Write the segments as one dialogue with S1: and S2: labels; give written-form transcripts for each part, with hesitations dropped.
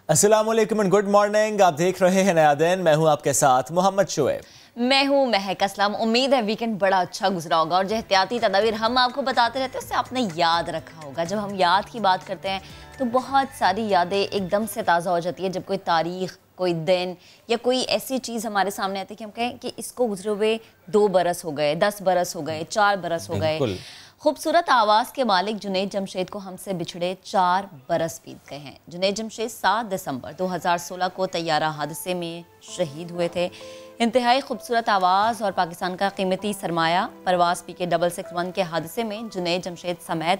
S1: अस्सलाम वालेकुम and good morning. आप देख रहे हैं नया दिन। मैं हूं आपके साथ मोहम्मद शुएब।
S2: मैं हूं महक असलम। उम्मीद है वीकेंड बड़ा अच्छा गुजरा होगा और जो एहतियाती तदाबीर हम आपको बताते रहते हैं उससे आपने याद रखा होगा। जब हम याद की बात करते हैं तो बहुत सारी यादें एकदम से ताज़ा हो जाती है जब कोई तारीख, कोई दिन या कोई ऐसी चीज़ हमारे सामने आती है कि हम कहें कि इसको गुजरे हुए 2 बरस हो गए, 10 बरस हो गए, 4 बरस हो गए। खूबसूरत आवाज़ के मालिक जुनैद जमशेद को हमसे बिछड़े 4 बरस बीत गए हैं। जुनैद जमशेद 7 दिसंबर 2016 को तैयारा हादसे में शहीद हुए थे। इंतहाई खूबसूरत आवाज़ और पाकिस्तान का कीमती सरमाया परवाज़ PK 661 के हादसे में जुनैद जमशेद समेत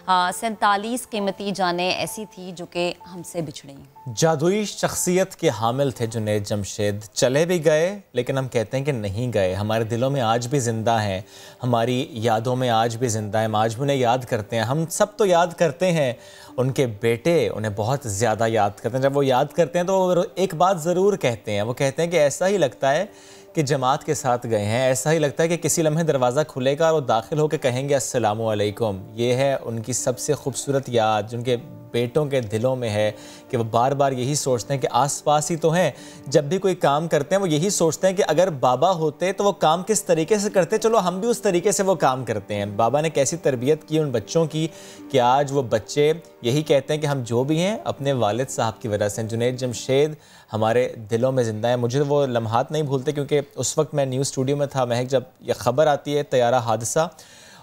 S2: 47 कीमती जानें ऐसी थी जो कि हमसे बिछड़ी।
S1: जादुई शख्सियत के हामिल थे जुनैद जमशेद। चले भी गए लेकिन हम कहते हैं कि नहीं गए, हमारे दिलों में आज भी ज़िंदा हैं, हमारी यादों में आज भी ज़िंदा हैं। हम आज भी उन्हें याद करते हैं। हम सब तो याद करते हैं, उनके बेटे उन्हें बहुत ज़्यादा याद करते हैं। जब वो याद करते हैं तो वो एक बात ज़रूर कहते हैं, वो कहते हैं कि ऐसा ही लगता है कि जमात के साथ गए हैं, ऐसा ही लगता है कि किसी लम्हे दरवाज़ा खुलेगा और वो दाखिल होकर कहेंगे अस्सलामु अलैकुम। ये है उनकी सबसे खूबसूरत याद जो उनके बेटों के दिलों में है कि वो बार बार यही सोचते हैं कि आसपास ही तो हैं। जब भी कोई काम करते हैं वो यही सोचते हैं कि अगर बाबा होते तो वो काम किस तरीके से करते, चलो हम भी उस तरीके से वो काम करते हैं। बाबा ने कैसी तरबियत की उन बच्चों की कि आज वो बच्चे यही कहते हैं कि हम जो भी हैं अपने वालिद साहब की वजह से। जुनैद जमशेद हमारे दिलों में ज़िंदा है। मुझे वो लम्हात नहीं भूलते क्योंकि उस वक्त मैं न्यूज़ स्टूडियो में था महक, जब यह ख़बर आती है तैयारा हादसा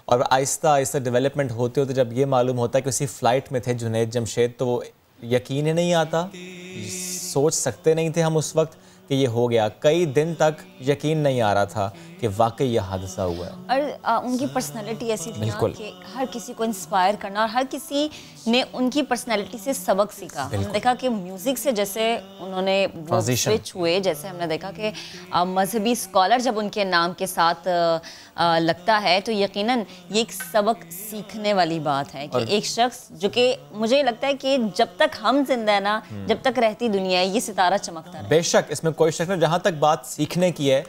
S1: और आहिस्ता आहिस्ता डेवलपमेंट होते होते जब ये मालूम होता है कि उसी फ़्लाइट में थे जुनैद जमशेद, तो वो यकीन ही नहीं आता। सोच सकते नहीं थे हम उस वक्त कि ये हो गया। कई दिन तक यकीन नहीं आ रहा था कि वाकई यह हादसा हुआ है।
S2: और उनकी पर्सनैलिटी ऐसी थी कि हर किसी को इंस्पायर करना और हर किसी ने उनकी पर्सनैलिटी से सबक सीखा। हमने देखा कि म्यूज़िक से जैसे उन्होंने वो स्विच हुए, जैसे हमने देखा कि मजहबी स्कॉलर जब उनके नाम के साथ लगता है तो यकीनन ये एक सबक सीखने वाली बात है कि एक शख्स जो कि मुझे लगता है कि जब तक हम जिंदा है ना, जब तक रहती दुनिया है, ये सितारा चमकता है।
S1: बेशक इसमें कोई शक नहीं। जहाँ तक बात सीखने की है,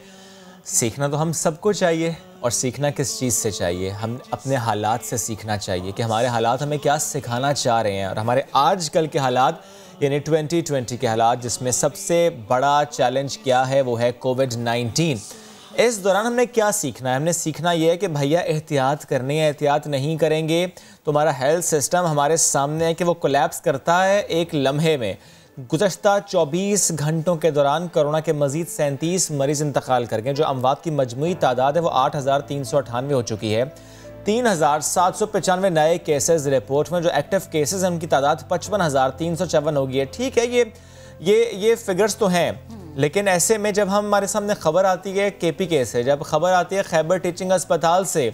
S1: सीखना तो हम सबको चाहिए और सीखना किस चीज़ से चाहिए? हम अपने हालात से सीखना चाहिए कि हमारे हालात हमें क्या सिखाना चाह रहे हैं। और हमारे आजकल के हालात यानी 2020 के हालात जिसमें सबसे बड़ा चैलेंज क्या है वो है कोविड-19। इस दौरान हमने क्या सीखना है? हमने सीखना यह है कि भैया एहतियात करनी है। एहतियात नहीं करेंगे तो हमारा हेल्थ सिस्टम हमारे सामने है कि वो कोलैप्स करता है एक लम्हे में। गुज़श्ता 24 घंटों के दौरान कोरोना के मज़ीद 37 मरीज़ इंतकाल कर गए। जो अमवात की मजमूई तादाद है वो 8398 हो चुकी है। 3795 नए केसेस रिपोर्ट में, जो एक्टिव केसेस हैं उनकी तादाद 55,354 हो गई है। ठीक है, ये फिगर्स तो हैं, लेकिन ऐसे में जब हमारे सामने खबर आती है KPK से, जब खबर आती है खैबर टीचिंग अस्पताल से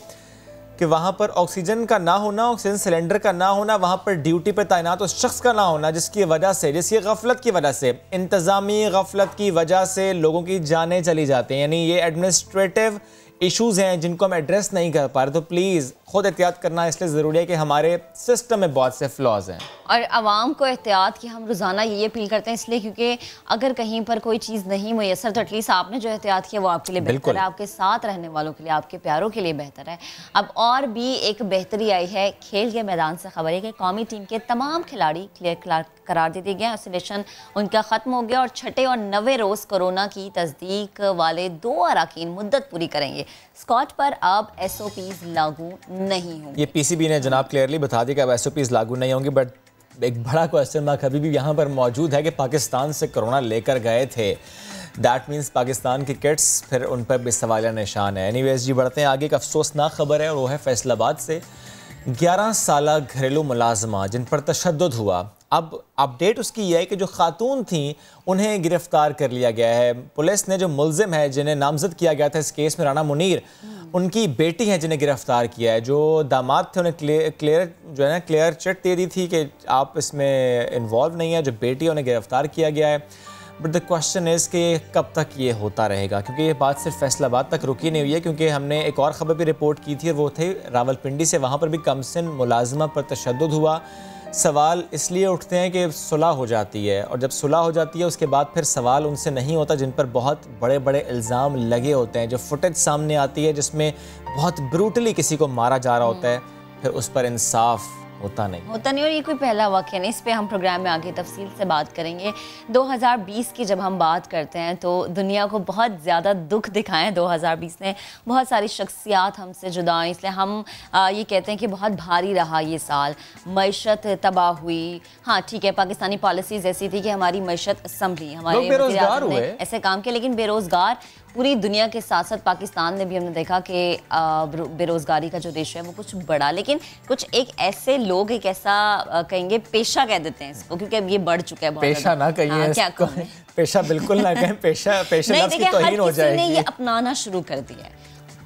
S1: कि वहाँ पर ऑक्सीजन का ना होना, ऑक्सीजन सिलेंडर का ना होना, वहाँ पर ड्यूटी पर तैनात उस शख्स का ना होना जिसकी वजह से, जिसकी गफलत की वजह से, इंतज़ामी गफलत की वजह से लोगों की जानें चली जाती हैं, यानी ये एडमिनिस्ट्रेटिव इश्यूज़ हैं जिनको हम एड्रेस नहीं कर पा रहे। तो प्लीज़ खुद एहतियात करना इसलिए ज़रूरी है कि हमारे सिस्टम में बहुत से फ्लॉज हैं।
S2: और आवाम को एहतियात की हम रोज़ाना ये अपील करते हैं इसलिए क्योंकि अगर कहीं पर कोई चीज़ नहीं मुयसर तो एटलीस्ट आपने जो एहतियात किया वो आपके लिए बेहतर है, आपके साथ रहने वालों के लिए, आपके प्यारों के लिए बेहतर है। अब और भी एक बेहतरी आई है खेल के मैदान से। खबर है कि कौमी टीम के तमाम खिलाड़ी क्लियर करार दे दिए गए। आइसोलेशन उनका ख़त्म हो गया और छठे और 9वें रोज़ कोरोना की तस्दीक वाले 2 अरकान मुद्दत पूरी करेंगे। स्कॉट पर अब SOPs लागू नहीं होंगे।
S1: ये PCB ने जनाब क्लियरली बता दिया कि अब SOPs लागू नहीं होंगे। बट एक बड़ा क्वेश्चन मार्क अभी भी यहाँ पर मौजूद है कि पाकिस्तान से कोरोना लेकर गए थे, दैट मीन्स पाकिस्तान की किट्स, फिर उन पर भी सवालिया निशान है। एनीवेज जी, बढ़ते हैं आगे। एक अफसोसनाक खबर है और वो है फैसलाबाद से 11 साला घरेलू मुलाजमा जिन पर तशद्दुद हुआ। अब अपडेट उसकी यह है कि जो खातून थी उन्हें गिरफ्तार कर लिया गया है। पुलिस ने जो मुलजिम है जिन्हें नामजद किया गया था इस केस में, राना मुनीर, उनकी बेटी हैं जिन्हें गिरफ्तार किया है। जो दामाद थे उन्हें क्लियर चिट दे दी थी कि आप इसमें इन्वॉल्व नहीं है। जो बेटी है उन्हें गिरफ्तार किया गया है। बट द क्वेश्चन इज़ कि कब तक ये होता रहेगा, क्योंकि ये बात सिर्फ फैसलाबाद तक रुकी नहीं हुई है। क्योंकि हमने एक और ख़बर भी रिपोर्ट की थी, वो थे रावलपिंडी से। वहाँ पर भी कमसिन मुलाजमा पर तशद्दुद हुआ। सवाल इसलिए उठते हैं कि सुलह हो जाती है और जब सुलह हो जाती है उसके बाद फिर सवाल उनसे नहीं होता जिन पर बहुत बड़े बड़े इल्ज़ाम लगे होते हैं। जो फुटेज सामने आती है जिसमें बहुत ब्रूटली किसी को मारा जा रहा होता है, फिर उस पर इंसाफ होता नहीं।
S2: और ये कोई पहला वाक़या नहीं, इस पे हम प्रोग्राम में आगे तफसील से बात करेंगे। 2020 की जब हम बात करते हैं तो दुनिया को बहुत ज़्यादा दुख दिखाए हैं 2020 ने, बहुत सारी शख्सियात हमसे जुदा हुई, इसलिए हम ये कहते हैं कि बहुत भारी रहा ये साल। मईशत तबाह हुई, हाँ ठीक है, पाकिस्तानी पॉलिसीज़ ऐसी थी कि हमारी मईशत संभली, हमारे
S1: बेरोजगार हुए
S2: ऐसे काम किए, लेकिन बेरोज़गार पूरी दुनिया के साथ साथ पाकिस्तान में भी हमने देखा कि बेरोज़गारी का जो रेशो है वो कुछ बढ़ा, लेकिन कुछ एक ऐसे लोग एक ऐसा कहेंगे पेशा कह देते हैं इसको, क्योंकि अब ये बढ़ चुका है बहुत।
S1: पेशा ना कहिए, क्या पेशा बिल्कुल ना कहें, पेशा लफ्ज़ की तौहीन हो जाएगी।
S2: ये अपनाना शुरू कर दिया है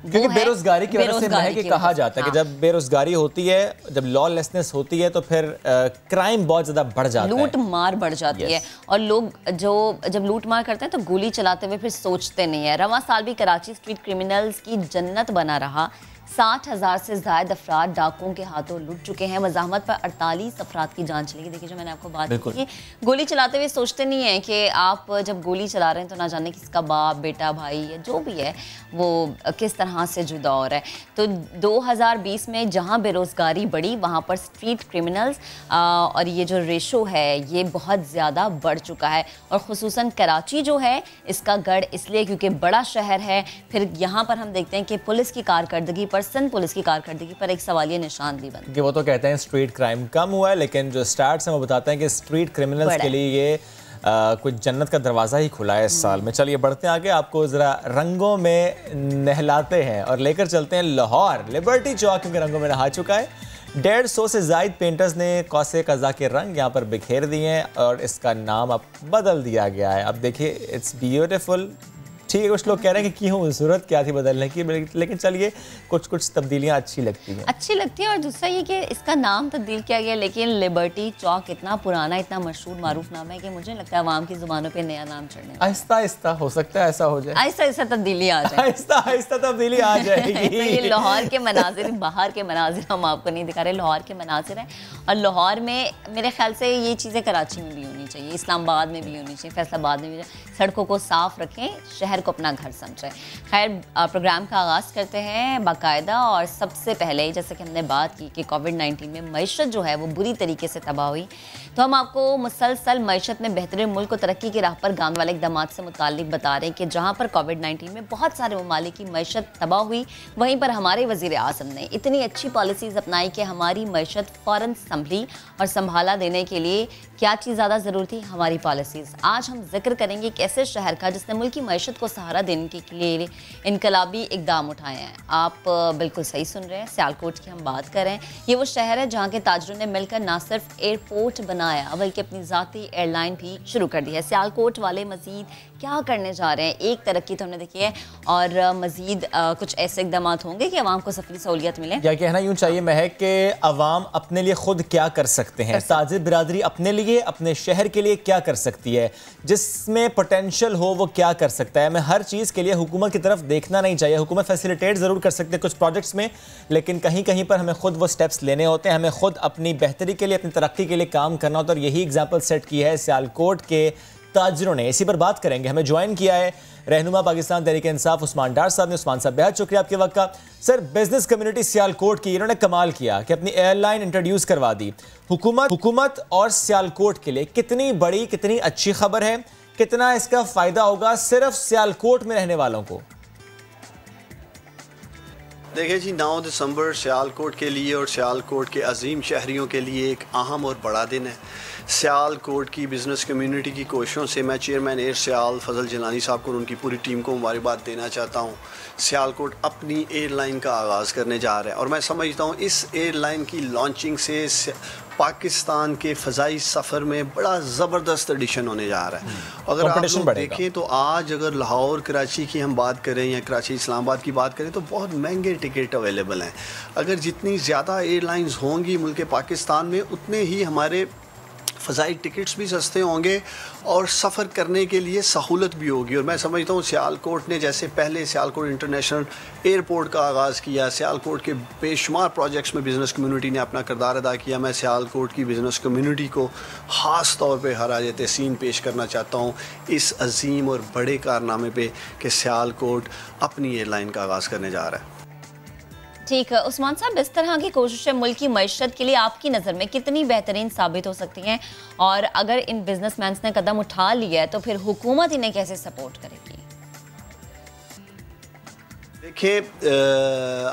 S1: क्योंकि बेरोजगारी की वजह से है कि कहा जाता है कि जब बेरोजगारी होती है, जब लॉलेसनेस होती है तो फिर क्राइम बहुत ज़्यादा बढ़ जाता है,
S2: लूट मार बढ़ जाती है, और लोग जब लूट मार करते हैं तो गोली चलाते हुए फिर सोचते नहीं है। रवां साल भी कराची स्ट्रीट क्रिमिनल्स की जन्नत बना रहा। 60,000 से ज़ायद अफराद डाकुओं के हाथों लुट चुके हैं। मज़ाहमत पर 48 अफराद की जान चलेगी। देखिए, जो मैंने आपको बात की, गोली चलाते हुए सोचते नहीं है कि आप जब गोली चला रहे हैं तो ना जाने किसका बाप, बेटा, भाई या जो भी है वो किस तरह से जुदा हो रहा है। तो 2020 में जहाँ बेरोज़गारी बढ़ी वहाँ पर स्ट्रीट क्रिमिनल्स और ये जो रेशो है ये बहुत ज़्यादा बढ़ चुका है। और ख़ुसूसन कराची जो है इसका गढ़ इसलिए क्योंकि बड़ा शहर है। फिर यहाँ पर हम देखते हैं कि पुलिस की कारकर्दगी पर, सिंध पुलिस की कारकर्दगी पर एक सवालिया निशान भी बन।
S1: वो तो कहते हैं स्ट्रीट क्राइम कम हुआ है, लेकिन जो स्टैट्स हैं वो बताते हैं कि स्ट्रीट क्रिमिनल्स के लिए ये कुछ जन्नत का दरवाज़ा ही खुला है इस साल में। चलिए बढ़ते हैं आगे, आपको ज़रा रंगों में नहलाते हैं और लेकर चलते हैं लाहौर। लिबर्टी चौक क्योंकि रंगों में नहा चुका है। 150 से ज़ायद पेंटर्स ने कौसे कज़ा के रंग यहाँ पर बिखेर दिए हैं और इसका नाम अब बदल दिया गया है। अब देखिए, इट्स ब्यूटीफुल। ठीक है, कुछ लोग कह रहे हैं कि क्यों, ज़रूरत क्या थी बदलने की, लेकिन चलिए कुछ तब्दीलियाँ अच्छी लगती हैं।
S2: और दूसरा ये कि इसका नाम तब्दील किया गया, लेकिन लिबर्टी चौक इतना पुराना, इतना मशहूर मारूफ नाम है कि मुझे लगता है आवाम की ज़ुबानों पे नया नाम चढ़ने
S1: आहिस्ता आहिस्ता हो सकता है ऐसा हो जाए,
S2: आहिस्ता तब्दीली आ जाए,
S1: आहिस्ता तब्दीली आ जाएगी।
S2: तो ये लाहौर के मनाजिर, बाहर के मनाजिर हम आपको नहीं दिखा रहे, लाहौर के मनाजिर हैं। और लाहौर में मेरे ख्याल से ये चीज़ें कराची में भी होनी चाहिए, इस्लामाबाद में भी होनी चाहिए, फैसलाबाद में भी। सड़कों को साफ रखें, शहर को अपना घर समझें। खैर, प्रोग्राम का आगाज़ करते हैं बाकायदा। और सबसे पहले जैसे कि हमने बात की कि कोविड-19 में मईशत जो है वो बुरी तरीके से तबाह हुई, तो हम आपको मुसलसल मईशत में बेहतरीन मुल्क को तरक्की की राह पर गांव वाले इक़दाम से मुताल्लिक बता रहे हैं कि जहाँ पर कोविड-19 में बहुत सारे ममालिक की मईशत तबाह हुई, वहीं पर हमारे वज़ीर आज़म ने इतनी अच्छी पॉलिसीज़ अपनाई कि हमारी मईशत फ़ौरन संभली। और संभाला देने के लिए क्या चीज़ ज़्यादा ज़रूरी थी? हमारी पॉलिसीज़। आज हम जिक्र करेंगे एक ऐसे शहर का जिसने मुल्क की मईशत को सहारा देने के लिए इनकलाबी इक़दाम उठाए हैं। आप बिल्कुल सही सुन रहे हैं, सियालकोट की हम बात कर रहे हैं। ये वो शहर है जहाँ के ताजरों ने मिलकर ना सिर्फ एयरपोर्ट बनाया बल्कि अपनी ज़ाती एयरलाइन भी शुरू कर दी है। सियालकोट वाले मज़ीद क्या करने जा रहे हैं? एक तरक्की तो हमने देखी है, और मज़ीद कुछ ऐसे इक़दाम होंगे कि अवाम को सफरी सहूलियत मिले।
S1: या कहना यूँ चाहिए महक कि अवाम अपने लिए खुद क्या कर सकते हैं, ताजिर बिरादरी अपने लिए, अपने शहर के लिए क्या कर सकती है, जिसमें पोटेंशियल हो वो क्या कर सकता है। हमें हर चीज़ के लिए हुकूमत की तरफ देखना नहीं चाहिए। हुकूमत फैसिलिटेट ज़रूर कर सकते हैं कुछ प्रोजेक्ट्स में, लेकिन कहीं कहीं पर हमें खुद वो स्टेप्स लेने होते हैं। हमें खुद अपनी बेहतरी के लिए, अपनी तरक्की के लिए काम करना होता है। और यही एग्जाम्पल सेट की है सियालकोट के ताजरों ने। इसी पर बात करेंगे। हमें ज्वाइन किया है रहनुमा पाकिस्तान तहरीक इंसाफ उस्मान डार साहब ने। उस्मान साहब, बेहद शुक्रिया आपके वक्त का। सर, बिजनेस कम्युनिटी सियालकोट की इन्होंने कमाल किया कि अपनी एयरलाइन इंट्रोड्यूस करवा दी। हुकूमत और सियालकोट के लिए कितनी बड़ी, कितनी अच्छी खबर है, कितना इसका फ़ायदा होगा सिर्फ सियालकोट में रहने वालों को?
S3: देखिए जी, 9 दिसंबर सियालकोट के लिए और सियालकोट के अजीम शहरियों के लिए एक अहम और बड़ा दिन है। सियालकोट की बिज़नेस कम्युनिटी की कोशिशों से मैं चेयरमैन एयर सियाल फजल जिलानी साहब को और उनकी पूरी टीम को मुबारकबाद देना चाहता हूँ। सियालकोट अपनी एयरलाइन का आगाज़ करने जा रहा है और मैं समझता हूँ इस एयरलाइन की लॉन्चिंग से पाकिस्तान के फ़ज़ाई सफ़र में बड़ा ज़बरदस्त एडिशन होने जा रहा है। अगर आप लोग देखें तो आज अगर लाहौर कराची की हम बात करें या कराची इस्लामाबाद की बात करें तो बहुत महंगे टिकट अवेलेबल हैं। अगर जितनी ज़्यादा एयरलाइंस होंगी मुल्क पाकिस्तान में, उतने ही हमारे फ़ज़ाई टिकट्स भी सस्ते होंगे और सफ़र करने के लिए सहूलत भी होगी। और मैं समझता हूँ सियालकोट ने जैसे पहले सियालकोट इंटरनेशनल एयरपोर्ट का आगाज़ किया, सियालकोट के बेशुमार प्रोजेक्ट्स में बिज़नेस कम्युनिटी ने अपना किरदार अदा किया। मैं सियालकोट की बिज़नेस कम्युनिटी को ख़ास तौर पे हराज तहसीन पेश करना चाहता हूँ इस अजीम और बड़े कारनामे पे कि सियालकोट अपनी एयरलाइन का आगाज़ करने जा रहा है।
S2: ठीक है उस्मान साहब, इस तरह की कोशिशें मुल्क की मईशत के लिए आपकी नज़र में कितनी बेहतरीन साबित हो सकती हैं, और अगर इन बिजनेसमैन ने कदम उठा लिया है तो फिर हुकूमत इन्हें कैसे सपोर्ट करेगी?
S3: देखिए,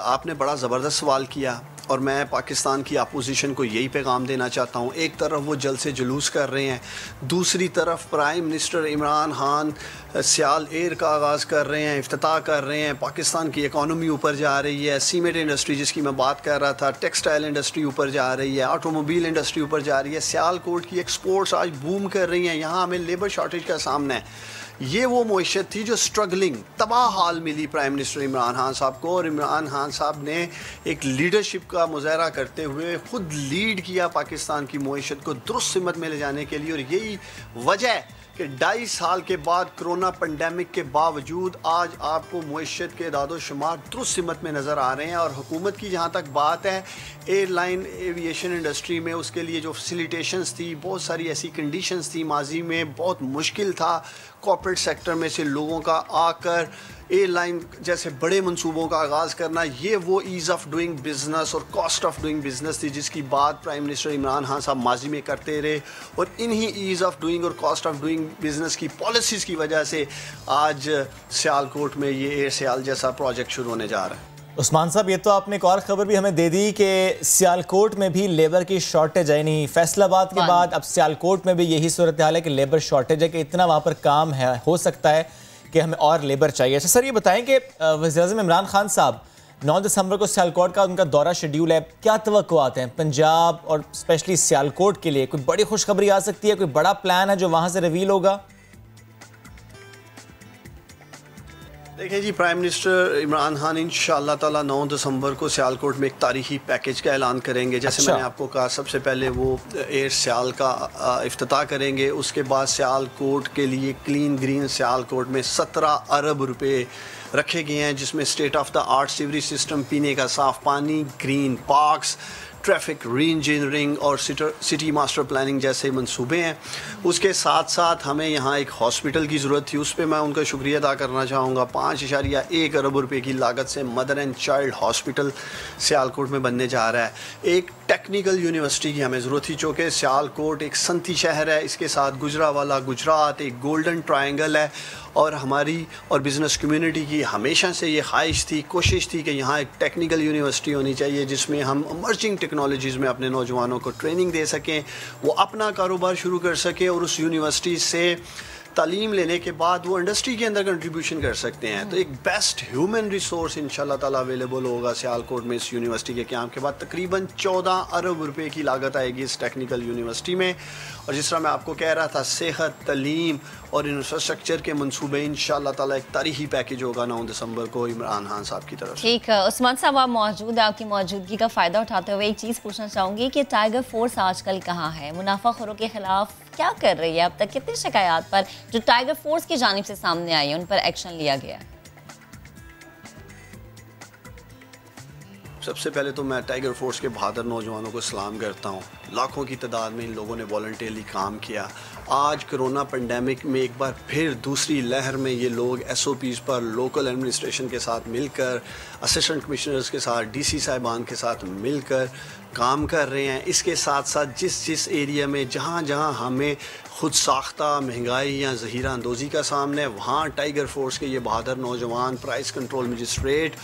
S3: आपने बड़ा ज़बरदस्त सवाल किया और मैं पाकिस्तान की अपोजिशन को यही पैगाम देना चाहता हूँ। एक तरफ वो जल से जुलूस कर रहे हैं, दूसरी तरफ प्राइम मिनिस्टर इमरान खान सियाल एयर का आगाज़ कर रहे हैं, इफ्तिताह कर रहे हैं। पाकिस्तान की इकॉनमी ऊपर जा रही है, सीमेंट इंडस्ट्री जिसकी मैं बात कर रहा था, टेक्सटाइल इंडस्ट्री ऊपर जा रही है, ऑटोमोबाइल इंडस्ट्री ऊपर जा रही है, सियालकोट की एक्सपोर्ट्स आज बूम कर रही हैं। यहाँ हमें लेबर शॉर्टेज का सामना है। ये वो मईशत थी जो स्ट्रगलिंग तबाह हाल मिली प्राइम मिनिस्टर इमरान खान साहब को, और इमरान खान साहब ने एक लीडरशिप का मुजाहरा करते हुए खुद लीड किया पाकिस्तान की मईशत को दुरुस्त सिमत में ले जाने के लिए। और यही वजह है कि 2.5 साल के बाद कोरोना पेंडेमिक के बावजूद आज आपको मईशत के दादोशुमार दुरुस्त सिमत में नज़र आ रहे हैं। और हुकूमत की जहाँ तक बात है, एयरलाइन एविएशन इंडस्ट्री में उसके लिए जो फैसिलिटेशंस थी, बहुत सारी ऐसी कंडीशंस थी, माजी में बहुत मुश्किल था कॉर्पोरेट सेक्टर में से लोगों का आकर एयरलाइन जैसे बड़े मंसूबों का आगाज़ करना। ये वो ईज़ ऑफ डूइंग बिज़नेस और कॉस्ट ऑफ डूइंग बिज़नेस थी जिसकी बात प्राइम मिनिस्टर इमरान खान साहब माजी में करते रहे। और इन्हीं ईज़ ऑफ डूइंग और कॉस्ट ऑफ डूइंग बिज़नेस की पॉलिसीज़ की वजह से आज सियालकोट में ये एयर सियाल जैसा प्रोजेक्ट शुरू होने जा रहा है।
S1: उस्मान साहब, ये तो आपने एक और खबर भी हमें दे दी कि सियालकोट में भी लेबर की शॉर्टेज है। नहीं, फैसलाबाद के बाद अब सियालकोट में भी यही सूरत हाल है कि लेबर शॉर्टेज है, कि इतना वहाँ पर काम है, हो सकता है कि हमें और लेबर चाहिए। अच्छा सर, ये बताएं कि वज़ीर-ए-आज़म इमरान खान साहब 9 दिसंबर को सियालकोट का उनका दौरा शेड्यूल है, क्या तवक्कुआत हैं पंजाब और स्पेशली सियालकोट के लिए? कोई बड़ी खुशखबरी आ सकती है, कोई बड़ा प्लान है जो वहाँ से रिवील होगा?
S3: देखिए जी, प्राइम मिनिस्टर इमरान खान इंशाअल्लाह ताला 9 दिसंबर को सियालकोट में एक तारीखी पैकेज का ऐलान करेंगे। जैसे मैंने आपको कहा, सबसे पहले वो एयर सियाल का इफ्तिताह करेंगे। उसके बाद सियालकोट के लिए क्लीन ग्रीन सियालकोट में 17 अरब रुपए रखे गए हैं, जिसमें state of the art sewerage system, पीने का साफ़ पानी, ग्रीन पार्क्स, ट्रैफिक री इंजीनियरिंग और सिटी मास्टर प्लानिंग जैसे मंसूबे हैं। उसके साथ साथ हमें यहाँ एक हॉस्पिटल की ज़रूरत थी, उस पर मैं उनका शुक्रिया अदा करना चाहूँगा। 5.1 अरब रुपए की लागत से mother and child hospital Sialkot में बनने जा रहा है। एक टेक्निकल यूनिवर्सिटी की हमें ज़रूरत थी, चूँकि सियालकोट एक सनती शहर है, इसके साथ गुजरावाला गुजरात एक गोल्डन ट्रायंगल है। और हमारी और बिज़नेस कम्युनिटी की हमेशा से ये ख्वाहिश थी, कोशिश थी कि यहाँ एक टेक्निकल यूनिवर्सिटी होनी चाहिए जिसमें हम इमर्जिंग टेक्नोलॉजीज़ में अपने नौजवानों को ट्रेनिंग दे सकें, वो अपना कारोबार शुरू कर सकें और उस यूनिवर्सिटी से तालीम लेने के बाद वो इंडस्ट्री के अंदर कंट्रीब्यूशन कर सकते हैं। तो एक बेस्ट ह्यूमन रिसोर्स इंशाल्लाह ताला अवेलेबल होगा सियालकोट में इस यूनिवर्सिटी के क़याम के बाद। तकरीबन 14 अरब रुपए की लागत आएगी इस टेक्निकल यूनिवर्सिटी में। और जिस तरह मैं आपको कह रहा था, सेहत, तालीम और इंफ्रास्ट्रक्चर के मंसूबे इंशाल्लाह ताला एक तारीखी पैकेज होगा 9 दिसंबर को इमरान खान साहब की तरफ से।
S2: ठीक है उस्मान साहब, आप मौजूद हैं, आपकी मौजूदगी का फ़ायदा उठाते हुए एक चीज़ पूछना चाहूँगी कि टाइगर फोर्स आजकल कहाँ है? मुनाफाखोरों के खिलाफ क्या कर रही है? अब तक कितनी शिकायत पर जो टाइगर फोर्स की जानिब से सामने आई है उन पर एक्शन लिया गया है?
S3: सबसे पहले तो मैं टाइगर फोर्स के बहादुर नौजवानों को सलाम करता हूँ। लाखों की तादाद में इन लोगों ने वॉलंटियरली काम किया। आज कोरोना पेंडेमिक में एक बार फिर दूसरी लहर में ये लोग SOPs पर लोकल एडमिनिस्ट्रेशन के साथ मिलकर, असिस्टेंट कमिश्नर्स के साथ, DC साहिबान के साथ मिलकर काम कर रहे हैं। इसके साथ साथ जिस एरिया में जहाँ जहाँ हमें खुद साख्ता महंगाई या ज़हीरा अंदोज़ी का सामना है, वहाँ टाइगर फोर्स के ये बहादुर नौजवान प्राइस कंट्रोल मजिस्ट्रेट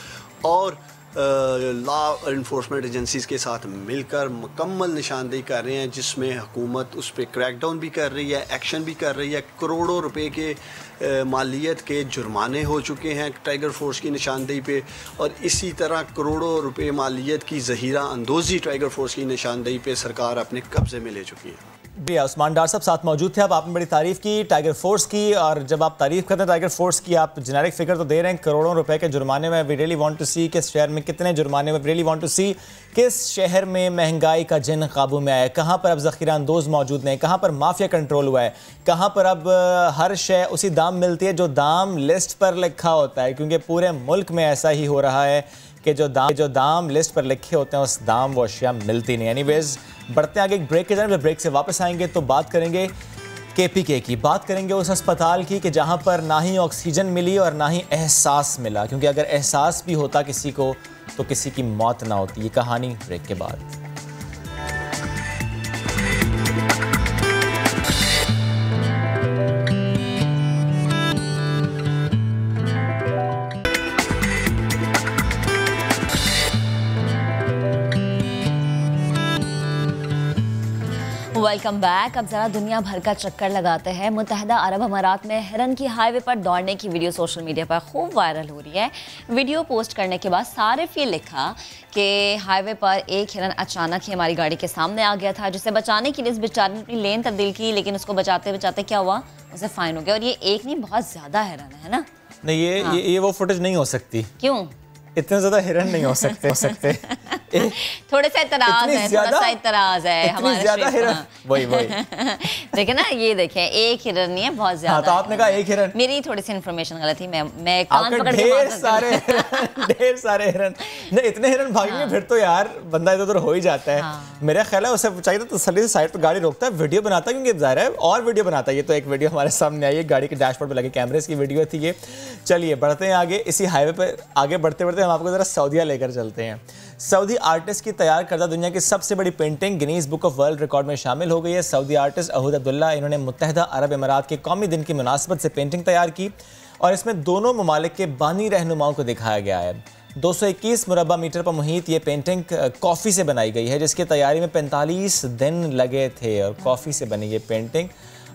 S3: और लॉ इन्फोर्समेंट एजेंसीज़ के साथ मिलकर मुकम्मल निशानदेही कर रहे हैं, जिसमें हुकूमत उस पर क्रैकडाउन भी कर रही है, एक्शन भी कर रही है। करोड़ों रुपए के मालियत के जुर्माने हो चुके हैं टाइगर फोर्स की निशानदेही पे, और इसी तरह करोड़ों रुपए मालियत की ज़हीरा अंदोज़ी टाइगर फोर्स की निशानदेही पे सरकार अपने कब्ज़े में ले चुकी है।
S1: भैया उस्मान डार साहब साथ मौजूद थे। अब आपने बड़ी तारीफ़ की टाइगर फोर्स की, और जब आप तारीफ़ करते हैं टाइगर फोर्स की, आप जेनेरिक फिगर तो दे रहे हैं करोड़ों रुपए के जुर्माने में। वी रियली वांट टू सी किस शहर में कितने जुर्माने में, रियली वांट टू सी किस शहर में महंगाई का जिन काबू में आया है, कहाँ पर अब ज़ख़ीरा अंदोज़ मौजूद नहीं, कहाँ पर माफिया कंट्रोल हुआ है, कहाँ पर अब हर शय उसी दाम मिलती है जो दाम लिस्ट पर लिखा होता है। क्योंकि पूरे मुल्क में ऐसा ही हो रहा है कि जो दाम लिस्ट पर लिखे होते हैं उस दाम वो अशिया मिलती नहीं। एनीवेज बढ़ते आगे, एक ब्रेक के जाने, ब्रेक से वापस आएंगे तो बात करेंगे KPK की, बात करेंगे उस अस्पताल की कि जहां पर ना ही ऑक्सीजन मिली और ना ही एहसास मिला। क्योंकि अगर एहसास भी होता किसी को तो किसी की मौत ना होती। ये कहानी ब्रेक के बाद।
S2: Welcome back. अब जरा दुनिया भर का चक्कर लगाते हैं। मुत्तहदा अरब अमारात में हिरन की हाईवे पर दौड़ने की वीडियो सोशल मीडिया पर खूब वायरल हो रही है। वीडियो पोस्ट करने के बाद सारिफ ये लिखा कि हाईवे पर एक हिरन अचानक ही हमारी गाड़ी के सामने आ गया था, जिसे बचाने के लिए इस बेचारे ने अपनी लेन तब्दील की, लेकिन उसको बचाते बचाते क्या हुआ, उसे फाइन हो गया। और ये एक नहीं, बहुत ज्यादा हिरन है ना।
S1: नहीं, ये वो फुटेज नहीं हो सकती।
S2: क्यों?
S1: इतने ज्यादा हिरन नहीं हो सकते।
S2: थोड़े से इतराज है, थोड़ा सा इतराज है हमारे
S1: ज्यादा हिरन। वही
S2: देखे ना, ये देखें, एक हिरन नहीं है, बहुत ज्यादा।
S1: हाँ, तो आपने कहा एक हिरन।
S2: मेरी थोड़ी सी इन्फॉर्मेशन गलत थी। मैं कान पकड़ के
S1: ढेर सारे हिरन। नहीं, इतने हिरन भागेंगे फिर तो यार बंदा इधर उधर हो ही जाता है। मेरा ख्याल है उसे चाहिए तो तसल्ली से साइड पर गाड़ी रोकता है, वीडियो बनाता है, क्योंकि जाहिर है और वीडियो बनाता है। ये तो एक वीडियो हमारे सामने आई है, गाड़ी के डैशबोर्ड पर लगे कैमरे की वीडियो थी ये। चलिए बढ़ते हैं आगे। इसी हाईवे पर आगे बढ़ते बढ़ते हम आपको जरा सऊदीया लेकर चलते हैं। सऊदी आर्टिस्ट की तैयार करदा दुनिया की सबसे बड़ी painting Guinness book of world record में शामिल हो गई है। सऊदी आर्टिस्ट अहूद अब्दुल्ला, इन्होंने मुत्तहदा अरब अमारात के कौमी दिन की मुनासबत से पेंटिंग तैयार की और इसमें दोनों ममालिक के बानी रहनुमाओं को दिखाया गया है। 221 मुरबा मीटर पर मुहित ये पेंटिंग कॉफ़ी से बनाई गई है, जिसकी तैयारी में 45 दिन लगे थे और कॉफ़ी से बनी ये पेंटिंग।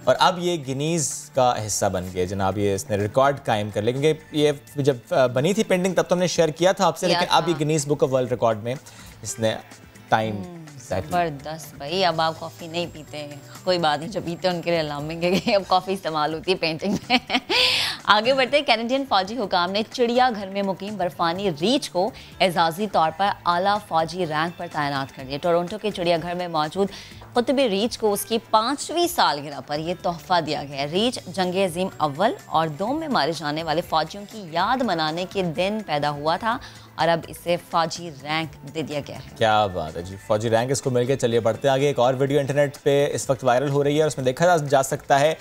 S1: और अब ये गिनीज़ का हिस्सा बन गया जनाब। ये इसने रिकॉर्ड कायम कर लिया, क्योंकि ये जब बनी थी पेंटिंग तब तो हमने शेयर किया था आपसे, लेकिन अब ये Guinness book of world record में इसने टाइम।
S2: जबरदस्त भाई। अब आप कॉफ़ी नहीं पीते हैं, कोई बात नहीं, जो पीते हैं उनके लिए अलामेंगे कि अब कॉफ़ी इस्तेमाल होती है पेंटिंग में। आगे बढ़ते कैनेडियन फौजी हुकाम ने चिड़ियाघर में मुकीम बर्फानी रीछ को एजाजी तौर पर आला फौजी रैंक पर तैनात कर दिया। टोरंटो के चिड़ियाघर में मौजूद कुतुबी रीछ को उसकी 5वीं सालगिरह पर यह तोहफा दिया गया। रीछ जंग अजीम अव्वल और दोम में मारे जाने वाले फौजियों की याद मनाने के दिन पैदा हुआ था और अब इसे फौजी रैंक दे दिया गया है।
S1: क्या बात है जी, फौजी रैंक इसको मिल गया। चलिए बढ़ते आगे। एक और वीडियो इंटरनेट पे इस वक्त वायरल हो रही है और उसमें देखा जा सकता है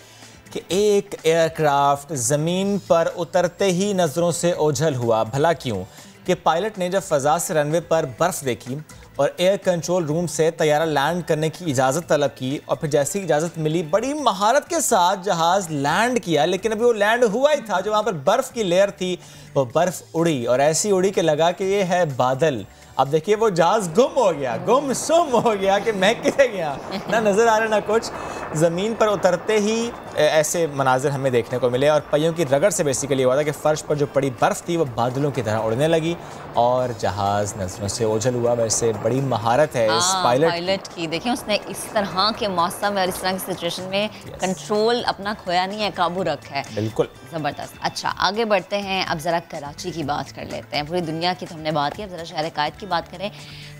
S1: कि एक एयरक्राफ्ट ज़मीन पर उतरते ही नज़रों से ओझल हुआ। भला क्यों? कि पायलट ने जब फ़ज़ा से रनवे पर बर्फ़ देखी और एयर कंट्रोल रूम से तैयारा लैंड करने की इजाज़त तलब की और फिर जैसी इजाज़त मिली बड़ी महारत के साथ जहाज़ लैंड किया, लेकिन अभी वो लैंड हुआ ही था, जो वहाँ पर बर्फ़ की लेयर थी वो बर्फ़ उड़ी और ऐसी उड़ी कि लगा कि ये है बादल। अब देखिए वो जहाज़ गुम हो गया, गुमसुम हो गया कि मैं किधर गया, ना नज़र आ रहा ना कुछ। ज़मीन पर उतरते ही ऐसे मनाजिर हमें देखने को मिले और पहियों की रगड़ से बेसिकली हुआ था कि फ़र्श पर जो पड़ी बर्फ़ थी वो बादलों की तरह उड़ने लगी और जहाज़ नज़रों से ओझल हुआ। वैसे बड़ी महारत है इस पायलट
S2: की। देखिए उसने इस तरह के मौसम और इस तरह की सिचुएशन में कंट्रोल अपना खोया नहीं है, काबू रखा है।
S1: बिल्कुल
S2: ज़बरदस्त। अच्छा आगे बढ़ते हैं। अब ज़रा कराची की बात कर लेते हैं। पूरी दुनिया की तो हमने बात की, अब ज़रा शहर कायद की बात करें।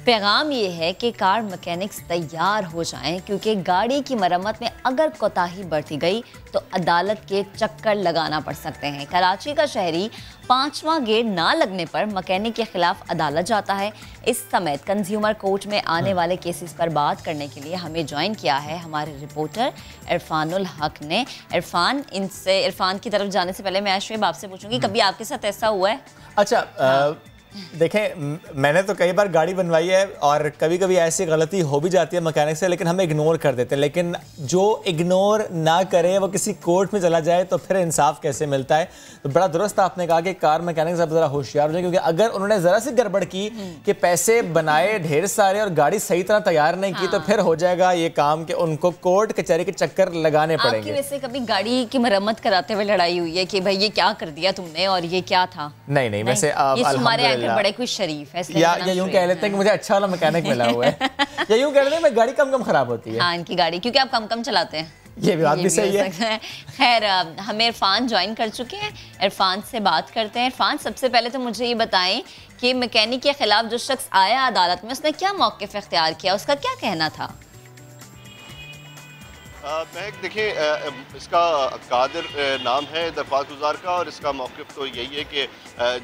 S2: पैगाम ये है कि कार मैकेनिक्स तैयार हो जाएं, क्योंकि गाड़ी की मरम्मत में अगर कोताही बरती गई तो अदालत के चक्कर लगाना पड़ सकते हैं। कराची का शहरी 5वां गेट ना लगने पर मैकेनिक के खिलाफ अदालत जाता है। इस समेत कंज्यूमर कोर्ट में आने वाले केसेस पर बात करने के लिए हमें ज्वाइन किया है हमारे रिपोर्टर इरफानुल हक ने। इरफान की तरफ जाने से पहले मैं शुएब आपसे पूछूंगी, कभी आपके साथ ऐसा हुआ है?
S1: अच्छा देखें, मैंने तो कई बार गाड़ी बनवाई है और कभी कभी ऐसी गलती हो भी जाती है मैकेनिक से, लेकिन हम इग्नोर कर देते हैं। लेकिन जो इग्नोर ना करे वो किसी कोर्ट में चला जाए तो फिर इंसाफ कैसे मिलता है? तो बड़ा दुरुस्त आपने कहा कि कार मैकेनिक अब ज़रा होशियार हो जाए, क्योंकि अगर उन्होंने ज़रा सी गड़बड़ की कि पैसे बनाए ढेर सारे और गाड़ी सही तरह तैयार नहीं की, तो फिर हो जाएगा ये काम कि उनको कोर्ट कचहरी के चक्कर लगाने पड़ेंगे।
S2: वैसे कभी गाड़ी की मरम्मत कराते हुए लड़ाई हुई है कि भाई ये क्या कर दिया तुमने और ये क्या था?
S1: नहीं वैसे
S2: बड़े कुछ शरीफ है,
S1: या यूं कह लेते हैं कि मुझे अच्छा वाला मैकेनिक मिला हुआ है, या यूं कह लेते हैं मैं गाड़ी कम खराब होती है।
S2: हाँ, इनकी गाड़ी क्योंकि आप कम चलाते हैं,
S1: ये भी बात भी सही है।
S2: खैर हमें इरफान ज्वाइन कर चुके हैं, इरफान से बात करते हैं। इरफान, सबसे पहले तो मुझे ये बताएं कि मैकेनिक के खिलाफ जो शख्स आया अदालत में उसने क्या मौक़िफ़ इख्तियार किया, उसका क्या कहना था?
S4: महक देखिए, इसका कादिर नाम है दरख्वास्त गुजार का और इसका मौक़िफ़ तो यही है कि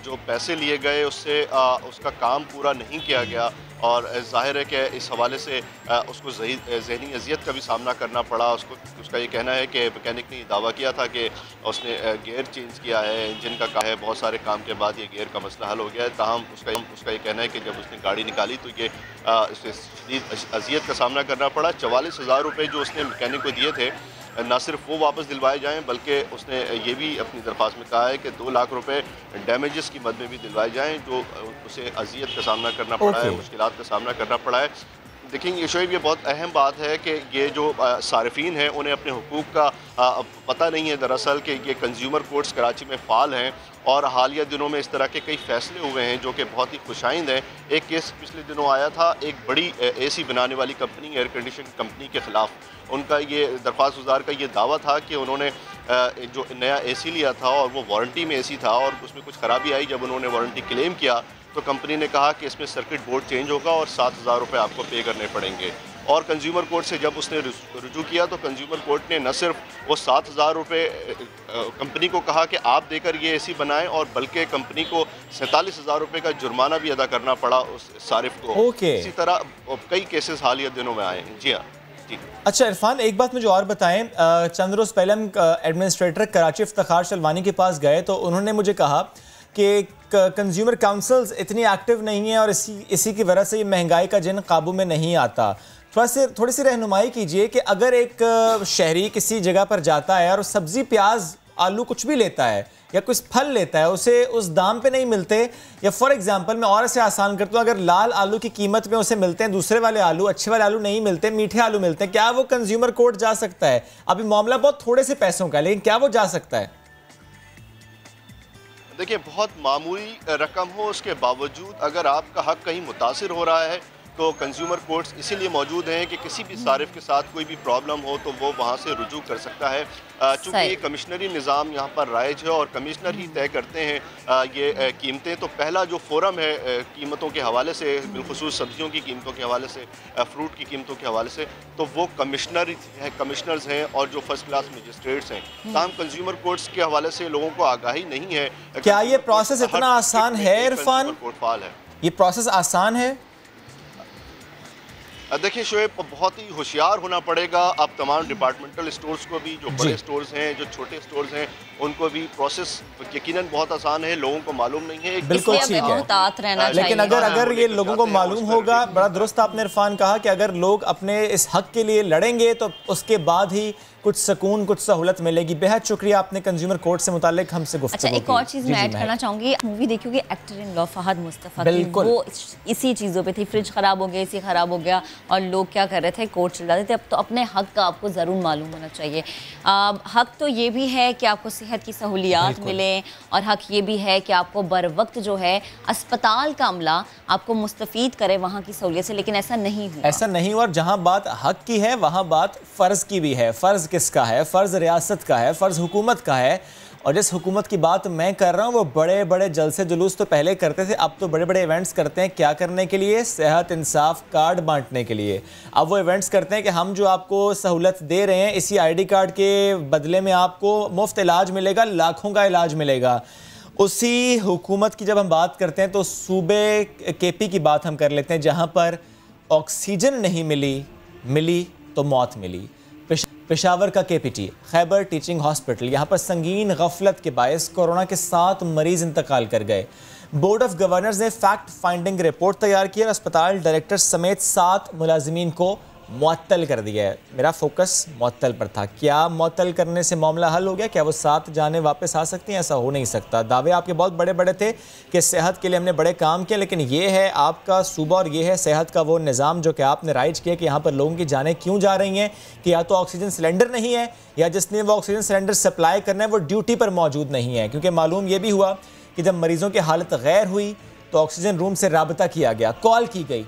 S4: जो पैसे लिए गए उससे उसका काम पूरा नहीं किया गया और जाहिर है कि इस हवाले से उसको ज़हनी अजियत का भी सामना करना पड़ा। उसका ये कहना है कि मैकेनिक ने दावा किया था कि उसने गियर चेंज किया है, इंजन का काम है, बहुत सारे काम के बाद ये गियर का मसला हल हो गया है। ताहम उसका ये कहना है कि जब उसने गाड़ी निकाली तो ये इसे शदीद अजियत का सामना करना पड़ा। 44,000 रुपये जो उसने मैकेनिक को दिए थे, ना सिर्फ वो वापस दिलवाए जाएं बल्कि उसने ये भी अपनी दरख्वास्त में कहा है कि 2 लाख रुपए डैमेजेस की मद में भी दिलवाए जाएं, जो उसे अजियत का सामना करना पड़ा है, मुश्किलात का सामना करना पड़ा है। देखिए शोएब, ये बहुत अहम बात है कि ये जो सारिफीन हैं उन्हें अपने हुकूक का पता नहीं है दरअसल कि ये कंज्यूमर कोर्ट्स कराची में फ़ाल हैं और हालिया दिनों में इस तरह के कई फ़ैसले हुए हैं जो कि बहुत ही खुशाइंद हैं। एक केस पिछले दिनों आया था, एक बड़ी AC बनाने वाली कंपनी, एयर कंडीशन कंपनी के ख़िलाफ़। उनका ये दरख्वास्त गुजार का ये दावा था कि उन्होंने जो नया AC लिया था और वो वारंटी में AC था और उसमें कुछ ख़राबी आई। जब उन्होंने वारंटी क्लेम किया तो कंपनी ने कहा कि इसमें सर्किट बोर्ड चेंज होगा और 7,000 रुपये आपको पे करने पड़ेंगे। और कंज्यूमर कोर्ट से जब उसने रुजू किया तो कंज्यूमर कोर्ट ने न सिर्फ वो 7,000 रुपये कंपनी को कहा कि आप देकर ये AC बनाएं, और बल्कि कंपनी को 47,000 रुपये का जुर्माना भी अदा करना पड़ा उस सारिफ को। इसी तरह कई केसेस हालिया दिनों में आए हैं। जी हाँ।
S1: अच्छा इरफान, एक बात मुझे और बताएं, चंद रोज़ पहले हम एडमिनिस्ट्रेटर कराची इफ्तिखार शलवानी के पास गए तो उन्होंने मुझे कहा कि कंज्यूमर काउंसिल्स इतनी एक्टिव नहीं है और इसी की वजह से ये महंगाई का जिन काबू में नहीं आता। थोड़ी सी रहनुमाई कीजिए कि अगर एक शहरी किसी जगह पर जाता है और सब्ज़ी, प्याज, आलू कुछ भी लेता है या कुछ फल लेता है, उसे उस दाम पे नहीं मिलते, या फॉर एग्जांपल मैं और से आसान करता हूँ, अगर लाल आलू की कीमत में उसे मिलते हैं दूसरे वाले आलू, अच्छे वाले आलू नहीं मिलते, मीठे आलू मिलते हैं, क्या वो कंज्यूमर कोर्ट जा सकता है? अभी मामला बहुत थोड़े से पैसों का है, लेकिन क्या वो जा सकता है?
S4: देखिए, बहुत मामूली रकम हो उसके बावजूद अगर आपका हक कहीं मुतासिर हो रहा है तो कंज्यूमर कोर्ट्स इसीलिए मौजूद हैं कि किसी भी सारिफ के साथ कोई भी प्रॉब्लम हो तो वो वहाँ से रुजू कर सकता है। चूँकि ये कमिश्नरी निज़ाम यहाँ पर राइज है और कमिश्नर ही तय करते हैं ये कीमतें। तो पहला जो फोरम है कीमतों के हवाले से, बिलखुसूस सब्जियों की कीमतों के हवाले से, फ्रूट की कीमतों के हवाले से, तो वो कमिश्नर्स हैं और जो फर्स्ट क्लास मजिस्ट्रेट्स हैं। तमाम कंज्यूमर कोर्ट्स के हवाले से लोगों को आगाही नहीं है।
S1: क्या ये प्रोसेस इतना आसान है इरफान? ये प्रोसेस आसान है?
S4: देखिए शोएब, बहुत ही होशियार होना पड़ेगा। अब तमाम डिपार्टमेंटल स्टोर्स को भी, जो बड़े स्टोर्स हैं, जो छोटे स्टोर्स हैं, उनको भी प्रोसेस यकीनन बहुत आसान है, लोगों को मालूम नहीं है।
S1: बिल्कुल ठीक है, लेकिन अगर ये लोगों को मालूम होगा, बड़ा दुरुस्त आपने इरफान कहा कि अगर लोग अपने इस हक के लिए लड़ेंगे तो उसके बाद ही कुछ सुकून, कुछ सहूलत मिलेगी। बेहद शुक्रिया आपने कंज्यूमर कोर्ट से मुताल्लिक हमसे गुफ्तगू की।
S2: अच्छा, एक और चीज़ मैं ऐड करना चाहूँगी, मूवी देखिए actor in law Fahad Mustafa,
S1: बिल्कुल
S2: वो इसी चीज़ों पे थी, फ्रिज ख़राब हो गया, इसी ख़राब हो गया, और लोग क्या कर रहे थे, कोर्ट चल जाते थे। अब तो अपने हक का आपको ज़रूर मालूम होना चाहिए। हक तो ये भी है कि आपको सेहत की सहूलियात मिलें, और हक ये भी है कि आपको बर वक्त जो है अस्पताल का अमला आपको मुस्तफ़ीद करे वहाँ की सहूलियत से, लेकिन ऐसा नहीं हुआ।
S1: ऐसा नहीं हुआ। और जहाँ बात हक की है वहाँ बात फ़र्ज़ की भी है। फ़र्ज़ किसका है? फ़र्ज़ रियासत का है, फ़र्ज़ हुकूमत का है। और जिस हुकूमत की बात मैं कर रहा हूँ वो बड़े बड़े जलसे जुलूस तो पहले करते थे, अब तो बड़े बड़े इवेंट्स करते हैं। क्या करने के लिए? सेहत इंसाफ कार्ड बांटने के लिए। अब वो इवेंट्स करते हैं कि हम जो आपको सहूलत दे रहे हैं, इसी ID कार्ड के बदले में आपको मुफ्त इलाज मिलेगा, लाखों का इलाज मिलेगा। उसी हुकूमत की जब हम बात करते हैं तो सूबे KP की बात हम कर लेते हैं, जहाँ पर ऑक्सीजन नहीं मिली तो मौत मिली। पेशावर का KPT खैबर टीचिंग हॉस्पिटल, यहाँ पर संगीन गफलत के बायस कोरोना के 7 मरीज इंतकाल कर गए। बोर्ड ऑफ गवर्नर्स ने फैक्ट फाइंडिंग रिपोर्ट तैयार की और अस्पताल डायरेक्टर समेत 7 मुलाजिमीन को मुअत्तल कर दिया है। मेरा फोकस मुअत्तल पर था। क्या मुअत्तल करने से मामला हल हो गया? क्या वो 7 जानें वापस आ सकती हैं? ऐसा हो नहीं सकता। दावे आपके बहुत बड़े बड़े थे कि सेहत के लिए हमने बड़े काम किए, लेकिन ये है आपका सूबा और ये है सेहत का वो निज़ाम जो कि आपने राइज किया कि यहाँ पर लोगों की जानें क्यों जा रही हैं, कि या तो ऑक्सीजन सिलेंडर नहीं है या जिसने वो ऑक्सीजन सिलेंडर सप्लाई करना है वो ड्यूटी पर मौजूद नहीं है। क्योंकि मालूम ये भी हुआ कि जब मरीज़ों की हालत गैर हुई तो ऑक्सीजन रूम से राबता किया गया, कॉल की गई,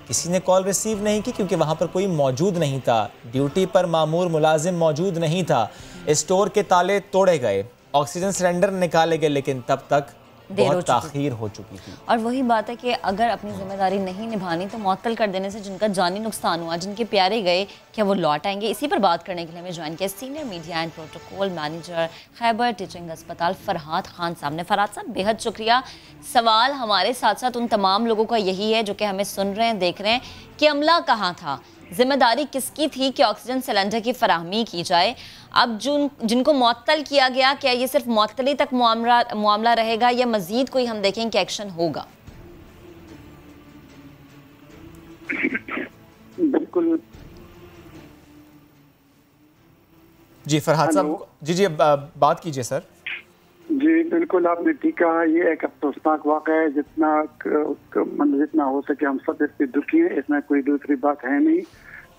S1: किसी ने कॉल रिसीव नहीं की क्योंकि वहाँ पर कोई मौजूद नहीं था। ड्यूटी पर मामूर मुलाजिम मौजूद नहीं था। स्टोर के ताले तोड़े गए, ऑक्सीजन सिलेंडर निकाले गए, लेकिन तब तक बहुत ताख़ीर हो चुकी थी।
S2: और वही बात है कि अगर अपनी जिम्मेदारी नहीं निभानी तो मुअत्तल कर देने से जिनका जानी नुकसान हुआ, जिनके प्यारे गए, क्या वो लौट आएंगे? इसी पर बात करने के लिए हमें ज्वाइन किया senior media and protocol manager Khyber teaching अस्पताल फरहाद खान साहब ने। फरहाद साहब, बेहद शुक्रिया। सवाल हमारे साथ साथ उन तमाम लोगों का यही है जो कि हमें सुन रहे हैं, देख रहे हैं कि अमला कहाँ था, जिम्मेदारी किसकी थी कि ऑक्सीजन सिलेंडर की फराहमी की जाए। अब जिनको मुअत्तल किया गया, क्या ये सिर्फ मुअत्तली तक मामला रहेगा या मजीद कोई हम देखें कि एक्शन होगा?
S5: बिल्कुल
S1: जी फरहाद साहब, जी बात कीजिए सर।
S5: जी बिल्कुल, आपने ठीक कहा। ये एक अफसोसनाक वाक़ा है। जितना हो सके हम सब इससे दुखी हैं, इसमें कोई दूसरी बात है नहीं।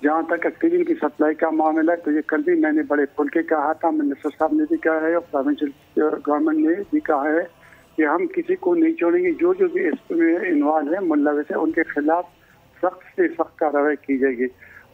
S5: जहाँ तक ऑक्सीजन की सप्लाई का मामला है तो ये कल भी मैंने बड़े खुल के कहा था, मिनिस्टर साहब ने भी कहा है और प्रोविंशियल गवर्नमेंट ने भी कहा है कि हम किसी को नहीं छोड़ेंगे। जो भी इसमें इन्वॉल्व है, मुल्लविस है, उनके खिलाफ सख्त से सख्त कार्रवाई की जाएगी।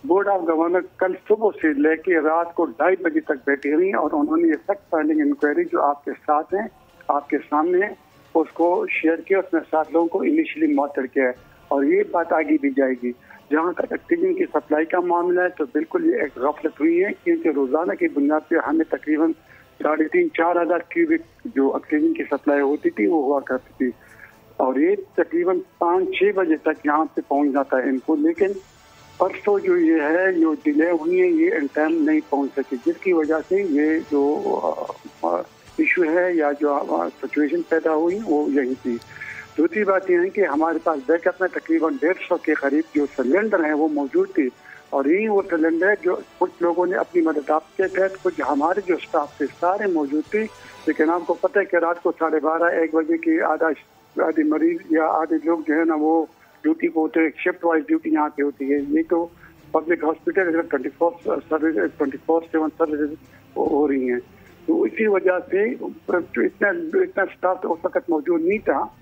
S5: बोर्ड ऑफ गवर्नर कल सुबह से लेके रात को 2:30 बजे तक बैठी रही और उन्होंने ये फैक्ट फाइंडिंग इंक्वायरी जो आपके साथ है, आपके सामने है, उसको शेयर किया। उसमें 7 लोगों को इनिशियली मुअत्तल किया है और ये बात आगे भी जाएगी। जहाँ तक ऑक्सीजन की सप्लाई का मामला है तो बिल्कुल ये एक गफलत हुई है, क्योंकि रोजाना की बुनियाद पर हमें तकरीबन 3,500-4 हज़ार क्यूबिक जो ऑक्सीजन की सप्लाई होती थी वो हुआ करती थी और ये तकरीबन 5-6 बजे तक यहाँ पे पहुँच जाता है इनको। लेकिन परसों जो ये है, जो डिले हुई है, ये इन टाइम नहीं पहुँच सकी, जिसकी वजह से ये जो इशू है या जो सिचुएशन पैदा हुई वो यही थी। दूसरी बात यह है कि हमारे पास बैकअप में तकरीबन 150 के करीब जो सिलेंडर हैं वो मौजूद थी और यही वो सिलेंडर जो कुछ लोगों ने अपनी मदद के तहत, कुछ हमारे जो स्टाफ थे सारे मौजूद थे। लेकिन आपको पता है कि रात को 12:30-1 बजे की आधे मरीज या आधे लोग जो है ना वो ड्यूटी को होते हैं, शिफ्ट वाइज ड्यूटी यहाँ पे होती है। ये तो पब्लिक हॉस्पिटल 24/7 सर्विस हो रही हैं, तो इसी वजह से इतना स्टाफ तो उस वक्त मौजूद नहीं था।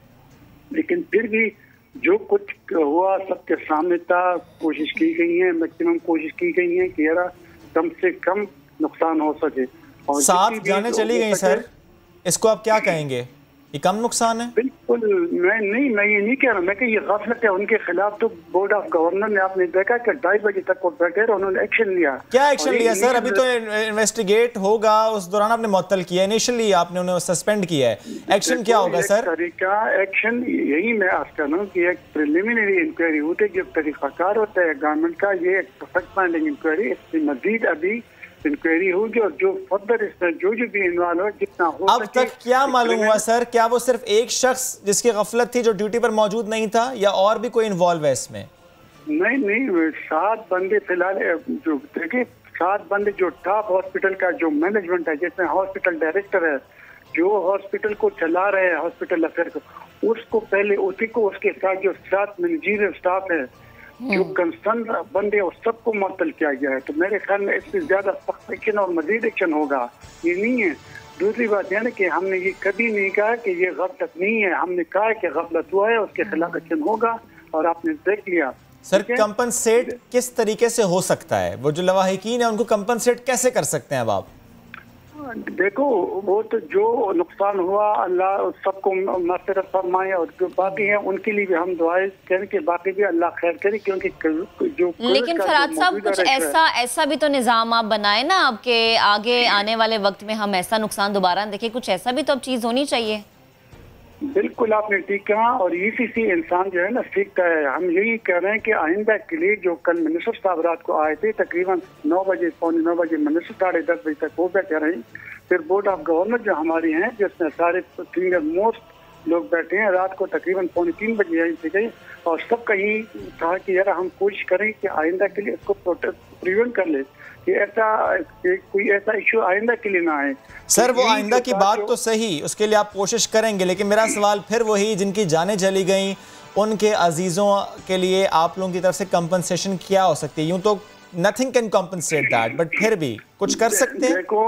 S5: लेकिन फिर भी जो कुछ हुआ सबके सामने था, कोशिश की गई है, मैक्सिमम कोशिश की गई है कि यार कम से कम नुकसान हो सके। और
S1: 7 जाने चली गई सर, इसको आप क्या कहेंगे? ये कम नुकसान है?
S5: बिल्कुल मैं ये नहीं कह रहा, मैं कि ये गफलत है उनके खिलाफ। तो बोर्ड ऑफ गवर्नर ने आपने देखा कि 2:30 बजे तक वो बैठे और उन्होंने एक्शन लिया।
S1: क्या एक्शन लिया सर? अभी तो इन्वेस्टिगेट होगा, उस दौरान आपने मुअत्तल किया, इनिशियली आपने उन्हें सस्पेंड किया है, एक्शन क्या होगा सर?
S5: तरीका एक्शन यही मैं आज कर रहा हूँ कि एक प्रिलिमिनरी इंक्वायरी होती है, जो तरीकाकार होता है गवर्नमेंट का, ये एक फैक्ट फाइंडिंग इंक्वायरी, इससे मजीद अभी इंक्वायरी होगी और जो फर्दर इसमें जो भी इन्वॉल्व है जितना हो
S1: अब तक क्या मालूम हुआ सर? क्या वो सिर्फ एक शख्स जिसकी गफलत थी जो ड्यूटी पर मौजूद नहीं था या और भी कोई इन्वॉल्व है इसमें?
S5: नहीं 7 बंदे फिलहाल जो देखिए, 7 बंदे जो टॉप हॉस्पिटल का जो मैनेजमेंट है, जिसमें हॉस्पिटल डायरेक्टर है, जो हॉस्पिटल को चला रहे हैं, हॉस्पिटल अफेयर को, उसको पहले उसी को, उसके साथ जो 7 मैनेजरियल स्टाफ है, जो कंसर्न बंदे और सबको मुअत्तल किया गया है। तो मेरे ख्याल में इससे ज्यादा सख्त एक्शन और मजीद एक्शन होगा, ये नहीं है। दूसरी बात यह है कि हमने ये कभी नहीं कहा कि ये गफलत नहीं है, हमने कहा कि गफलत हुआ है, उसके खिलाफ एक्शन होगा और आपने देख लिया।
S1: सर कंपनसेट किस तरीके से हो सकता है? वो जो लवाहिकीन है उनको कंपनसेट कैसे कर सकते हैं अब आप?
S5: देखो वो तो जो नुकसान हुआ अल्लाह सबको मग़फ़िरत फरमाए और जो बाकी हैं उनके लिए भी हम दुआएं करें कि बाकी भी अल्लाह खैर करे, क्योंकि जो
S2: लेकिन फरहाद साहब कुछ ऐसा भी तो निज़ाम आप बनाए ना आपके आगे आने वाले वक्त में हम ऐसा नुकसान दोबारा देखें, कुछ ऐसा भी तो अब चीज़ होनी चाहिए।
S5: बिल्कुल आपने ठीक कहा और इसी से इंसान जो है ना सीखता है। हम यही कह रहे हैं कि आइंदा के लिए जो कल मिनिस्टर साहब रात को आए थे तकरीबन 9 बजे, पौने 9 बजे मिनिस्टर 10:30 बजे तक वो बैठे रहे। फिर बोर्ड ऑफ गवर्नर जो हमारी हैं जिसमें सारे सीनियर मोस्ट लोग बैठे हैं, रात को तकरीबन पौने 3 बजे यहीं से गए और सब कहीं कहा कि यार हम कोशिश करें कि आइंदा के लिए इसको प्रिवेंट कर ले कि कोई ऐसा इशू आइंदा के लिए ना आए।
S1: सर वो आइंदा की बात तो सही, उसके लिए आप कोशिश करेंगे, लेकिन मेरा सवाल फिर वही, जिनकी जानें चली गई उनके अजीज़ों के लिए आप लोगों की तरफ से कंपनसेशन क्या हो सकती है? यूँ तो nothing can compensate that, but फिर भी कुछ कर सकते हैं।
S5: देखो,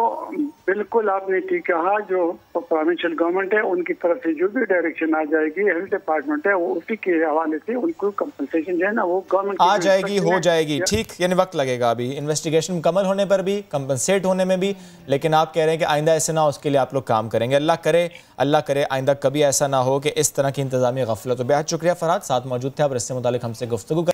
S5: बिल्कुल आपने ठीक कहा, जो प्रोविंशियल गवर्नमेंट है उनकी तरफ से जो भी डायरेक्शन आ जाएगी, हेल्थ डिपार्टमेंट है वो उसी के हवाले से उनको कंपनसेशन जो है ना वो गवर्नमेंट
S1: आ जाएगी, हो जाएगी, ठीक, यानी वक्त लगेगा अभी इन्वेस्टिगेशन मुकम्मल होने पर भी, कंपनसेट होने में भी, लेकिन आप कह रहे हैं कि आइंदा ऐसे ना हो, उसके लिए आप लोग काम करेंगे। अल्लाह करे आइंदा कभी ऐसा ना हो कि इस तरह की इंतजामी गफलत। तो बेहद शुक्रिया फरहाद, साथ मौजूद थे, अब इससे मुतालिक हमसे गुफ्तगू कर।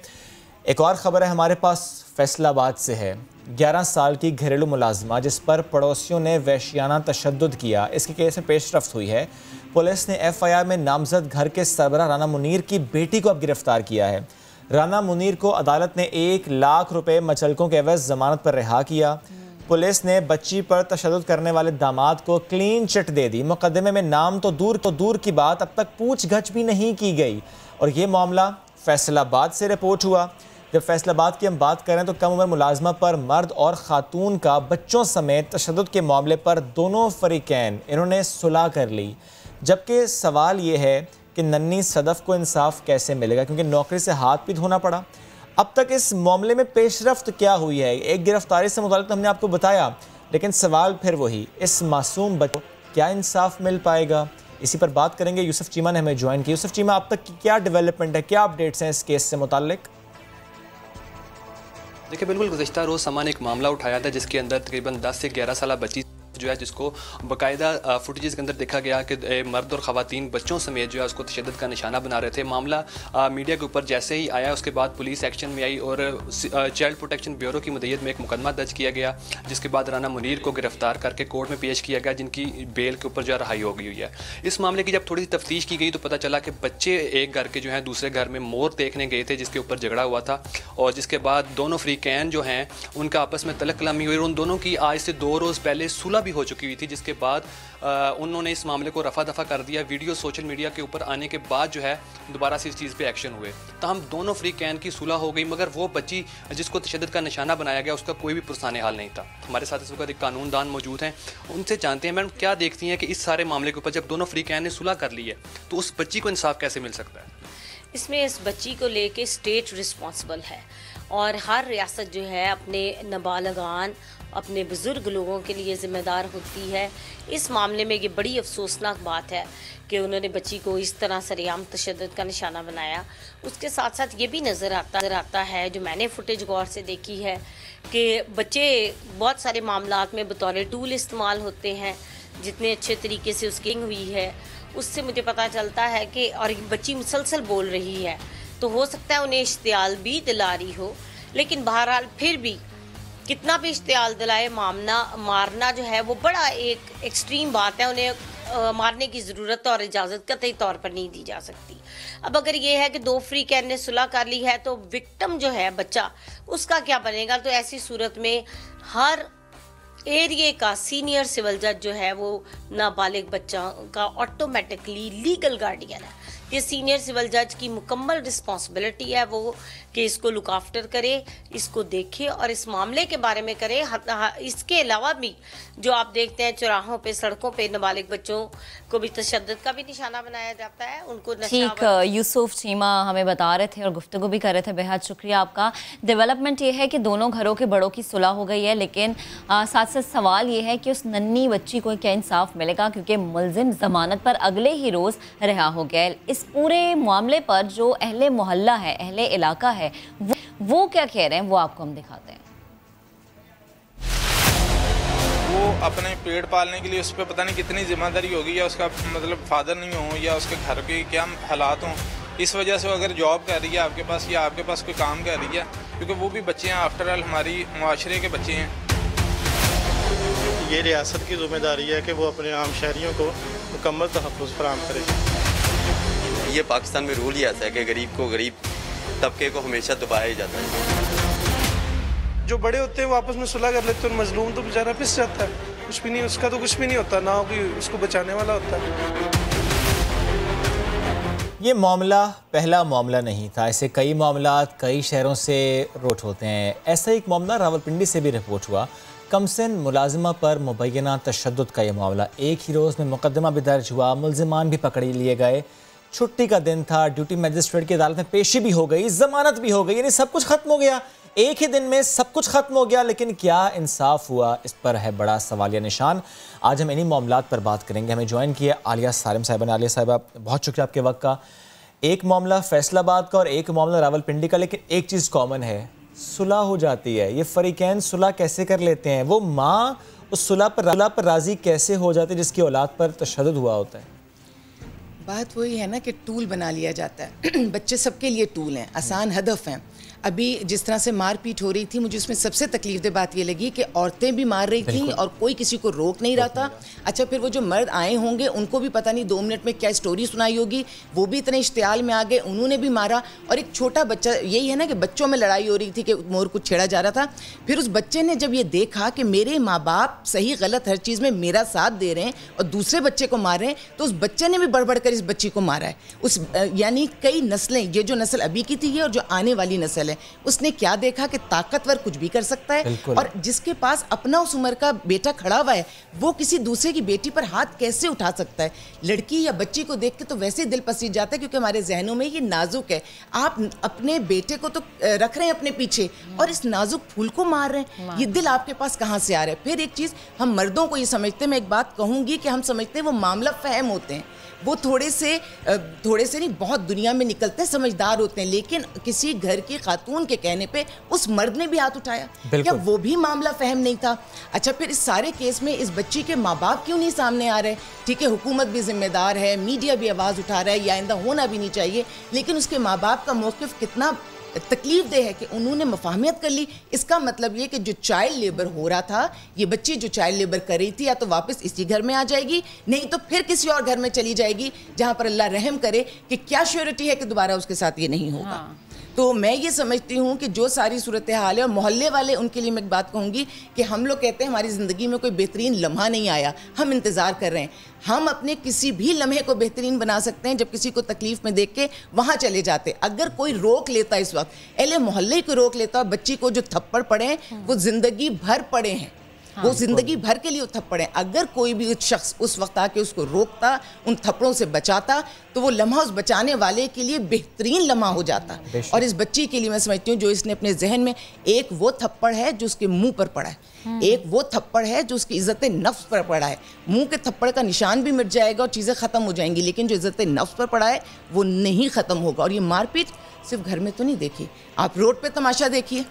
S1: एक और ख़बर है हमारे पास फैसलाबाद से है। 11 साल की घरेलू मुलाजमा जिस पर पड़ोसियों ने वहशियाना तशद्दुद किया, इसके केस में पेशरफ्त हुई है। पुलिस ने FIR में नामजद घर के सरबराह राना मुनीर की बेटी को अब गिरफ्तार किया है। राना मुनीर को अदालत ने 1 लाख रुपए मचलकों के एवज जमानत पर रिहा किया। पुलिस ने बच्ची पर तशद्दुद करने वाले दामाद को क्लीन चिट दे दी। मुकदमे में नाम तो दूर की बात, अब तक पूछगछ भी नहीं की गई। और ये मामला फैसलाबाद से रिपोर्ट हुआ। जब फैसलाबाद की हम बात करें तो कम उम्र मुलाजमा पर मर्द और ख़ातून का बच्चों समेत तशद्दुद के मामले पर दोनों फरीकैन इन्होंने सुलह कर ली। जबकि सवाल ये है कि नन्ही सदफ़ को इंसाफ कैसे मिलेगा, क्योंकि नौकरी से हाथ भी धोना पड़ा। अब तक इस मामले में पेशरफ्त क्या हुई है? एक गिरफ्तारी से मुताल्लिक़ हमने आपको बताया, लेकिन सवाल फिर वही, इस मासूम बच्चे को क्या इंसाफ मिल पाएगा? इसी पर बात करेंगे। यूसुफ चीमा ने हमें ज्वाइन किया। यूसुफ चीमा, अब तक की क्या डेवलपमेंट है, क्या अपडेट्स हैं इस केस से मुताल्लिक़?
S6: देखिए, बिल्कुल गुज़िश्ता रोज़ सामान एक मामला उठाया था जिसके अंदर तकरीबन 10 से 11 साल बच्ची जो है, जिसको बाकायदा फुटेजेस के अंदर देखा गया कि मर्द और ख़वातीन बच्चों समेत जो है उसको तशद्दुद का निशाना बना रहे थे। मामला मीडिया के ऊपर जैसे ही आया उसके बाद पुलिस एक्शन में आई और चाइल्ड प्रोटेक्शन ब्यूरो की मदईयत में एक मुकदमा दर्ज किया गया, जिसके बाद राना मुनीर को गिरफ्तार करके कोर्ट में पेश किया गया, जिनकी बेल के ऊपर जो है रहाई हो गई हुई है। इस मामले की जब थोड़ी सी तफ्तीश की गई तो पता चला कि बच्चे एक घर के जो हैं दूसरे घर में मोर देखने गए थे, जिसके ऊपर झगड़ा हुआ था, और जिसके बाद दोनों फरीकैन जो हैं उनका आपस में तलक कलामी हुई और उन दोनों की आज से 2 रोज़ पहले सुलह भी हो चुकी हुई थी, जिसके बाद उन्होंने इस मामले को रफा दफा कर दिया। वीडियो सोशल मीडिया के ऊपर आने के बाद जो है दोबारा से इस चीज़ पे एक्शन हुए, तो हम दोनों फरीकैन की सुलह हो गई, मगर वो बच्ची जिसको तशद्दुद का निशाना बनाया गया उसका कोई भी पुरसाने हाल नहीं था। हमारे साथ इस वक्त एक कानूनदान मौजूद हैं, उनसे जानते हैं मैडम क्या देखती हैं कि इस सारे मामले के ऊपर जब दोनों फरीकैन ने सुलह कर ली है तो उस बच्ची को इंसाफ कैसे मिल सकता है?
S7: इसमें इस बच्ची को लेके स्टेट रिस्पॉन्सिबल है और हर रियासत जो है अपने नाबालिगान, अपने बुज़ुर्ग लोगों के लिए ज़िम्मेदार होती है। इस मामले में ये बड़ी अफसोसनाक बात है कि उन्होंने बच्ची को इस तरह सरेआम तशद्दुद का निशाना बनाया। उसके साथ साथ ये भी नज़र आता है, जो मैंने फुटेज गौर से देखी है, कि बच्चे बहुत सारे मामलात में बतौर टूल इस्तेमाल होते हैं। जितने अच्छे तरीके से उसकी हुई है उससे मुझे पता चलता है कि, और बच्ची मुसलसल बोल रही है, तो हो सकता है उन्हें इश्तियाल भी दिला रही हो, लेकिन बहरहाल फिर भी कितना भी इश्तियाल दिलाए, मारना जो है वो बड़ा एक एक्सट्रीम बात है। उन्हें मारने की ज़रूरत और इजाज़त कतई तौर पर नहीं दी जा सकती। अब अगर ये है कि 2 फरीकैन ने सुलह कर ली है तो विक्टिम जो है बच्चा, उसका क्या बनेगा? तो ऐसी सूरत में हर एरिया का सीनियर सिविल जज जो है वो नाबालिग बच्चा का ऑटोमेटिकली लीगल गार्डियन है। ये सीनियर सिविल जज की मुकम्मल रिस्पॉन्सिबिलिटी है वो कि इसको लुक आफ्टर करे, इसको देखे और इस मामले के बारे में करे। इसके अलावा भी जो आप देखते हैं चौराहों पे, सड़कों पे नाबालिग बच्चों को भी तशद्दुद का भी निशाना बनाया जाता है, उनको
S2: ठीक। यूसुफ चीमा हमें बता रहे थे और गुफ्तगू भी कर रहे थे, बेहद शुक्रिया आपका। डेवलपमेंट ये है कि दोनों घरों के बड़ों की सुलह हो गई है, लेकिन साथ साथ सवाल ये है कि उस नन्ही बच्ची को क्या इंसाफ मिलेगा, क्योंकि मुलजिम जमानत पर अगले ही रोज़ रिहा हो गया। इस पूरे मामले पर जो अहले मोहल्ला है, अहले इलाका है, वो क्या कह रहे हैं वो आपको हम दिखाते हैं।
S8: वो अपने पेड़ पालने के लिए उस पर पता नहीं कितनी जिम्मेदारी होगी, या उसका मतलब फादर नहीं हो, या उसके घर के क्या हालात हों, इस वजह से अगर जॉब कर रही है आपके पास या आपके पास कोई काम कर रही है, क्योंकि वो भी बच्चे हैं, आफ्टर ऑल हमारी माशरे के बच्चे हैं।
S9: ये रियासत की जिम्मेदारी है कि वो अपने आम शहरियों को मुकम्मल तहफ़्फ़ुज़ फराहम करे।
S10: ये पाकिस्तान में रूल ही ऐसा है कि गरीब को गरीब तबके को हमेशा दबाया ही जाता है।
S11: जो बड़े होते हैं वो आपस में सुलह कर लेते हैं, मजलूम तो बेचारा पिस जाता है, कुछ भी नहीं, उसका तो कुछ भी नहीं होता, ना कोई उसको बचाने वाला होता है।
S1: ये मामला पहला मामला नहीं था, ऐसे कई मामला कई शहरों से रिपोर्ट होते हैं। ऐसा एक मामला रावलपिंडी से भी रिपोर्ट हुआ। कमसिन मुलाजिमा पर मुबैना तशद्दुद का ये मामला, एक ही रोज़ में मुकदमा भी दर्ज हुआ, मुलजिमान भी पकड़ लिए गए, छुट्टी का दिन था, ड्यूटी मजिस्ट्रेट की अदालत में पेशी भी हो गई, जमानत भी हो गई, यानी सब कुछ खत्म हो गया। एक ही दिन में सब कुछ खत्म हो गया, लेकिन क्या इंसाफ हुआ, इस पर है बड़ा सवालिया निशान। आज हम इन्हीं मामलात पर बात करेंगे। हमें ज्वाइन किया आलिया सालिम साहिबा ने। आलिया साहिबा, बहुत शुक्रिया आपके वक्त का। एक मामला फैसलाबाद का और एक मामला रावलपिंडी का, लेकिन एक चीज़ कॉमन है, सुलह हो जाती है। ये फरीकैन सुलह कैसे कर लेते हैं? वो माँ उस सुलह पर राज़ी कैसे हो जाती है जिसकी औलाद पर तशद्दुद हुआ होता है?
S12: बात वही है ना कि टूल बना लिया जाता है। बच्चे सबके लिए टूल हैं, आसान हदफ हैं। अभी जिस तरह से मारपीट हो रही थी, मुझे उसमें सबसे तकलीफदेह बात ये लगी कि औरतें भी मार रही थीं और कोई किसी को रोक नहीं रहा था। अच्छा, फिर वो जो मर्द आए होंगे उनको भी पता नहीं 2 मिनट में क्या स्टोरी सुनाई होगी, वो भी इतने इश्तियाल में आ गए, उन्होंने भी मारा। और एक छोटा बच्चा, यही है ना कि बच्चों में लड़ाई हो रही थी कि मोर कुछ छेड़ा जा रहा था। फिर उस बच्चे ने जब ये देखा कि मेरे माँ बाप सही गलत हर चीज़ में मेरा साथ दे रहे हैं और दूसरे बच्चे को मार रहे हैं, तो उस बच्चे ने भी बढ़ बढ़ कर इस बच्ची को मारा है। यानी कई नस्लें, ये जो नस्ल अभी की थी और जो आने वाली नस्ल है, उसने क्या देखा कि ताकतवर कुछ भी कर सकता है, और जिसके पास अपना उस उम्र का बेटा खड़ा हुआ है वो किसी दूसरे की बेटी पर हाथ कैसे उठा सकता है? लड़की या बच्ची को देख के तो वैसे ही दिल पसीज जाता है, क्योंकि हमारे जहनों में ये नाजुक है। आप अपने बेटे को तो रख रहे हैं अपने पीछे और इस नाजुक फूल को मार रहे हैं, ये दिल आपके पास कहाँ से आ रहा है? फिर एक चीज़ हम मर्दों को ये समझते हैं, मैं एक बात कहूँगी कि हम समझते हैं वो मामला फहम होते हैं, वो थोड़े से नहीं बहुत दुनिया में निकलते हैं, समझदार होते हैं, लेकिन किसी घर की खातून के कहने पे उस मर्द ने भी हाथ उठाया, क्या वो भी मामला फहम नहीं था? अच्छा, फिर इस सारे केस में इस बच्ची के माँ बाप क्यों नहीं सामने आ रहे? ठीक है, हुकूमत भी जिम्मेदार है, मीडिया भी आवाज़ उठा रहा है, या आइंदा होना भी नहीं चाहिए, लेकिन उसके माँ बाप का मौक़िफ़ कितना तकलीफदेह है कि उन्होंने मुफाहमत कर ली। इसका मतलब ये कि जो चाइल्ड लेबर हो रहा था, ये बच्ची जो चाइल्ड लेबर कर रही थी, या तो वापस इसी घर में आ जाएगी, नहीं तो फिर किसी और घर में चली जाएगी जहाँ पर अल्लाह रहम करे कि क्या श्योरिटी है कि दोबारा उसके साथ ये नहीं होगा। तो मैं ये समझती हूँ कि जो सारी सूरत हाल है, और मोहल्ले वाले, उनके लिए मैं एक बात कहूँगी कि हम लोग कहते हैं हमारी ज़िंदगी में कोई बेहतरीन लम्हा नहीं आया, हम इंतज़ार कर रहे हैं। हम अपने किसी भी लम्हे को बेहतरीन बना सकते हैं जब किसी को तकलीफ़ में देख के वहाँ चले जाते। अगर कोई रोक लेता इस वक्त, अहले मोहल्ले को रोक लेता, बच्ची को जो थप्पड़ पड़े हैं वो ज़िंदगी भर पड़े हैं, वो ज़िंदगी भर के लिए थप्पड़ है। अगर कोई भी शख्स उस वक्त आके उसको रोकता, उन थप्पड़ों से बचाता, तो वो लम्हा उस बचाने वाले के लिए बेहतरीन लम्हा हो जाता। और इस बच्ची के लिए मैं समझती हूँ जो इसने अपने जहन में, एक वो थप्पड़ है जो उसके मुंह पर पड़ा है, एक वो थप्पड़ है जो उसकी इज़्ज़त नफ्स पर पड़ा है। मुंह के थप्पड़ का निशान भी मिट जाएगा और चीज़ें ख़त्म हो जाएंगी, लेकिन जो इज़्ज़त नफ्स पर पड़ा है वो नहीं ख़त्म होगा। और ये मारपीट सिर्फ घर में तो नहीं देखी, आप रोड पर तमाशा देखिए,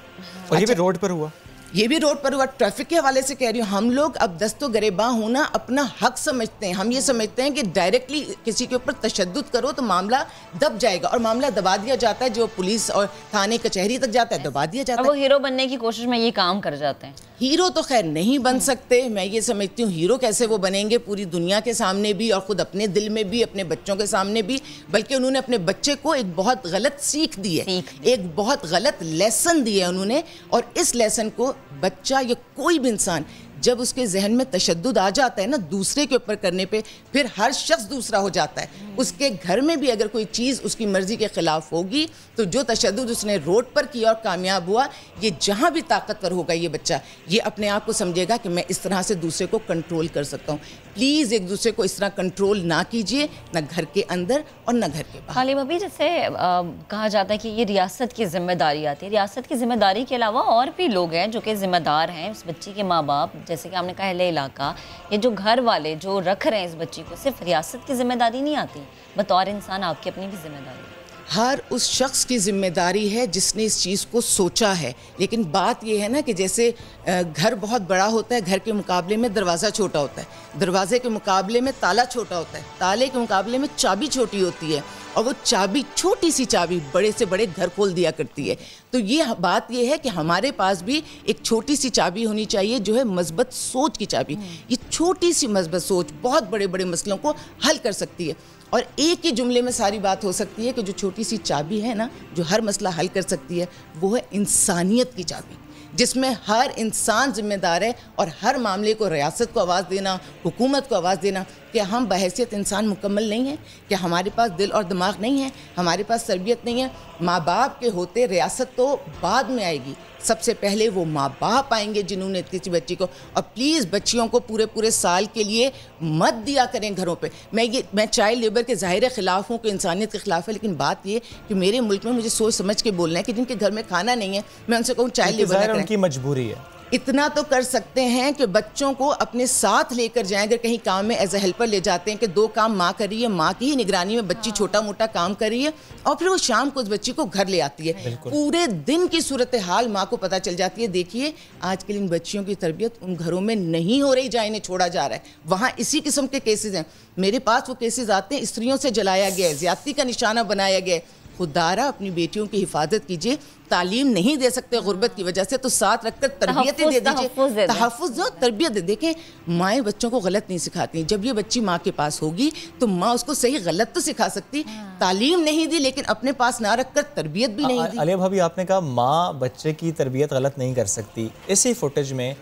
S1: और ये भी रोड पर हुआ,
S12: ये भी रोड पर हुआ। ट्रैफिक के हवाले से कह रही हूँ, हम लोग अब दस्तो गरेबां होना अपना हक समझते हैं। हम ये समझते हैं कि डायरेक्टली किसी के ऊपर तशद्दुद करो तो मामला दब जाएगा, और मामला दबा दिया जाता है। जो पुलिस और थाने कचहरी तक जाता है दबा दिया जाता है।
S2: वो हीरो बनने की कोशिश में ये काम कर जाते हैं।
S12: हीरो तो खैर नहीं बन सकते, मैं ये समझती हूँ। हीरो कैसे वो बनेंगे पूरी दुनिया के सामने भी और ख़ुद अपने दिल में भी, अपने बच्चों के सामने भी, बल्कि उन्होंने अपने बच्चे को एक बहुत गलत सीख दी है, एक बहुत गलत लेसन दिया है उन्होंने। और इस लेसन को बच्चा या कोई भी इंसान जब उसके जहन में तशद्दुद आ जाता है ना दूसरे के ऊपर करने पे, फिर हर शख्स दूसरा हो जाता है। उसके घर में भी अगर कोई चीज़ उसकी मर्ज़ी के ख़िलाफ़ होगी तो जो तशद्दुद उसने रोड पर किया और कामयाब हुआ, ये जहाँ भी ताकतवर होगा ये बच्चा, ये अपने आप को समझेगा कि मैं इस तरह से दूसरे को कंट्रोल कर सकता हूँ। प्लीज़ एक दूसरे को इस तरह कंट्रोल ना कीजिए, ना घर के अंदर और ना घर के बाहर।
S2: खाली भाभी, जैसे कहा जाता है कि ये रियासत की जिम्मेदारी आती है, रियासत की जिम्मेदारी के अलावा और भी लोग हैं जो कि जिम्मेदार हैं। उस बच्ची के माँ बाप, जैसे कि हमने कहा अहले इलाका, ये जो घर वाले जो रख रहे हैं इस बच्ची को, सिर्फ रियासत की जिम्मेदारी नहीं आती, बतौर इंसान आपकी अपनी भी जिम्मेदारी है।
S12: हर उस शख्स की जिम्मेदारी है जिसने इस चीज़ को सोचा है। लेकिन बात यह है ना कि जैसे घर बहुत बड़ा होता है, घर के मुकाबले में दरवाज़ा छोटा होता है, दरवाजे के मुकाबले में ताला छोटा होता है, ताले के मुकाबले में चाबी छोटी होती है, और वो चाबी, छोटी सी चाबी, बड़े से बड़े घर खोल दिया करती है। तो ये बात ये है कि हमारे पास भी एक छोटी सी चाबी होनी चाहिए जो है मस्बत सोच की चाबी। ये छोटी सी मस्बत सोच बहुत बड़े बड़े मसलों को हल कर सकती है। और एक ही जुमले में सारी बात हो सकती है कि जो छोटी सी चाबी है ना, जो हर मसला हल कर सकती है, वो है इंसानियत की चाबी, जिसमें हर इंसान जिम्मेदार है। और हर मामले को रियासत को आवाज़ देना, हुकूमत को आवाज़ देना, कि हम बहैसियत इंसान मुकम्मल नहीं हैं, कि हमारे पास दिल और दिमाग नहीं है, हमारे पास तरबियत नहीं है। माँ बाप के होते रियासत तो बाद में आएगी, सबसे पहले वो माँ बाप आएंगे जिन्होंने इतनी सी बच्ची को। और प्लीज़ बच्चियों को पूरे साल के लिए मत दिया करें घरों पे। मैं चाइल्ड लेबर के ज़ाहिर ख़िलाफ़ हूँ कि इंसानियत के ख़िलाफ़ है, लेकिन बात ये कि मेरे मुल्क में मुझे सोच समझ के बोलना है कि जिनके घर में खाना नहीं है मैं उनसे कहूँ चाइल्ड लेबर ना करें।
S1: उनकी मजबूरी है।
S12: इतना तो कर सकते हैं कि बच्चों को अपने साथ लेकर जाएं। अगर कहीं काम में एज ए हेल्पर ले जाते हैं कि 2 काम माँ कर रही है, माँ की ही निगरानी में बच्ची छोटा मोटा काम कर रही है, और फिर वो शाम को उस बच्ची को घर ले आती है। पूरे दिन की सूरत हाल माँ को पता चल जाती है। देखिए आजकल इन बच्चियों की तरबियत उन घरों में नहीं हो रही जहाँ इन्हें छोड़ा जा रहा है, वहाँ इसी किस्म के केसेस हैं। मेरे पास वो केसेस आते हैं, स्त्रियों से जलाया गया है, ज्यादती का निशाना बनाया गया है। खुदारा अपनी बेटियों की हिफाजत कीजिए। तालीम नहीं दे सकते गुर्बत की वजह से तो साथ रखकर तरबियत दे दीजिए, तहफ़्फ़ुज़ दो, तरबियत दे। देखें माएँ बच्चों को गलत नहीं सिखाती, जब ये बच्ची माँ के पास होगी तो माँ उसको सही गलत तो सिखा सकती। तालीम नहीं दी लेकिन अपने पास ना रखकर तरबियत भी नहीं दी।
S1: अलिया भाभी आपने कहा माँ बच्चे की तरबियत गलत नहीं कर सकती, इसी फुटेज में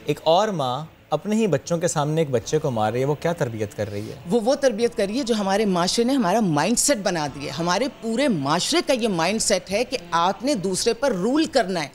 S1: एक और माँ अपने ही बच्चों के सामने एक बच्चे को मार रही है। वो क्या तरबियत कर रही है? वो
S12: तरबियत कर रही है जो हमारे माशरे ने हमारा माइंडसेट बना दिया है। हमारे पूरे माशरे का ये माइंडसेट है कि आपने दूसरे पर रूल करना है।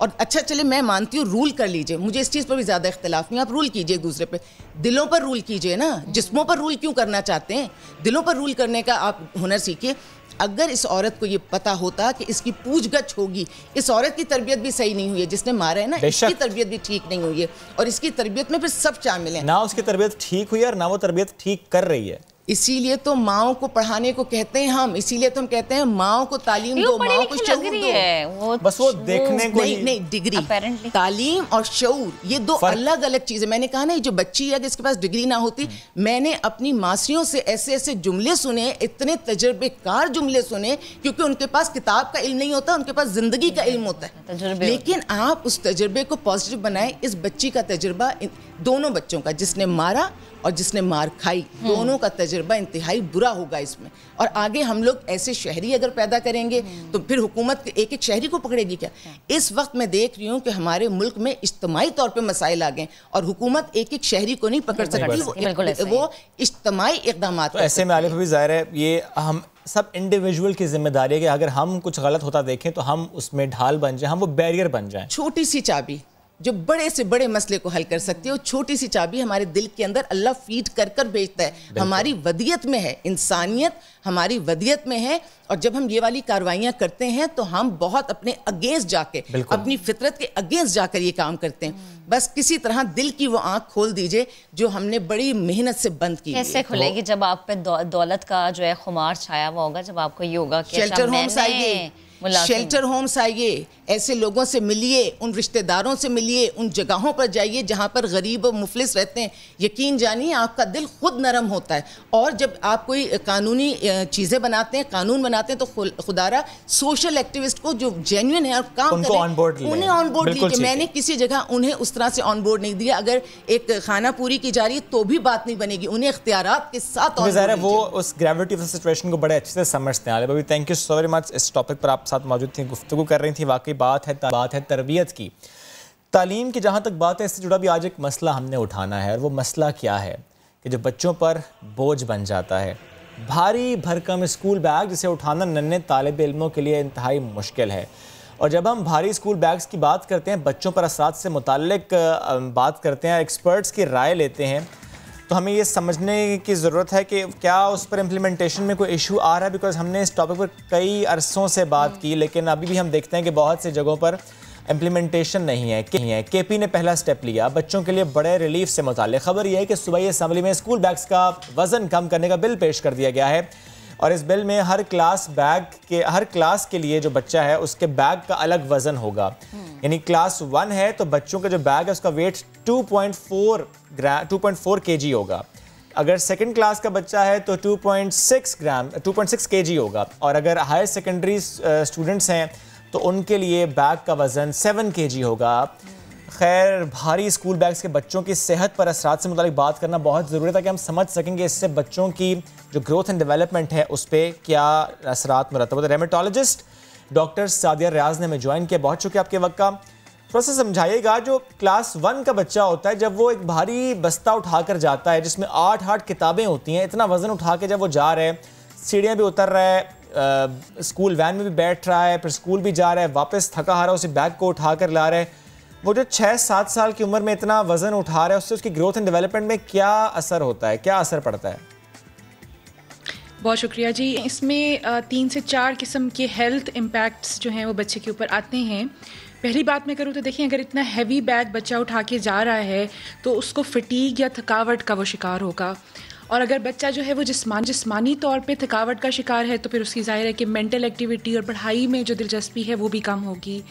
S12: और अच्छा चले मैं मानती हूँ रूल कर लीजिए, मुझे इस चीज़ पर भी ज़्यादा इख्तिलाफ नहीं, आप रूल कीजिए एक दूसरे पे, दिलों पर रूल कीजिए ना, जिस्मों पर रूल क्यों करना चाहते हैं? दिलों पर रूल करने का आप हुनर सीखिए। अगर इस औरत को ये पता होता कि इसकी पूछगछ होगी, इस औरत की तरबियत भी सही नहीं हुई है जिसने मारा है ना, इसकी तरबियत भी ठीक नहीं हुई है, और इसकी तरबियत में फिर सब शामिल हैं।
S1: ना उसकी तरबियत ठीक हुई है और ना वो तरबियत ठीक कर रही है।
S12: इसीलिए तो माओ को पढ़ाने को कहते हैं हम, इसीलिए तो हम कहते हैं माओ को तालीम दो, माओ को शऊर दो।
S1: बस वो देखने को
S12: नहीं डिग्री, तालीम और शऊर ये दो अलग अलग चीजें। मैंने कहा ना, ये जो बच्ची है जिसके पास डिग्री ना होती, मैंने अपनी मासियों से ऐसे ऐसे जुमले सुने, इतने तजर्बेकार जुमले सुने, क्योंकि उनके पास किताब का इल्म नहीं होता, उनके पास जिंदगी का इल्म होता है। लेकिन आप उस तजर्बे को पॉजिटिव बनाए। इस बच्ची का तजर्बा, दोनों बच्चों का, जिसने मारा और जिसने मार खाई, दोनों का तजर्बा इंतहाई बुरा होगा इसमें। और आगे हम लोग ऐसे शहरी अगर पैदा करेंगे तो फिर हुकूमत एक एक शहरी को पकड़ेगी क्या? इस वक्त मैं देख रही हूँ कि हमारे मुल्क में इज्तिमाई तौर पे मसाइल आ गए और हुकूमत एक एक शहरी को नहीं पकड़ सकती, वो इज्तिमाई इक़दाम।
S1: तो ऐसे में आलिफ भी ज़ाहिर है ये हम सब इंडिविजुअल की जिम्मेदारी है कि अगर हम कुछ गलत होता देखें तो हम उसमें ढाल बन जाएं, हम वो बैरियर बन जाएं।
S12: छोटी सी चाबी जो बड़े से बड़े मसले को हल कर सकती है, वो छोटी सी चाबी हमारे दिल के अंदर अल्लाह फीड कर कर भेजता है। हमारी वदियत में है, इंसानियत हमारी वदियत में है। और जब हम ये वाली कार्रवाइयाँ करते हैं तो हम बहुत अपने अगेंस्ट जाके, अपनी फितरत के अगेंस्ट जाकर ये काम करते हैं। बस किसी तरह दिल की वो आँख खोल दीजिए जो हमने बड़ी मेहनत से बंद की।
S2: कैसे खुलेगी? जब आप पे दौलत का जो है खुमार छाया हुआ होगा, जब आपको ये होगा कि
S12: शेल्टर होम्स आइए, शेल्टर होम्स आइए, ऐसे लोगों से मिलिए, उन रिश्तेदारों से मिलिए, उन जगहों पर जाइए जहाँ पर गरीब और मुफलिस रहते हैं। यकीन जानिए आपका दिल खुद नरम होता है। और जब आप कोई कानूनी चीज़ें बनाते हैं, कानून बनाते हैं, तो खुदारा सोशल एक्टिविस्ट को जो जेन्युइन है और काम कर रहे हैं उन्हें ऑन बोर्ड लीजिए। मैंने किसी जगह उन्हें उस तरह से ऑन बोर्ड नहीं दिया। अगर एक खाना पूरी की जा रही है तो भी बात नहीं बनेगी, उन्हें इख्तियारात के साथ
S1: वो उस ग्रेविटी ऑफ द सिचुएशन को बड़े अच्छे से समझते हैं। Alia, thank you so very much. इस टॉपिक पर आप साथ मौजूद थी, गुफ्तगू कर रही थी। वाकई बात है तरबियत की, तालीम की। जहाँ तक बात है, इससे जुड़ा भी आज एक मसला हमने उठाना है। और वो मसला क्या है कि जो बच्चों पर बोझ बन जाता है, भारी भरकम स्कूल बैग जिसे उठाना नन्हे तालिब इल्मों के लिए इंतहाई मुश्किल है। और जब हम भारी स्कूल बैग्स की बात करते हैं, बच्चों पर असरात से मुताल्लिक बात करते हैं, एक्सपर्ट्स की राय लेते हैं, तो हमें ये समझने की ज़रूरत है कि क्या उस पर इम्प्लीमेंटेशन में कोई इशू आ रहा है। बिकॉज हमने इस टॉपिक पर कई अरसों से बात की, लेकिन अभी भी हम देखते हैं कि बहुत सी जगहों पर इम्प्लीमेंटेशन नहीं है। केपी ने पहला स्टेप लिया बच्चों के लिए बड़े रिलीफ से मुताल्लिक़। खबर यह है कि सूबाई असम्बली में स्कूल बैग्स का वज़न कम करने का बिल पेश कर दिया गया है। और इस बिल में हर क्लास के लिए जो बच्चा है उसके बैग का अलग वज़न होगा। यानी क्लास 1 है तो बच्चों का जो बैग है उसका वेट 2.4 kg होगा। अगर सेकंड क्लास का बच्चा है तो 2.6 kg होगा। और अगर हायर सेकेंडरी स्टूडेंट्स हैं तो उनके लिए बैग का वज़न 7 kg होगा। खैर, भारी स्कूल बैग्स के बच्चों की सेहत पर असरात से मुतालिक बात करना बहुत ज़रूरी है ताकि हम समझ सकेंगे इससे बच्चों की जो ग्रोथ एंड डेवलपमेंट है उस पर क्या असरात मुरतब होते हैं। रेमेटोलॉजिस्ट डॉक्टर सादिया रियाज ने हमें ज्वाइन किया, बहुत शुक्रिया आपके वक्त का। थोड़ा सा समझाइएगा, जो क्लास 1 का बच्चा होता है जब वो एक भारी बस्ता उठाकर जाता है जिसमें 8 किताबें होती हैं, इतना वजन उठा के जब वो जा रहा है, सीढ़ियाँ भी उतर रहा है, स्कूल वैन में भी बैठ रहा है, फिर स्कूल भी जा रहा है, वापस थका हारा उसी बैग को उठा कर ला रहा है, वो जो 6-7 साल की उम्र में इतना वजन उठा रहा है, उससे उसकी ग्रोथ एंड डेवलपमेंट में क्या असर होता है, क्या असर पड़ता है?
S13: बहुत शुक्रिया जी। इसमें 3 से 4 किस्म के हेल्थ इम्पैक्ट्स जो हैं वो बच्चे के ऊपर आते हैं। पहली बात मैं करूँ तो देखिए, अगर इतना हैवी बैग बच्चा उठा के जा रहा है तो उसको फटीग या थकावट का वो शिकार होगा, और अगर बच्चा जो है वो जिस्मानी तौर पे थकावट का शिकार है तो फिर उसकी ज़ाहिर है कि मेंटल एक्टिविटी और पढ़ाई में जो दिलचस्पी है वो भी कम होगी।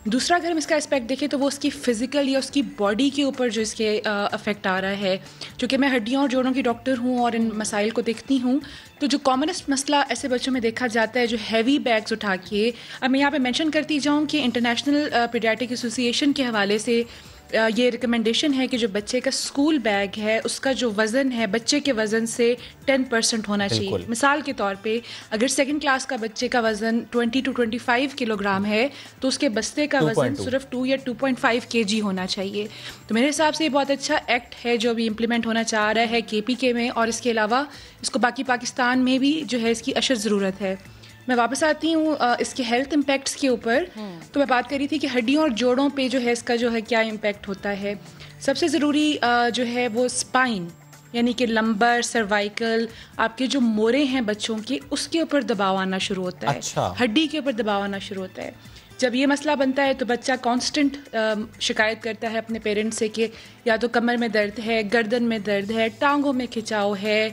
S13: दूसरा, अगर हम इसका एस्पेक्ट देखें तो वो उसकी फ़िज़िकल या उसकी बॉडी के ऊपर जो इसके अफेक्ट आ रहा है। चूँकि मैं हड्डियों और जोड़ों की डॉक्टर हूँ और इन मसाइल को देखती हूँ, तो जो कॉमनेस्ट मसला ऐसे बच्चों में देखा जाता है जो हैवी बैग्स उठा के, अब मैं यहाँ पे मेंशन करती जाऊँ कि इंटरनेशनल पीडियाट्रिक एसोसिएशन के हवाले से ये रिकमेंडेशन है कि जो बच्चे का स्कूल बैग है उसका जो वज़न है बच्चे के वज़न से 10% होना चाहिए। मिसाल के तौर पे अगर 2nd क्लास का बच्चे का वज़न 20 to 25 किलोग्राम है तो उसके बस्ते का वज़न सिर्फ 2 या 2.5 kg होना चाहिए। तो मेरे हिसाब से ये बहुत अच्छा एक्ट है जो अभी इम्प्लीमेंट होना चाह रहा है KPK में, और इसके अलावा इसको बाकी पाकिस्तान में भी जो है इसकी अशद ज़रूरत है। मैं वापस आती हूँ इसके हेल्थ इम्पैक्ट्स के ऊपर। तो मैं बात कर रही थी कि हड्डियों और जोड़ों पे जो है इसका जो है क्या इम्पैक्ट होता है। सबसे ज़रूरी जो है वो स्पाइन, यानी कि लंबर, सर्वाइकल, आपके जो मोरे हैं बच्चों के, उसके ऊपर दबाव आना शुरू होता है।
S1: अच्छा।
S13: हड्डी के ऊपर दबाव आना शुरू होता है। जब ये मसला बनता है तो बच्चा कांस्टेंट शिकायत करता है अपने पेरेंट्स से कि या तो कमर में दर्द है, गर्दन में दर्द है, टांगों में खिंचाव है,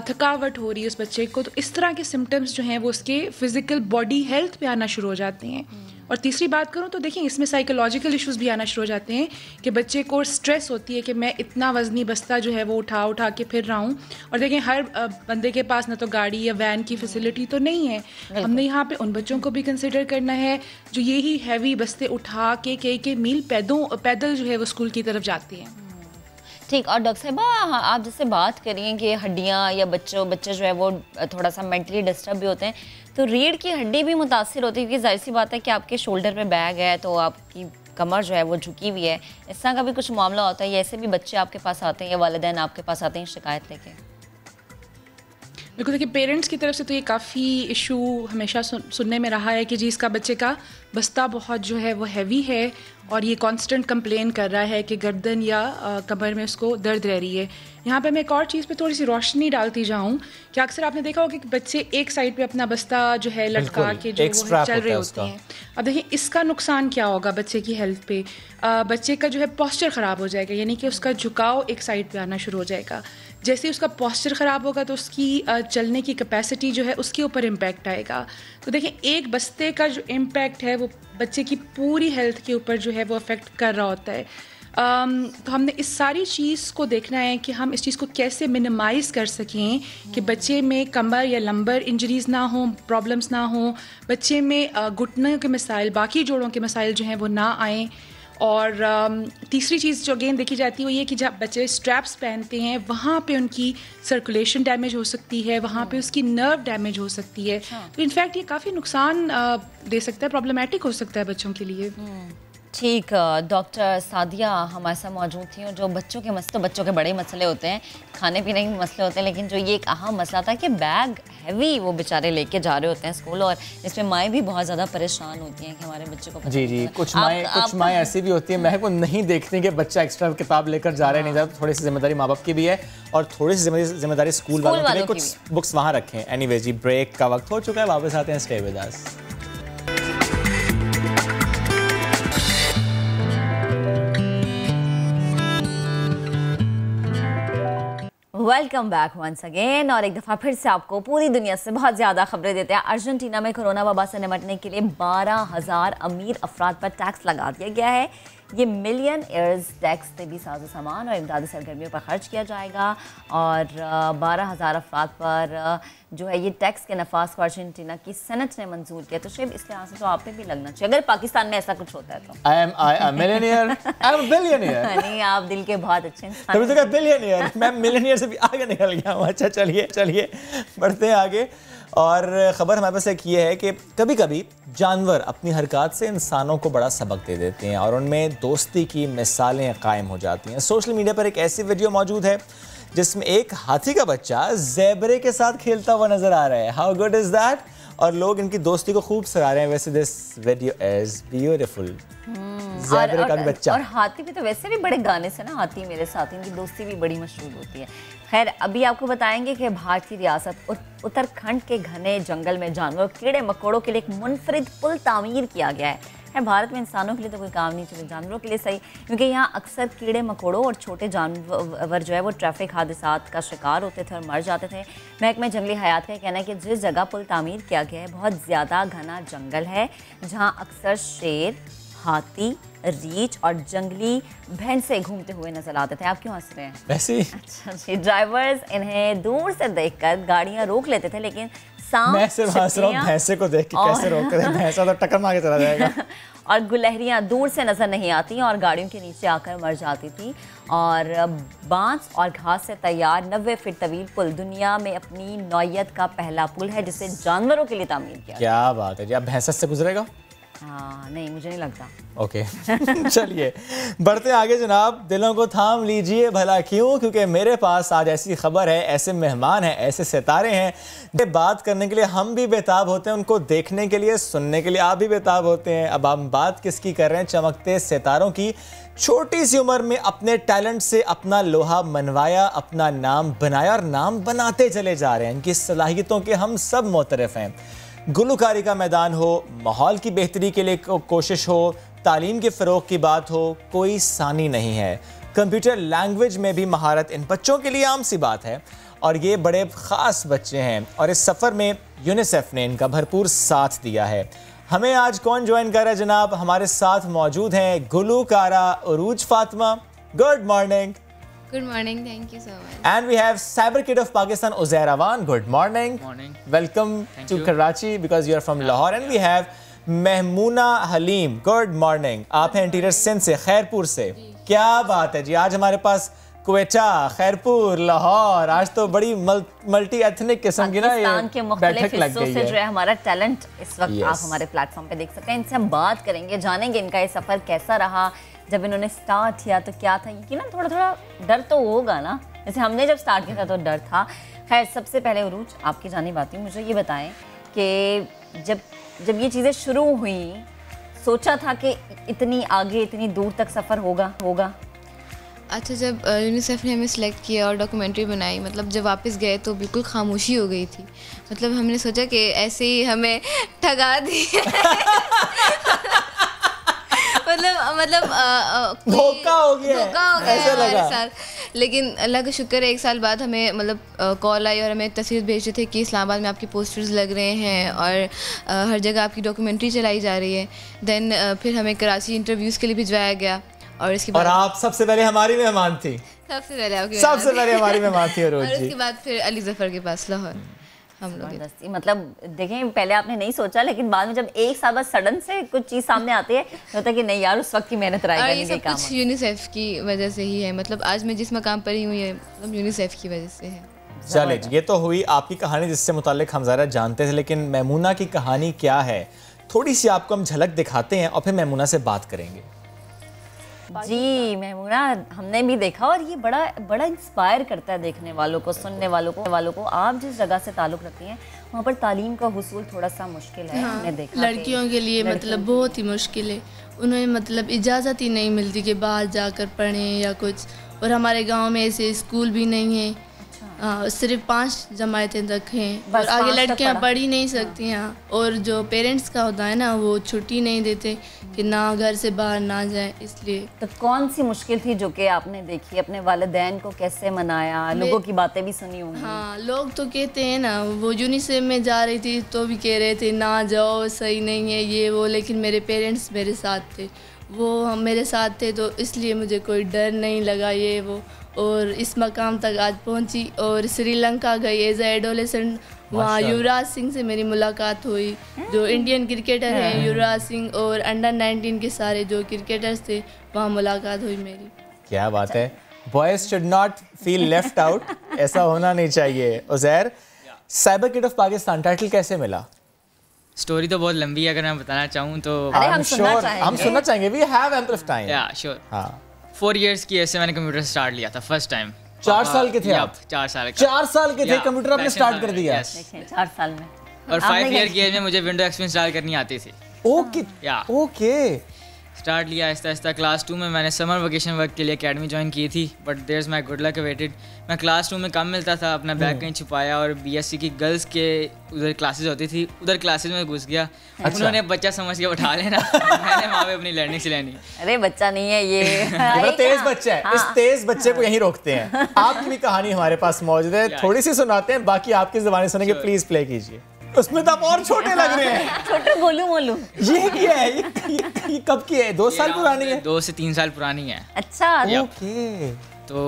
S13: थकावट हो रही है उस बच्चे को। तो इस तरह के सिम्टम्स जो हैं वो उसके फिज़िकल बॉडी हेल्थ पे आना शुरू हो जाते हैं। और तीसरी बात करूँ तो देखिए, इसमें साइकोलॉजिकल इश्यूज भी आना शुरू हो जाते हैं कि बच्चे को स्ट्रेस होती है कि मैं इतना वज़नी बस्ता जो है वो उठा के फिर रहा हूँ। और देखिए, हर बंदे के पास ना तो गाड़ी या वैन की फैसिलिटी तो नहीं है। हमने यहाँ पे उन बच्चों को भी कंसिडर करना है जो यही हैवी बस्ते उठा के कई मील पैदल जो है वो स्कूल की तरफ जाते हैं।
S2: ठीक। और डॉक्टर साहिबा, आप जैसे बात करिए कि हड्डियाँ या बच्चे जो है वो थोड़ा सा मेंटली डिस्टर्ब भी होते हैं, तो रीढ़ की हड्डी भी मुतासिर होती है, क्योंकि जाहिर सी बात है कि आपके शोल्डर पे बैग है तो आपकी कमर जो है वो झुकी हुई है। इस तरह का भी कुछ मामला होता है, या ऐसे भी बच्चे आपके पास आते हैं या वालिदैन आपके पास आते हैं शिकायत लेके?
S13: बिल्कुल। देखिए, पेरेंट्स की तरफ से तो ये काफ़ी इशू हमेशा सुनने में रहा है कि जी इसका बच्चे का बस्ता बहुत जो है वो हैवी है और ये कांस्टेंट कंप्लेन कर रहा है कि गर्दन या कमर में उसको दर्द रह रही है। यहाँ पे मैं एक और चीज़ पे थोड़ी सी रोशनी डालती जाऊँ कि अक्सर आपने देखा होगा कि बच्चे एक साइड पे अपना बस्ता जो है लटका के जो वो चल रहे होते हैं। अब देखिए, इसका नुकसान क्या होगा बच्चे की हेल्थ पे। बच्चे का जो है पॉस्चर ख़राब हो जाएगा, यानी कि उसका झुकाव एक साइड पे आना शुरू हो जाएगा। जैसे ही उसका पॉस्चर ख़राब होगा तो उसकी चलने की कैपेसिटी जो है उसके ऊपर इम्पैक्ट आएगा। तो देखिए, एक बस्ते का जो इम्पैक्ट है वो बच्चे की पूरी हेल्थ के ऊपर जो है वो अफेक्ट कर रहा होता है। तो हमने इस सारी चीज़ को देखना है कि हम इस चीज़ को कैसे मिनिमाइज़ कर सकें कि बच्चे में कमर या लंबर इंजरीज़ ना हो, प्रॉब्लम्स ना हो, बच्चे में घुटनों के मसाइल, बाकी जोड़ों के मसाइल जो हैं वो ना आएँ। और तीसरी चीज़ जो अगेन देखी जाती है वो ये कि जब बच्चे स्ट्रैप्स पहनते हैं वहाँ पे उनकी सर्कुलेशन डैमेज हो सकती है, वहाँ पे उसकी नर्व डैमेज हो सकती है। तो इनफैक्ट ये काफ़ी नुकसान दे सकता है, प्रॉब्लमेटिक हो सकता है बच्चों के लिए।
S2: ठीक। डॉक्टर सादिया हमारे साथ मौजूद थी, और जो बच्चों के मसले, तो बच्चों के बड़े मसले होते हैं, खाने पीने के मसले होते हैं, लेकिन जो ये एक अहम मसला था कि बैग हैवी वो बेचारे लेके जा रहे होते हैं स्कूल, और इसमें माएँ भी बहुत ज़्यादा परेशान होती हैं कि हमारे बच्चे को
S1: जी कुछ माएँ ऐसी भी होती है, मैं को नहीं देखती कि बच्चा एक्स्ट्रा किताब लेकर जा रहे नहीं जा रहे। थोड़ी सी जिम्मेदारी माँ बाप की भी है और थोड़ी सी जिम्मेदारी स्कूल वालों की भी। कुछ बुक्स वहाँ रखें। एनीवेज जी, ब्रेक का वक्त हो चुका है, वापस आते हैं। Stay with us.
S2: Welcome back once again. और एक दफ़ा फिर से आपको पूरी दुनिया से बहुत ज़्यादा खबरें देते हैं। अर्जेंटीना में कोरोना वबा से निपटने के लिए 12,000 अमीर अफराद पर टैक्स लगा दिया गया है। ये मिलियन एयर्स टैक्स तबी साजो सामान और इमदादी सरगर्मियों पर खर्च किया जाएगा, और 12,000 अफराद पर जो है ये टैक्स के नफाज को अर्जेंटीना की सेनेट ने मंजूर किया। तो शेब, इस लिहाज से तो आप पे भी लगना चाहिए अगर पाकिस्तान में ऐसा कुछ होता है तो।
S1: I am a millionaire, I am a billionaire।
S2: नहीं, आप दिल के बहुत अच्छे इंसान
S1: हैं। बिलियनियर, मैं मिलियनियर से भी आगे निकल गया हूँ। अच्छा, चलिए बढ़ते हैं आगे। और ख़बर हमारे पास एक ये है कि कभी कभी जानवर अपनी हरकत से इंसानों को बड़ा सबक दे देते हैं और उनमें दोस्ती की मिसालें कायम हो जाती हैं। सोशल मीडिया पर एक ऐसी वीडियो मौजूद है जिसमें एक हाथी का बच्चा ज़ेबरे के साथ खेलता हुआ नजर आ रहा है। How good is that? और लोग इनकी दोस्ती को खूब सराह रहे हैं। वैसे दिस वीडियो इज ब्यूटीफुल। ज़ेबरे का भी बच्चा
S2: और हाथी भी तो वैसे भी बड़े गाने से ना, हाथी मेरे साथ, इनकी दोस्ती भी बड़ी मशहूर होती है। खैर, अभी आपको बताएंगे कि भारतीय रियासत उत्तराखंड के घने जंगल में जानवरों, कीड़े मकोड़ों के लिए एक मुनफरिद पुल तामीर किया गया है। भारत में इंसानों के लिए तो कोई काम नहीं चले, जानवरों के लिए सही, क्योंकि यहाँ अक्सर कीड़े मकोड़ों और छोटे जानवर जो है वो ट्रैफिक हादसात का शिकार होते थे और मर जाते थे। महकमा जंगली हयात का कहना है कि जिस जगह पुल तामीर किया गया है बहुत ज़्यादा घना जंगल है, जहाँ अक्सर शेर, हाथी, रीछ और जंगली भैंसे घूमते हुए नजर आते थे। आप क्यों हंस रहे हैं?
S1: वैसे ही।
S2: अच्छा जी। ड्राइवर्स इन्हें दूर से देखकर गाड़ियाँ रोक लेते थे, लेकिन
S1: मैं सिर्फ हंस रहा हूँ भैंसे को देख के, कैसे रोकते थे, भैंसा तो टक्कर मार के चला जाएगा।
S2: और गुलहरियाँ दूर से नजर नहीं आती और गाड़ियों के नीचे आकर मर जाती थी। और बांस और घास से तैयार 90 फीट तवील पुल दुनिया में अपनी नौयत का पहला पुल है जिसे जानवरों के लिए तामीर किया।
S1: क्या बात है जी। अब भैंसा से गुजरेगा?
S2: हाँ, नहीं, मुझे नहीं लगता।
S1: ओके चलिए बढ़ते आगे जनाब। दिलों को थाम लीजिए भला क्यों, क्योंकि मेरे पास आज ऐसी खबर है, ऐसे मेहमान हैं, ऐसे सितारे हैं जो बात करने के लिए हम भी बेताब होते हैं, उनको देखने के लिए, सुनने के लिए आप भी बेताब होते हैं। अब हम बात किसकी कर रहे हैं? चमकते सितारों की। छोटी सी उम्र में अपने टैलेंट से अपना लोहा मनवाया, अपना नाम बनाया और नाम बनाते चले जा रहे हैं। इनकी सलाहियतों के हम सब मोतरफ हैं। गुलकारी का मैदान हो, माहौल की बेहतरी के लिए कोशिश हो, तालीम के फ़रोग की बात हो, कोई सानी नहीं है। कंप्यूटर लैंग्वेज में भी महारत इन बच्चों के लिए आम सी बात है और ये बड़े ख़ास बच्चे हैं और इस सफ़र में यूनिसेफ ने इनका भरपूर साथ दिया है। हमें आज कौन ज्वाइन कर रहा है जनाब? हमारे साथ मौजूद हैं Gulkara Urooj Fatima. Good morning.
S14: Good morning, thank you so much.
S1: And we have Cyber Kid of Pakistan, Uzair Awan. Good morning.
S15: Morning.
S1: Welcome to Karachi because you are from Lahore. And we have Mehmoona Halim. Good morning. आप हैं interior Sindh से, खैरपुर से। क्या बात है जी। आज हमारे पास क्वेटा, खैरपुर, लाहौर, आज तो बड़ी मल्टी एथनिक किस्म की ना
S2: के मुख्तलिफ हिस्सों से जो है हमारा टैलेंट इस वक्त आप हमारे प्लेटफॉर्म पे देख सकते हैं। इनसे हम बात करेंगे, जानेंगे इनका ये सफ़र कैसा रहा, जब इन्होंने स्टार्ट किया तो क्या था। कि ना थोड़ा थोड़ा डर तो होगा ना, जैसे हमने जब स्टार्ट किया था तो डर था। खैर, सबसे पहले उरूज आपकी जानिब आती हूँ, मुझे ये बताएं कि जब ये चीज़ें शुरू हुई, सोचा था कि इतनी आगे, इतनी दूर तक सफ़र होगा?
S14: अच्छा, जब यूनिसेफ ने हमें सिलेक्ट किया और डॉक्यूमेंट्री बनाई, मतलब जब वापस गए तो बिल्कुल खामोशी हो गई थी। मतलब हमने सोचा कि ऐसे ही हमें ठगा दिया मतलब
S1: धोखा हो गया
S14: ऐसा लगा हमारे साथ। लेकिन अल्लाह का शुक्र है, 1 साल बाद हमें मतलब कॉल आई और हमें तस्वीर भेजे थे कि इस्लामाबाद में आपके पोस्टर्स लग रहे हैं और हर जगह आपकी डॉक्यूमेंट्री चलाई जा रही है। देन फिर हमें कराची इंटरव्यूज़ के लिए भिजवाया गया और इसके बाद
S1: आप सबसे पहले हमारी मेहमान थी।
S14: सबसे पहले
S1: हमारी मेहमान थी।
S14: और उसके बाद फिर अली जफर के पास लाहौर हम लोग।
S2: मतलब देखें, पहले आपने नहीं सोचा, लेकिन बाद में जब 1 साल बाद सडन से कुछ चीज़ सामने आती है तो होता है कि नहीं यार, उस वक्त की मेहनत रही
S14: सब कुछ यूनिसेफ की वजह से ही है। मतलब आज मैं जिस मकाम पर ही हूँ ये मतलब यूनिसेफ की वजह से है।
S1: चले, ये तो हुई आपकी कहानी जिससे मुताल्लिक हम ज़रा जानते थे, लेकिन मेमूना की कहानी क्या है थोड़ी सी आपको हम झलक दिखाते हैं और फिर मेमूना से बात करेंगे।
S2: जी मेमूना, हमने भी देखा और ये बड़ा इंस्पायर करता है देखने वालों को, सुनने वालों को। आप जिस जगह से ताल्लुक़ रखती हैं वहाँ पर तालीम का हुसूल थोड़ा सा मुश्किल है।
S16: हाँ,
S2: हमने देखा
S16: लड़कियों के लिए मतलब बहुत ही मुश्किल है। उन्हें मतलब इजाज़त ही नहीं मिलती कि बाहर जाकर पढ़ें या कुछ। और हमारे गांव में ऐसे स्कूल भी नहीं है। सिर्फ 5 जमातें तक हैं और आगे लड़कियां पढ़ ही नहीं सकती हैं। और जो पेरेंट्स का होता है ना, वो छुट्टी नहीं देते कि ना घर से बाहर ना जाए। इसलिए
S2: तो कौन सी मुश्किल थी जो कि आपने देखी? अपने वालिदैन को कैसे मनाया? लोगों की बातें भी सुनी होंगी।
S16: हाँ, लोग तो कहते हैं ना, वो यूनिसेफ में जा रही थी तो भी कह रहे थे ना जाओ, सही नहीं है ये वो। लेकिन मेरे पेरेंट्स मेरे साथ थे, वो मेरे साथ थे, तो इसलिए मुझे कोई डर नहीं लगा ये वो। और इस मकाम तक आज पहुंची और श्रीलंका गई एज एडोलेसेंट। वहाँ युवराज सिंह से मेरी मुलाकात हुई, जो इंडियन क्रिकेटर हैं युवराज सिंह, और अंडर 19 के सारे जो क्रिकेटर्स थे, वहाँ मुलाकात हुई मेरी।
S1: क्या बात है। Boys should not feel left out, ऐसा होना नहीं चाहिए। Uzair, cyber kid of Pakistan title कैसे मिला?
S15: स्टोरी तो बहुत लंबी है, अगर मैं बताना चाहूँ तो
S1: हम सुनना चाहेंगे। We have ample of time.
S15: या श्योर। 4 इयर्स की ऐसे मैंने कंप्यूटर स्टार्ट लिया था फर्स्ट टाइम।
S1: 4 साल के थे आप?
S15: 4 साल।
S1: 4 साल के थे कंप्यूटर आपने स्टार्ट कर दिया?
S2: 4 साल में।
S15: और 5 ईयर की एज में मुझे विंडो एक्सपी इंस्टॉल करनी आती थी।
S1: ओके।
S15: स्टार्ट लिया आहिस्ता आहिस्ता। क्लास 2 में मैंने समर वेकेशन वर्क के लिए एकेडमी ज्वाइन की थी, but there is my good luck awaited. मैं क्लास 2 में कम मिलता था, अपना बैग कहीं छुपाया और बीएससी की गर्ल्स के उधर क्लासेस होती थी, उधर क्लासेस में घुस गया। उन्होंने बच्चा समझ के उठा लेना, मैंने वहाँ पे अपनी लर्निंग से लेनी।
S2: अरे बच्चा नहीं है ये,
S1: तेज बच्चा है। इस तेज बच्चे को यहीं रोकते हैं। आपकी भी कहानी हमारे पास मौजूद है, थोड़ी सी सुनाते हैं, बाकी आपकी ज़बानी सुनेंगे। प्लीज प्ले कीजिए। उसमें तो आप और छोटे लग रहे हैं।
S2: छोटे गोलू मोलू।
S1: ये क्या है? ये कब की है? 2 साल पुरानी है?
S15: 2 से 3 साल पुरानी है।
S2: अच्छा।
S1: ओके।
S15: तो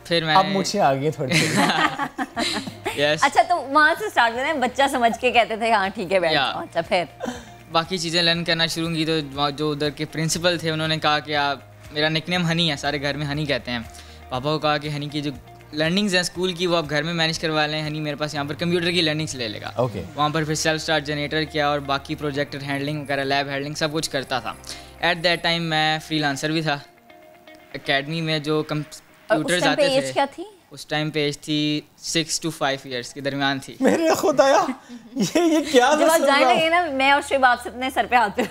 S15: फिर मैंने
S1: अब मुझे आ गई थोड़ी
S15: यस।
S2: अच्छा, तो वहाँ से स्टार्ट करते हैं। बच्चा समझ के कहते थे हाँ ठीक है बैठ जाओ। अच्छा, फिर
S15: बाकी चीज़ें लर्न करना शुरू की तो जो उधर के प्रिंसिपल थे उन्होंने कहा कि आप, मेरा निकनेम हनी है, सारे घर में हनी कहते हैं। पापा को कहा कि हनी की जो लर्निंग्स हैं स्कूल की वो आप घर में मैनेज करवा लें, हनी मेरे पास यहाँ पर कंप्यूटर की लर्निंग्स ले लेगा। वहाँ पर फिर सेल्फ स्टार्ट जनरेटर किया और बाकी प्रोजेक्टर हैंडलिंग वगैरह, लैब हैंडलिंग सब कुछ करता था। एट दैट टाइम मैं फ्रीलांसर भी था। एकेडमी में जो कंप्यूटर्स आते थे,
S2: क्या थी?
S15: उस टाइम पे एज थी 6 to 5 ईयर्स के दरमियान थी।
S1: मेरे खुदाया, ये क्या
S2: जब आप जाने लगे ना, मैं और शिव आपसे अपने सर पे आते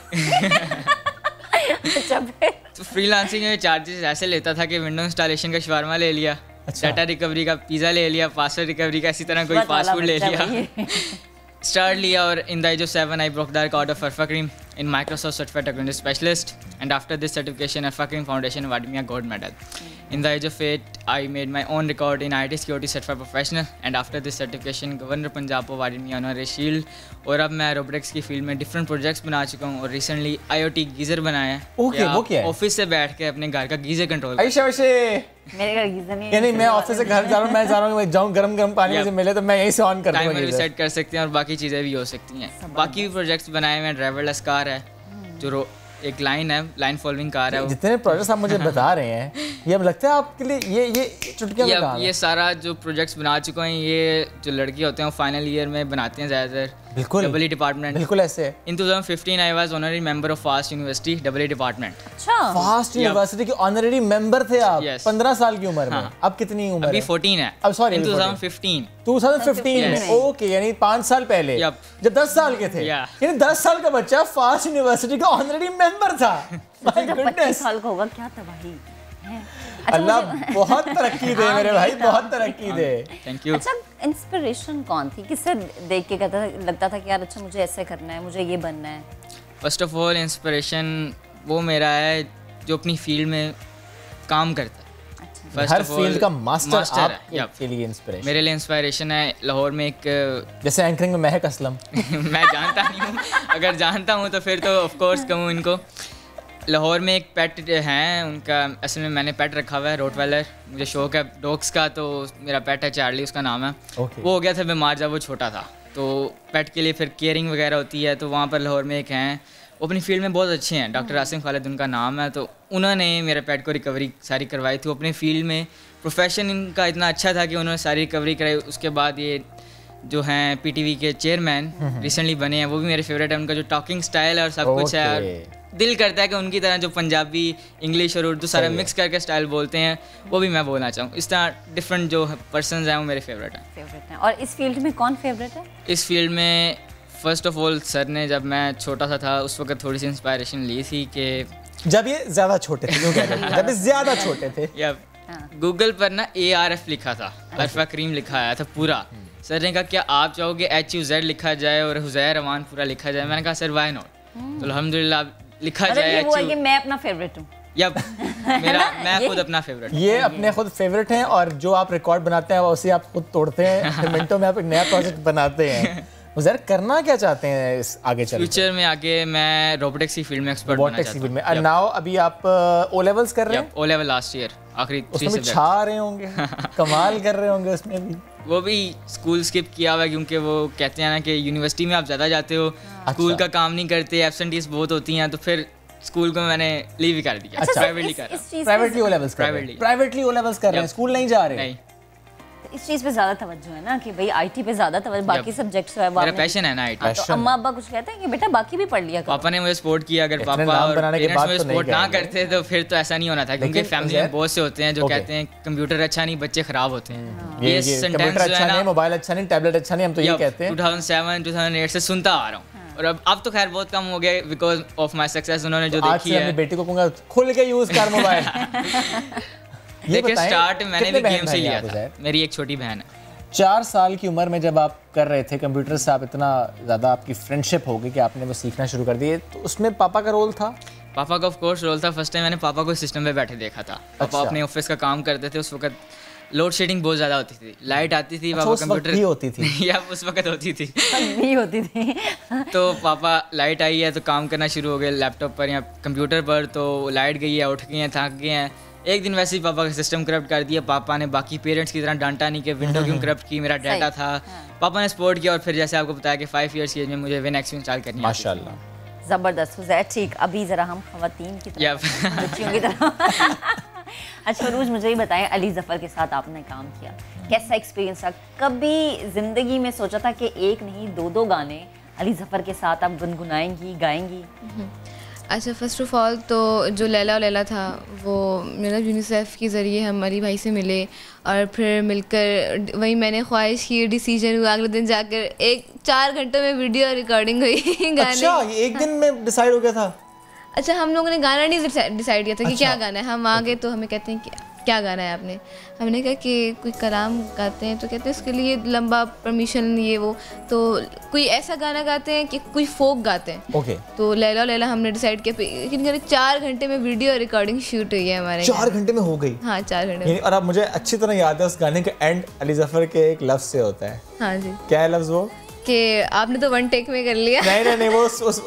S2: अच्छा,
S15: तो फ्रीलांसिंग में चार्जेस ऐसे लेता था कि विंडो इंस्टॉलेशन का शवारमा ले लिया, डाटा रिकवरी का पिज़्ज़ा ले लिया, पासवर्ड रिकवरी का इसी तरह कोई फास्ट फूड ले लिया। स्टार्ट लिया और in the age of 7 I broke the record of Arfa Karim in Microsoft certified accountant specialist and after this certification Arfa Karim foundation awarded me a gold medal. In the age of 8, I made my own record in IT security certified professional and after this certification, Governor Punjab awarded me honorary shield। और अब मैं robotics की field में different projects बना चुका हूँ और recently IoT geyser बनाया है।
S1: ओके, वो क्या है?
S15: ऑफिस से बैठ के अपने घर का गीज़र कंट्रोल।
S2: मेरे घर गीज़र नहीं है।
S1: यानी मैं ऑफिस से घर जा रहा हूँ, मैं जा रहा हूँ, मैं जाऊँ गरम पानी मुझे मिले तो मैं यहीं से ऑन कर दूँगा।
S15: टाइमर भी सेट कर सकते हैं और बाकी चीज़ें भी हो सकती हैं। बाकी भी प्रोजेक्ट्स बनाए हुए हैं। ड्राइवरलेस कार है जो एक लाइन है, लाइन फॉलोइंग कार है।
S1: जितने प्रोजेक्ट्स आप मुझे बता रहे हैं, ये अब लगता है आपके लिए ये चुटकियों में काम है।
S15: ये सारा जो प्रोजेक्ट्स बना चुका हूँ, ये जो लड़के होते हैं वो फाइनल ईयर में बनाते हैं ज़्यादातर।
S1: बिल्कुल,
S15: डबल डिपार्टमेंट।
S1: बिल्कुल ऐसे है।
S15: इन 2015 I was honorary member of fast university double department.
S2: अच्छा,
S1: फास्ट यूनिवर्सिटी के ऑनररी मेंबर थे आप? 15 साल की उम्र में। अब कितनी उम्र है?
S15: अभी 14 है।
S1: अब सॉरी, 2015 में। ओके, यानी 5 साल पहले जब 10 साल के थे, यानी 10 साल का बच्चा फास्ट यूनिवर्सिटी का ऑनररी मेंबर था। माय गुडनेस,
S2: 25 साल का होगा, क्या तबाही है।
S1: अल्लाह बहुत तरक्की दे मेरे भाई, बहुत तरक्की दे।
S15: Thank you.
S2: अच्छा, इंस्पिरेशन कौन थी? किससे देख के लगता था कि यार अच्छा मुझे ऐसे करना है, मुझे ये बनना है?
S15: फर्स्ट ऑफ ऑल इंस्पिरेशन वो मेरा है जो अपनी फील्ड में काम करता है।
S1: हर फील्ड का मास्टर आपके लिए इंस्पिरेशन?
S15: मेरे लिए इंस्पिरेशन है लाहौर में एक,
S1: जैसे एंकरिंग में महक असलम।
S15: मैं जानता नहीं हूँ, अगर जानता हूँ तो फिर तो ऑफ कोर्स कहूँ इनको। लाहौर में एक पेट हैं, उनका असल में मैंने पेट रखा हुआ है रोटवेलर। मुझे शौक है डॉग्स का, तो मेरा पेट है चार्ली, उसका नाम है। वो हो गया था बीमार जब वो छोटा था, तो पेट के लिए फिर केयरिंग वगैरह होती है। तो वहाँ पर लाहौर में एक हैं, वो अपनी फील्ड में बहुत अच्छे हैं, डॉक्टर आसिम खालिद उनका नाम है। तो उन्होंने मेरे पेट को रिकवरी सारी करवाई थी। वो अपने फील्ड में प्रोफेशन इनका इतना अच्छा था कि उन्होंने सारी रिकवरी कराई। उसके बाद ये जो हैं पीटीवी के चेयरमैन रिसेंटली बने हैं, वो भी मेरे फेवरेट है। उनका जो टॉकिंग स्टाइल है और सब कुछ है, दिल करता है कि उनकी तरह जो पंजाबी, इंग्लिश और उर्दू सारा मिक्स करके स्टाइल बोलते हैं, वो भी मैं बोलना चाहूँ। इस तरह डिफरेंट जो पर्सन्स हैं वो मेरे फेवरेट हैं।
S2: और इस फील्ड में कौन फेवरेट है?
S15: इस फील्ड में फर्स्ट ऑफ ऑल सर ने, जब मैं छोटा सा था उस वक्त थोड़ी सी इंस्पायरेशन ली थी कि
S1: जब ये ज़्यादा छोटे थे, जब ये ज़्यादा छोटे थे,
S15: या गूगल पर ना ARF लिखा था, अरफा करीम लिखा आया था पूरा। सर ने कहा क्या आप चाहोगे HUZ लिखा जाए और हुज़ैर अमान पूरा लिखा जाए? मैंने कहा सर व्हाई नॉट। तो अल्हम्दुलिल्लाह लिखा जाए।
S2: वो है कि मैं अपना फेवरेट हूँ।
S15: मैं खुद अपना फेवरेट।
S1: ये अपने खुद फेवरेट हैं और जो आप रिकॉर्ड बनाते हैं उसे आप खुद तोड़ते हैं। मिनटों में आप एक नया प्रोजेक्ट बनाते हैं। उज़ैर करना क्या चाहते हैं इस आगे चल?
S15: फ्यूचर में आगे मैं रोबोटिक्स की फील्ड में एक्सपर्ट बनना चाहता हूं।
S1: और नाउ अभी आप O लेवल्स कर रहे हैं?
S15: O लेवल लास्ट ईयर आखिरी 3
S1: सब्जेक्ट छा रहे होंगे, कमाल कर रहे होंगे उसमें भी।
S15: वो भी स्कूल स्किप किया हुआ है क्योंकि वो कहते हैं ना कि यूनिवर्सिटी में आप ज़्यादा जाते हो, स्कूल का काम नहीं करते, एब्सेंटीज बहुत होती हैं, तो फिर स्कूल को मैंने लीव ही कर दिया।
S1: प्राइवेटली O लेवल्स कर रहे हैं, स्कूल नहीं जा रहे?
S15: नहीं।
S2: इस चीज़ पे ज़्यादा तवज्जो है ना कि भाई आईटी पे ज़्यादा तवज्जो, बाकी सब्जेक्ट्स है
S15: मेरा पैशन है ना आईटी।
S2: तो अम्मा अब्बा कुछ कहते हैं कि बेटा बाकी भी पढ़ लिया करो।
S15: पापा ने मुझे सपोर्ट किया, अगर पापा और पेरेंट्स मुझे सपोर्ट ना करते तो फिर तो ऐसा नहीं होना था, क्योंकि फैमिली में बहुत से होते हैं जो कहते हैं कंप्यूटर अच्छा नहीं, बच्चे खराब होते हैं। ये
S1: कंप्यूटर अच्छा नहीं, मोबाइल अच्छा नहीं, टैबलेट अच्छा नहीं, हम तो ये कहते हैं
S15: 2007-2008 से सुनता आ रहा हूँ। और अब तो खैर बहुत कम हो गया बिकॉज ऑफ माई सक्सेस। उन्होंने जो देखी है,
S1: अपनी बेटी को कहूँगा खुल के यूज कर मोबाइल।
S15: देखिए स्टार्ट मैंने भी गेम से लिया था, मेरी एक छोटी बहन है।
S1: 4 साल की उम्र में जब आप कर रहे थे कंप्यूटर से, आप इतना ज़्यादा आपकी फ्रेंडशिप हो गई कि आपने वो सीखना शुरू कर दिए, तो उसमें पापा का रोल था?
S15: पापा का ऑफ कोर्स रोल था। फर्स्ट टाइम मैंने पापा को सिस्टम पे बैठे देखा था। पापा अपने ऑफिस का काम करते थे, उस वक्त लोड शेडिंग बहुत ज़्यादा होती थी, लाइट आती थी, पापा कंप्यूटर
S1: भी होती थी
S15: या उस वक्त होती थी
S2: भी होती थी
S15: तो पापा लाइट आई है तो काम करना शुरू हो गए लैपटॉप पर या कंप्यूटर पर, तो लाइट गई है, उठ गए हैं, थक गए हैं। एक दिन वैसे ही पापा का सिस्टम करप्ट कर दिया। पापा ने बाकी पेरेंट्स की तरह डांटा नहीं कि विंडो क्यों करप्ट की, मेरा डाटा था। पापा ने सपोर्ट किया और फिर जैसे आपको बताया कि 5 इयर्स की एज में मुझे विनएक्स इंस्टॉल करनी है।
S1: माशाल्लाह,
S2: ज़बरदस्त हुज़ैर। ठीक, अभी ज़रा हम ख़वातीन की तरफ, बच्चियों की तरफ। अच्छा रोज मुझे ही बताएं, अली ज़फ़र के साथ आपने काम किया, कैसा एक्सपीरियंस रहा? कभी ज़िंदगी में सोचा था कि एक नहीं 2-2 गाने अली ज़फ़र के साथ आप गुनगुनाएंगी, गाएंगी?
S14: अच्छा, फ़र्स्ट ऑफ़ ऑल तो जो लैला और लैला था वो मेरा यूनिसेफ के ज़रिए हम अली भाई से मिले और फिर मिलकर वही मैंने ख्वाहिश की, डिसीजन हुआ, अगले दिन जाकर 4 घंटों में वीडियो रिकॉर्डिंग हुई गाने।
S1: अच्छा, एक दिन में डिसाइड हो गया था?
S14: अच्छा, हम लोगों ने गाना नहीं डिसाइड किया था कि क्या गाना है। हम आ गए तो हमें कहते हैं कि क्या गाना है आपने, हमने कहा कि कोई कलाम गाते हैं, तो कहते हैं उसके लिए लंबा परमिशन ये वो, तो कोई ऐसा गाना गाते हैं कि कोई फोक गाते हैं।
S1: ओके।
S14: तो लैला लैला हमने डिसाइड किया, लेकिन 4 घंटे में वीडियो रिकॉर्डिंग शूट हुई है हमारे।
S1: 4 घंटे में हो गई?
S14: हाँ, 4 घंटे में।
S1: और अब मुझे अच्छी तरह याद है उस गाने का एंड अली ज़फ़र के एक लफ्ज़ से होता है।
S14: हाँ जी।
S1: क्या है लफ्ज़ वो?
S14: कि आपने तो 1 टेक में कर लिया।
S1: नहीं, वो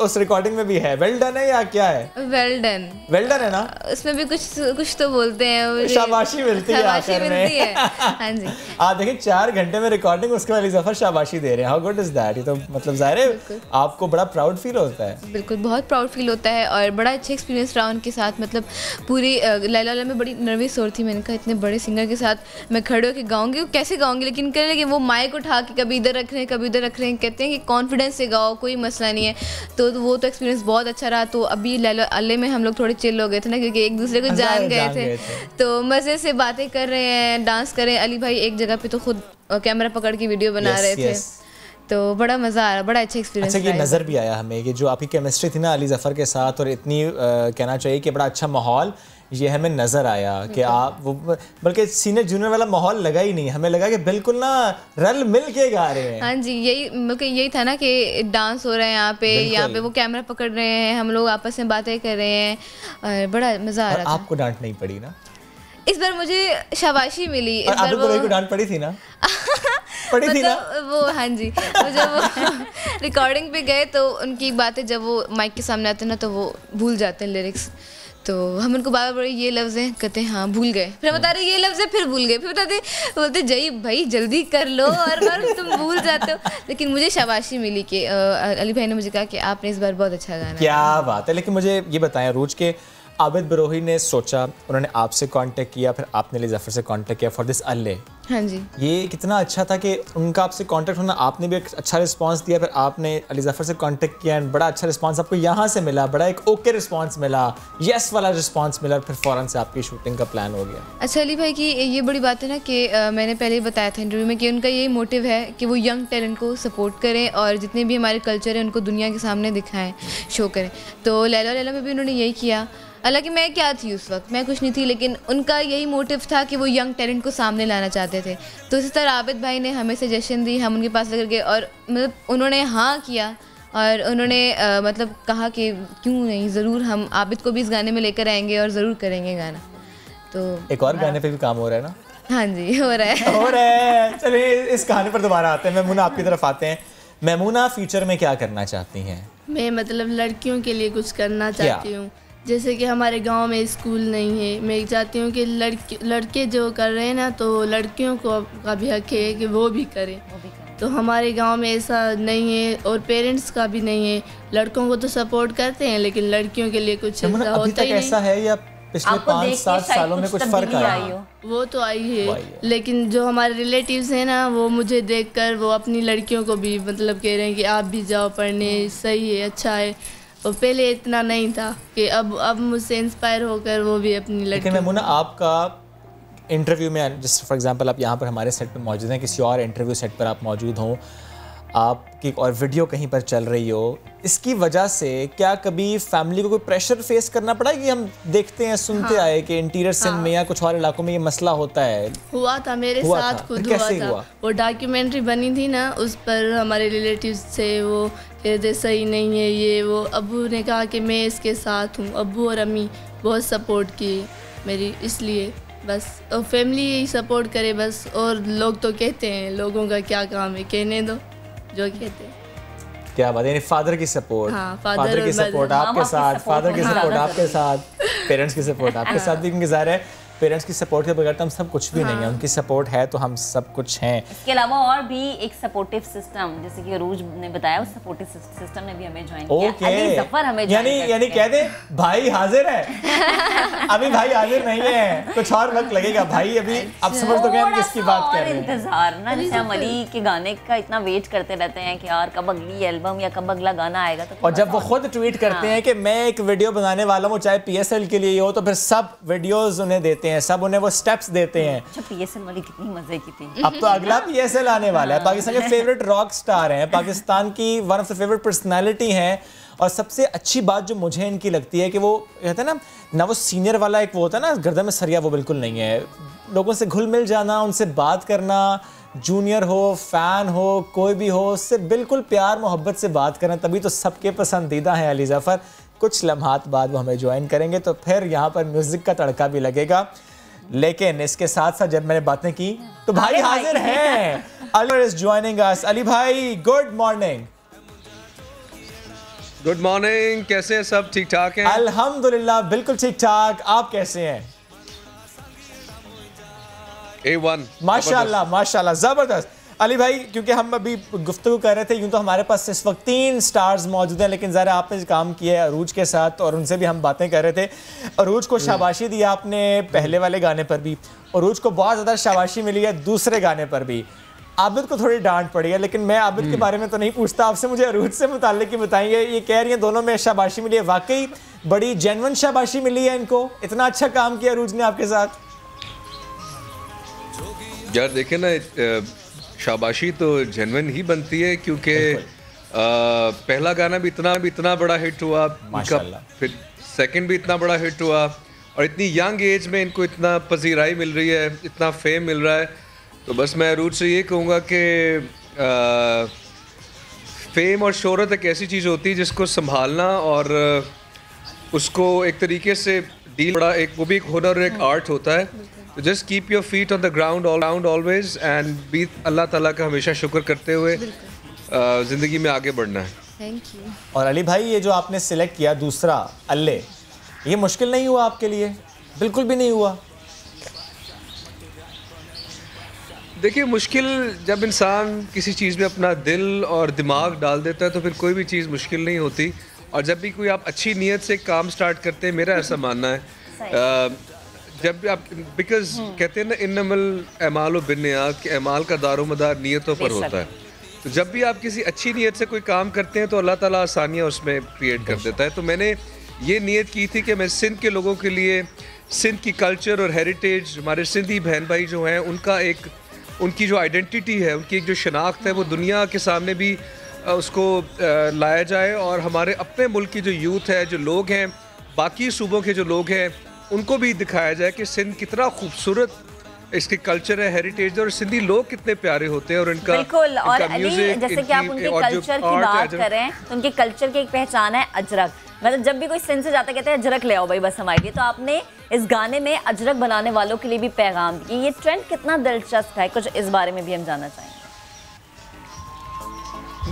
S1: उस रिकॉर्डिंग में भी है। वेल डन है या क्या है?
S14: वेल डन
S1: है ना?
S14: उसमें भी कुछ तो बोलते हैं,
S1: शाबाशी मिलती है आखिर में।
S14: हाँ जी।
S1: आप देखिए 4 घंटे में रिकॉर्डिंग, उसके बाद अली ज़फ़र शाबाशी दे रहे हैं। How good is that? ये तो मतलब ज़ाहिर है आपको बड़ा प्राउड फील होता है।
S14: बिल्कुल, बहुत प्राउड फील होता है और बड़ा अच्छा एक्सपीरियंस रहा उनके साथ। मतलब पूरी लैला में बड़ी नर्वस हो रही थी, मैंने कहा इतने बड़े सिंगर के साथ मैं खड़े होकर गाऊंगी, कैसे गाऊंगी, लेकिन कह रहे वो माइक उठा के कभी इधर रख रहे हैं कभी उधर रख रहे हैं, कहते हैं कि कॉन्फिडेंस से गाओ, कोई मसला नहीं है। तो वो तो एक्सपीरियंस बहुत अच्छा रहा। तो अभी लैला अल्ले में हम लोग थोड़े चिल हो गए थे ना, क्योंकि एक दूसरे को जान गए थे, तो मज़े से बातें कर रहे हैं, डांस कर रहे हैं। अली भाई एक जगह पे तो खुद कैमरा पकड़ के वीडियो बना रहे थे, तो बड़ा मज़ा आ रहा, बड़ा अच्छा एक्सपीरियंस।
S1: अच्छा, ये नज़र भी आया हमें कि जो आपकी केमिस्ट्री थी ना अली ज़फ़र के साथ, और इतनी कहना चाहिए कि बड़ा अच्छा माहौल ये हमें नज़र आया कि आप वो, बल्कि सीनियर जूनियर वाला माहौल लगा ही नहीं, हमें लगा कि बिल्कुल ना रल मिल के गा रहे हैं।
S14: हाँ जी, यही था ना कि डांस हो रहा है यहाँ पे वो कैमरा पकड़ रहे हैं, हम लोग आपस में बातें कर रहे हैं और बड़ा मज़ा आ रहा था।
S1: आपको डांट नहीं पड़ी ना?
S14: इस बार मुझे शाबाशी मिली।
S1: इस बार वो डांट पड़ी थी ना? पड़ी थी ना
S14: वो? हाँ जी, जब वो रिकॉर्डिंग पे गए तो उनकी बातें जब वो माइक के सामने आते हैं ना तो वो भूल जाते हैं लिरिक्स। तो हम उनको बार बार ये लफ्ज़ हैं, कहते हैं हाँ भूल गए, फिर बता रहे ये लफ्ज़ है, फिर भूल गए, फिर बताते बोलते जई भाई जल्दी कर लो, और बार तुम भूल जाते हो। लेकिन मुझे शाबाशी मिली कि अली भाई ने मुझे कहा कि आपने इस बार बहुत अच्छा गाना।
S1: क्या बात है। लेकिन मुझे ये बताएं, रूज के आबिद बरोही ने सोचा, उन्होंने आपसे कांटेक्ट किया, फिर आपने अली ज़फ़र से कांटेक्ट किया फॉर दिस अल्ले।
S14: हाँ जी।
S1: ये कितना अच्छा था कि उनका आपसे कांटेक्ट होना, आपने भी एक अच्छा रिस्पांस दिया, फिर आपने अली ज़फ़र से कांटेक्ट किया एंड बड़ा अच्छा रिस्पांस आपको यहाँ से मिला, बड़ा एक ओके रिस्पांस मिला, यस वाला रिस्पांस मिला, फिर फ़ौरन से आपकी शूटिंग का प्लान हो गया।
S14: अच्छा, अली भाई की ये बड़ी बात है ना कि मैंने पहले ही बताया था इंटरव्यू में कि उनका यही मोटिव है कि वो यंग टैलेंट को सपोर्ट करें और जितने भी हमारे कल्चर है उनको दुनिया के सामने दिखाएँ, शो करें। तो लैला लैला में भी उन्होंने यही किया। हालांकि मैं क्या थी उस वक्त, मैं कुछ नहीं थी, लेकिन उनका यही मोटिव था कि वो यंग टैलेंट को सामने लाना चाहते थे। तो इसी तरह आबिद भाई ने हमें सजेशन दी, हम उनके पास लेकर गए और मतलब उन्होंने हाँ किया और उन्होंने मतलब कहा कि क्यों नहीं, ज़रूर हम आबिद को भी इस गाने में लेकर आएंगे और ज़रूर करेंगे गाना। तो
S1: एक और गाने पे भी काम हो रहा है ना?
S14: हाँ जी, हो रहा है
S1: हो रहा है। चलिए इस कहानी पर दोबारा आते हैं, मैमूना आपकी तरफ आते हैं। मैमूना फ्यूचर में क्या करना चाहती हैं?
S16: मैं मतलब लड़कियों के लिए कुछ करना चाहती हूँ। जैसे कि हमारे गांव में स्कूल नहीं है, मैं चाहती हूँ कि लड़के जो कर रहे हैं ना, तो लड़कियों को का भी हक है कि वो भी करें। तो हमारे गांव में ऐसा नहीं है और पेरेंट्स का भी नहीं है। लड़कों को तो सपोर्ट करते हैं लेकिन लड़कियों के लिए कुछ ऐसा होता ही नहीं।
S1: ऐसा है या पिछले 5-7 सालों में कुछ फर्क आया?
S16: वो तो आई है, लेकिन जो हमारे रिलेटिव्स हैं ना, वो मुझे देखकर वो अपनी लड़कियों को भी मतलब कह रहे हैं कि आप भी जाओ पढ़ने, सही है, अच्छा है। और पहले इतना नहीं था कि अब मुझसे इंस्पायर होकर वो भी अपनी लड़की।
S1: लेकिन मैमूना, आपका इंटरव्यू में, जस्ट फॉर एग्जांपल आप यहाँ पर हमारे सेट पे मौजूद हैं, किसी और इंटरव्यू सेट पर आप मौजूद हों, आपकी और वीडियो कहीं पर चल रही हो, इसकी वजह से क्या कभी फैमिली को कोई प्रेशर फेस करना पड़ा? कि हम देखते हैं, सुनते आए कि इंटीरियर सिंध में या कुछ और इलाकों में ये मसला होता है।
S16: हुआ था मेरे साथ, खुद हुआ था। वो डॉक्यूमेंट्री बनी थी ना, उस पर हमारे रिलेटिव्स से वो कहते सही नहीं है ये वो। अब्बू ने कहा कि मैं इसके साथ हूँ, अब्बू और अम्मी बहुत सपोर्ट किए मेरी, इसलिए बस। और फैमिली यही सपोर्ट करे बस। और लोग तो कहते हैं, लोगों का क्या काम है, कहने दो जो कहते हैं।
S1: क्या बात है, यानी फादर की सपोर्ट, फादर की सपोर्ट आपके साथ, फादर की सपोर्ट आपके साथ, पेरेंट्स की सपोर्ट आपके साथ भी, क्योंकि ज़ाहिर है पेरेंट्स की सपोर्ट के बगैर तो हम सब कुछ भी नहीं है, उनकी सपोर्ट है तो हम सब कुछ हैं।
S2: इसके अलावा और भी एक सपोर्टिव सिस्टम, जैसे कि अरूज ने बताया, उस सपोर्टिव सिस्टम ने भी हमें ज्वाइन किया। अली ज़फर हमें
S1: यानी कह दे भाई हाजिर है, अभी भाई हाजिर नहीं है, कुछ और वक्त लगेगा भाई, अभी आप समझ तो गए किसकी बात कर रहे हैं।
S2: इंतजार ना, जैसे हम अली के गाने का इतना वेट करते रहते हैं कि यार कब अगली एल्बम या कब अगला गाना आएगा। तो
S1: और जब वो खुद ट्वीट करते हैं कि मैं एक वीडियो बनाने वाला हूँ, चाहे PSL के लिए हो, तो फिर सब वीडियोस उन्हें देते हैं, सब उन्हें वो स्टेप्स देते हैं।
S2: अच्छा, PSL वाली कितनी मजे की थी।
S1: अब तो अगला PSL आने वाला है। पाकिस्तान के फेवरेट रॉक स्टार हैं, पाकिस्तान की one of the favourite personality हैं। और सबसे अच्छी बात जो मुझे इनकी लगती है कि वो कहते हैं ना वो सीनियर वाला एक वो होता है ना गर्दन में सरिया, वो बिल्कुल नहीं है। लोगों से घुल मिल जाना, उनसे बात करना, जूनियर हो, फैन हो, कोई भी हो, उससे बिल्कुल प्यार मोहब्बत से बात करना, तभी तो सबके पसंदीदा हैं अली ज़फ़र। कुछ लम्हात बाद वो हमें ज्वाइन करेंगे तो फिर यहाँ पर म्यूज़िक का तड़का भी लगेगा। लेकिन इसके साथ साथ जब मैंने बातें की तो भाई हाजिर हैं। Ali is joining us. Ali भाई, गुड मॉर्निंग।
S17: गुड मॉर्निंग, कैसे हैं सब? ठीक ठाक हैं?
S1: अल्हम्दुलिल्लाह बिल्कुल ठीक ठाक। आप कैसे हैं?
S17: A1
S1: माशाल्लाह माशाल्लाह, ज़बरदस्त। अली भाई, क्योंकि हम अभी गुफ्तगू कर रहे थे, यूँ तो हमारे पास इस वक्त 3 स्टार्स मौजूद हैं, लेकिन ज़रा आपने काम किया है अरूज के साथ और उनसे भी हम बातें कर रहे थे। अरूज को शाबाशी दी आपने पहले वाले गाने पर भी, अरूज को बहुत ज़्यादा शाबाशी मिली है दूसरे गाने पर भी। आबिद को थोड़ी डांट पड़ी है, लेकिन मैं आबिद के बारे में तो नहीं पूछता आपसे, मुझे अरूज से मुताल्लिक ही बताएंगे। ये कह रही हैं दोनों में शाबाशी मिली है, वाकई बड़ी जेन्युइन शाबाशी मिली है इनको? इतना अच्छा काम किया अरूज ने आपके साथ?
S17: यार देखें ना, शाबाशी तो जेन्युइन ही बनती है, क्योंकि पहला गाना भी इतना बड़ा हिट हुआ, फिर सेकंड भी इतना बड़ा हिट हुआ, और इतनी यंग एज में इनको इतना पजीराई मिल रही है, इतना फेम मिल रहा है। तो बस मैं अरूज से ये कहूँगा कि फेम और शोहरत एक ऐसी चीज़ होती है जिसको संभालना और उसको एक तरीके से डील, बड़ा एक वो भी एक हुनर और एक आर्ट होता है। तो just keep your feet on the ground always and be अल्लाह ताला का हमेशा शुक्र करते हुए ज़िंदगी में आगे बढ़ना है।
S16: Thank you.
S1: और अली भाई, ये जो आपने सिलेक्ट किया दूसरा अल्ले, ये मुश्किल नहीं हुआ आपके लिए? बिल्कुल भी नहीं हुआ?
S17: देखिए, मुश्किल जब इंसान किसी चीज़ में अपना दिल और दिमाग डाल देता है तो फिर कोई भी चीज़ मुश्किल नहीं होती। और जब भी कोई आप अच्छी नीयत से काम स्टार्ट करते हैं, मेरा ऐसा मानना है, जब भी आप, बिकॉज कहते हैं ना इन्नमल अमाल बिन्नियात, के अमाल का दारोमदार नीयतों पर होता है। तो जब भी आप किसी अच्छी नीयत से कोई काम करते हैं तो अल्लाह ताला आसानियाँ उसमें क्रिएट कर देता है। तो मैंने ये नीयत की थी कि मैं सिंध के लोगों के लिए सिंध की कल्चर और हेरिटेज, हमारे सिंधी बहन भाई जो हैं, उनकी जो आइडेंटिटी है, उनकी एक जो शनाख्त है, वो दुनिया के सामने भी उसको लाया जाए, और हमारे अपने मुल्क की जो यूथ है, जो लोग हैं, बाकी सूबों के जो लोग हैं, उनको भी दिखाया जाए कि सिंध कितना खूबसूरत इसके कल्चर है, हेरिटेज, और सिंधी लोग कितने प्यारे होते हैं, और इनका
S2: बिल्कुल। और अली, जैसे कि आप उनके
S17: और
S2: कल्चर की बात कर रहे हैं, तो उनके कल्चर की एक पहचान है अजरक। मतलब जब भी कोई सिंध से जाता कहते हैं अजरक ले आओ भाई बस हमारे लिए, तो आपने इस गाने में अजरक बनाने वालों के लिए भी पैगाम दिया। ये ट्रेंड कितना दिलचस्प है, कुछ इस बारे में भी हम जानना चाहेंगे।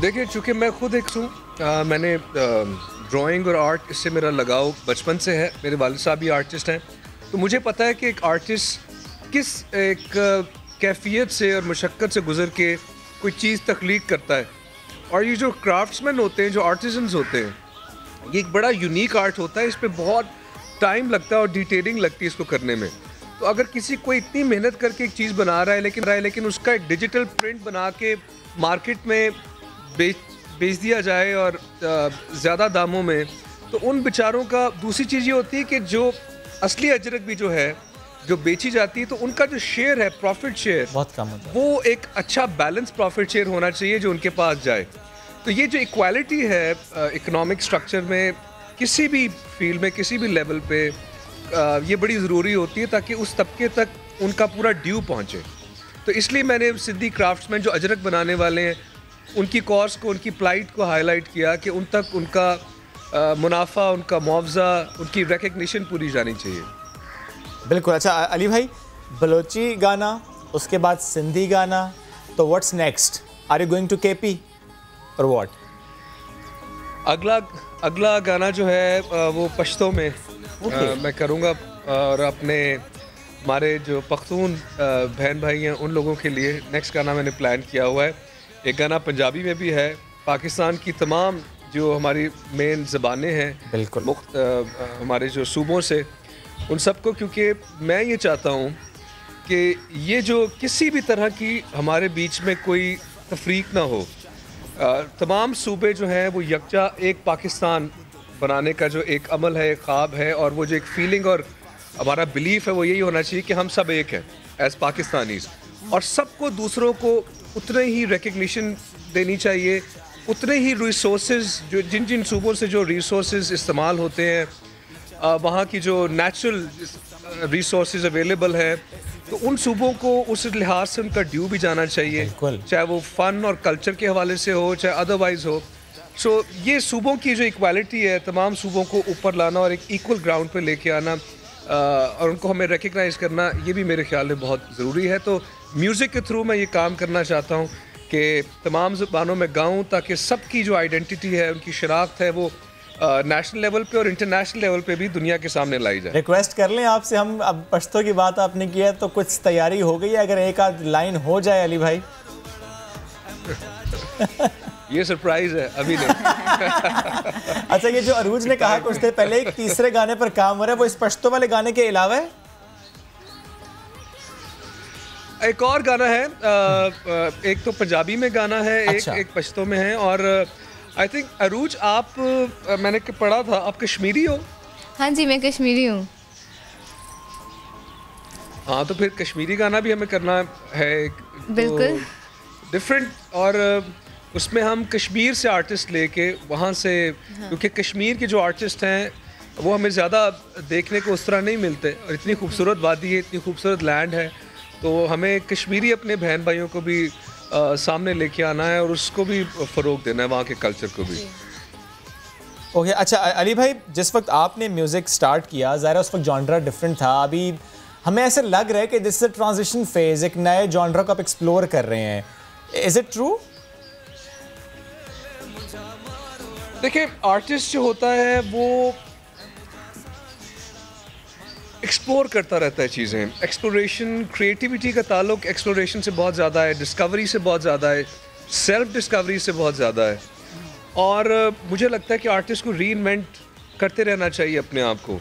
S17: देखिए, चूँकि मैं खुद एक मैंने ड्राइंग और आर्ट, इससे मेरा लगाव बचपन से है, मेरे वालिद साहब भी आर्टिस्ट हैं, तो मुझे पता है कि एक आर्टिस्ट किस एक कैफियत से और मुशक्क़त से गुज़र के कोई चीज़ तख्लीक करता है। और ये जो क्राफ्ट्समैन होते हैं, जो आर्टिजन्स होते हैं, ये एक बड़ा यूनिक आर्ट होता है। इस पर बहुत टाइम लगता है और डिटेलिंग लगती है इसको करने में। तो अगर किसी कोई इतनी मेहनत करके एक चीज़ बना रहा है लेकिन उसका एक डिजिटल प्रिंट बना के मार्केट में बेच दिया जाए और ज़्यादा दामों में, तो उन बेचारों का दूसरी चीज़ ये होती है कि जो असली अजरक भी जो है जो बेची जाती है, तो उनका जो शेयर है, प्रॉफिट शेयर
S1: बहुत कम होता है।
S17: वो एक अच्छा बैलेंस प्रॉफिट शेयर होना चाहिए जो उनके पास जाए। तो ये जो इक्वालिटी है इकोनॉमिक स्ट्रक्चर में किसी भी फील्ड में किसी भी लेवल पे ये बड़ी ज़रूरी होती है ताकि उस तबके तक उनका पूरा ड्यू पहुँचे। तो इसलिए मैंने सिद्दी क्राफ्ट्समैन जो अजरक बनाने वाले हैं उनकी कॉज को, उनकी प्लाइट को हाईलाइट किया कि उन तक उनका मुनाफा, उनका मुआवजा, उनकी रिकग्निशन पूरी जानी चाहिए।
S1: बिल्कुल। अच्छा अली भाई, बलोची गाना, उसके बाद सिंधी गाना, तो what's next? Are you going to KP और व्हाट?
S17: अगला गाना जो है वो पश्तो में मैं करूँगा और अपने हमारे जो पख्तून बहन भाई हैं उन लोगों के लिए नेक्स्ट गाना मैंने प्लान किया हुआ है। एक गाना पंजाबी में भी है, पाकिस्तान की तमाम जो हमारी मेन ज़बानें हैं,
S1: बिल्कुल
S17: हमारे जो सूबों से, उन सबको, क्योंकि मैं ये चाहता हूँ कि ये जो किसी भी तरह की हमारे बीच में कोई तफरीक ना हो, तमाम सूबे जो हैं वो यकजा एक पाकिस्तान बनाने का जो एक अमल है, एक ख्वाब है, और वो जो एक फीलिंग और हमारा बिलीफ है वो यही होना चाहिए कि हम सब एक हैं एज पाकिस्तानीज़, और सबको दूसरों को उतने ही रिकग्निशन देनी चाहिए, उतने ही रिसोर्सेज जो जिन जिन सूबों से जो रिसोर्सेज इस्तेमाल होते हैं, वहाँ की जो नेचुरल रिसोर्सेज अवेलेबल है, तो उन सूबों को उस लिहाज से उनका ड्यू भी जाना चाहिए, चाहे वो फ़न और कल्चर के हवाले से हो चाहे अदरवाइज़ हो। सो ये सूबों की जो इक्वालिटी है, तमाम सूबों को ऊपर लाना और एक इक्वल ग्राउंड पे लेके आना और उनको हमें रिकग्नाइज़ करना, ये भी मेरे ख्याल में बहुत ज़रूरी है। तो म्यूज़िक के थ्रू मैं ये काम करना चाहता हूँ कि तमाम ज़बानों में गाऊँ ताकि सबकी जो आइडेंटिटी है, उनकी शनाख्त है, वो नेशनल लेवल पे और इंटरनेशनल लेवल पे भी दुनिया के सामने लाई जाए।
S1: रिक्वेस्ट कर लें आपसे, हम अब पश्तो की बात आपने की है तो कुछ तैयारी हो गई है, अगर एक आध लाइन हो जाए अली भाई।
S17: ये सरप्राइज है, अभी नहीं।
S1: अच्छा, ये जो अरूज ने कहा कुछ देर पहले एक तीसरे गाने पर काम हो रहा है, वो इस पश्तो वाले गाने के अलावा है?
S17: एक और गाना है, एक तो पंजाबी में गाना है, अच्छा। एक पश्तो में है, और आई थिंक अरूज आप, मैंने पढ़ा था आप कश्मीरी हो?
S14: हाँ जी, मैं कश्मीरी हूँ।
S17: हाँ, तो फिर कश्मीरी गाना भी हमें करना है
S14: बिल्कुल
S17: डिफरेंट, और उसमें हम कश्मीर से आर्टिस्ट लेके वहाँ से, क्योंकि कश्मीर के जो आर्टिस्ट हैं वो हमें ज़्यादा देखने को उस तरह नहीं मिलते, और इतनी खूबसूरत वादी है, इतनी खूबसूरत लैंड है, तो हमें कश्मीरी अपने बहन भाइयों को भी सामने लेके आना है और उसको भी फ़रोग देना है, वहाँ के कल्चर को भी।
S1: ओके, अच्छा अली भाई, जिस वक्त आपने म्यूज़िक स्टार्ट किया, ज़ाहिर उस वक्त जॉनरा डिफरेंट था, अभी हमें ऐसे लग रहा है कि this is a transition phase, एक नए जॉनरा को आप एक्सप्लोर कर रहे हैं, इज इट ट्रू?
S17: देखिए, आर्टिस्ट जो होता है वो एक्सप्लोर करता रहता है चीज़ें, एक्सप्लोरेशन, क्रिएटिविटी का ताल्लुक एक्सप्लोरेशन से बहुत ज़्यादा है, डिस्कवरी से बहुत ज़्यादा है, सेल्फ डिस्कवरी से बहुत ज़्यादा है, और मुझे लगता है कि आर्टिस्ट को रीइन्वेंट करते रहना चाहिए अपने आप को।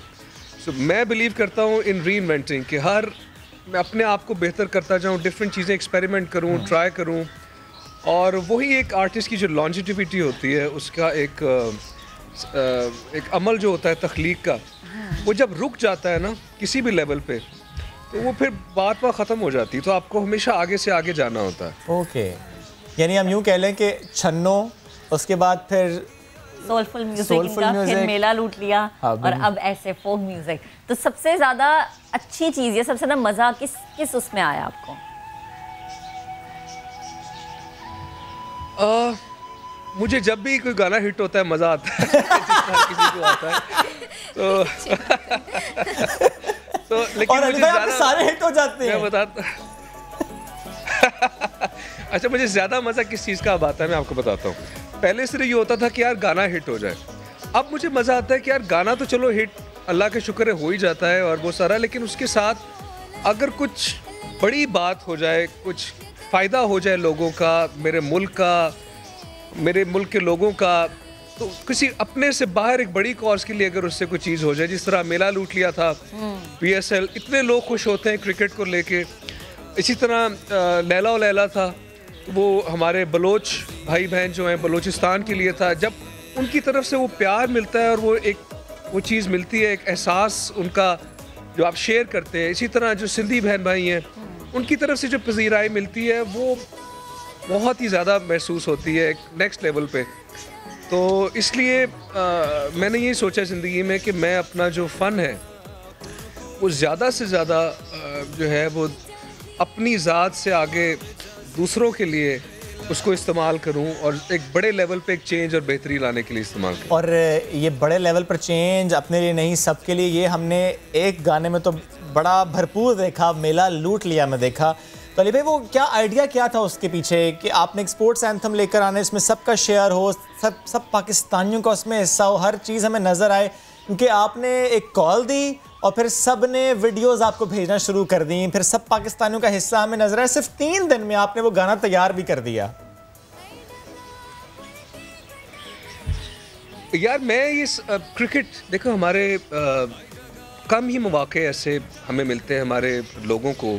S17: सो मैं बिलीव करता हूँ इन रीइन्वेंटिंग, कि मैं अपने आप को बेहतर करता जाऊँ, डिफरेंट चीज़ें एक्सपेरिमेंट करूँ, ट्राई करूँ, और वही एक आर्टिस्ट की जो लॉन्जिटिविटी होती है, उसका एक अमल जो होता है तख्लीक का, वो जब रुक जाता है ना किसी भी लेवल पे, तो वो फिर बात ख़त्म हो जाती है, तो आपको हमेशा आगे से आगे जाना होता है।
S1: ओके, यानी हम यूँ कह लें कि छन्नो, उसके बाद फिर
S2: सोलफुल म्यूजिक का, फिर मेला लूट लिया, और अब ऐसे फोक म्यूजिक। तो सबसे ज़्यादा अच्छी चीज़ या सबसे ज़्यादा मज़ा किस उसमें आया आपको?
S17: मुझे जब भी कोई गाना हिट होता है मज़ा आता है, जितना किसी को आता है, तो लेकिन
S1: और मुझे सारे हिट हो जाते हैं,
S17: मैं बताता। अच्छा, मुझे ज़्यादा मज़ा किस चीज़ का अब आता है मैं आपको बताता हूँ। पहले सिर्फ ये होता था कि यार गाना हिट हो जाए, अब मुझे मज़ा आता है कि यार गाना तो चलो हिट अल्लाह के शुक्र है हो ही जाता है और वो सारा, लेकिन उसके साथ अगर कुछ बड़ी बात हो जाए, कुछ फ़ायदा हो जाए लोगों का, मेरे मुल्क का, मेरे मुल्क के लोगों का, तो किसी अपने से बाहर एक बड़ी कॉज के लिए अगर उससे कोई चीज़ हो जाए, जिस तरह मेला लूट लिया था PSL, इतने लोग खुश होते हैं क्रिकेट को लेके। इसी तरह लैला और लैला था, वो हमारे बलोच भाई बहन जो हैं बलोचिस्तान के लिए था। जब उनकी तरफ से वो प्यार मिलता है और वो चीज़ मिलती है, एक एहसास उनका जो आप शेयर करते हैं। इसी तरह जो सिंधी बहन भाई हैं, उनकी तरफ से जो पजीराई मिलती है वो बहुत ही ज़्यादा महसूस होती है एक नेक्स्ट लेवल पे। तो इसलिए मैंने ये सोचा ज़िंदगी में कि मैं अपना जो फ़न है वो ज़्यादा से ज़्यादा जो है वो अपनी ज़ात से आगे दूसरों के लिए उसको इस्तेमाल करूं और एक बड़े लेवल पे एक चेंज और बेहतरी लाने के लिए इस्तेमाल करूं।
S1: और ये बड़े लेवल पर चेंज अपने लिए नहीं, सबके लिए, ये हमने एक गाने में तो बड़ा भरपूर देखा, मेला लूट लिया में देखा। तो अली भाई, वो क्या आइडिया क्या था उसके पीछे कि आपने एक स्पोर्ट्स एंथम लेकर आना, इसमें सबका शेयर हो, सब पाकिस्तानियों का उसमें हिस्सा हो, हर चीज़ हमें नज़र आए, क्योंकि आपने एक कॉल दी और फिर सब ने वीडियोस आपको भेजना शुरू कर दी, फिर सब पाकिस्तानियों का हिस्सा हमें नजर आया। सिर्फ 3 दिन में आपने वो गाना तैयार भी कर दिया।
S17: यार मैं ये क्रिकेट देखो, हमारे कम ही मौके ऐसे हमें मिलते हैं हमारे लोगों को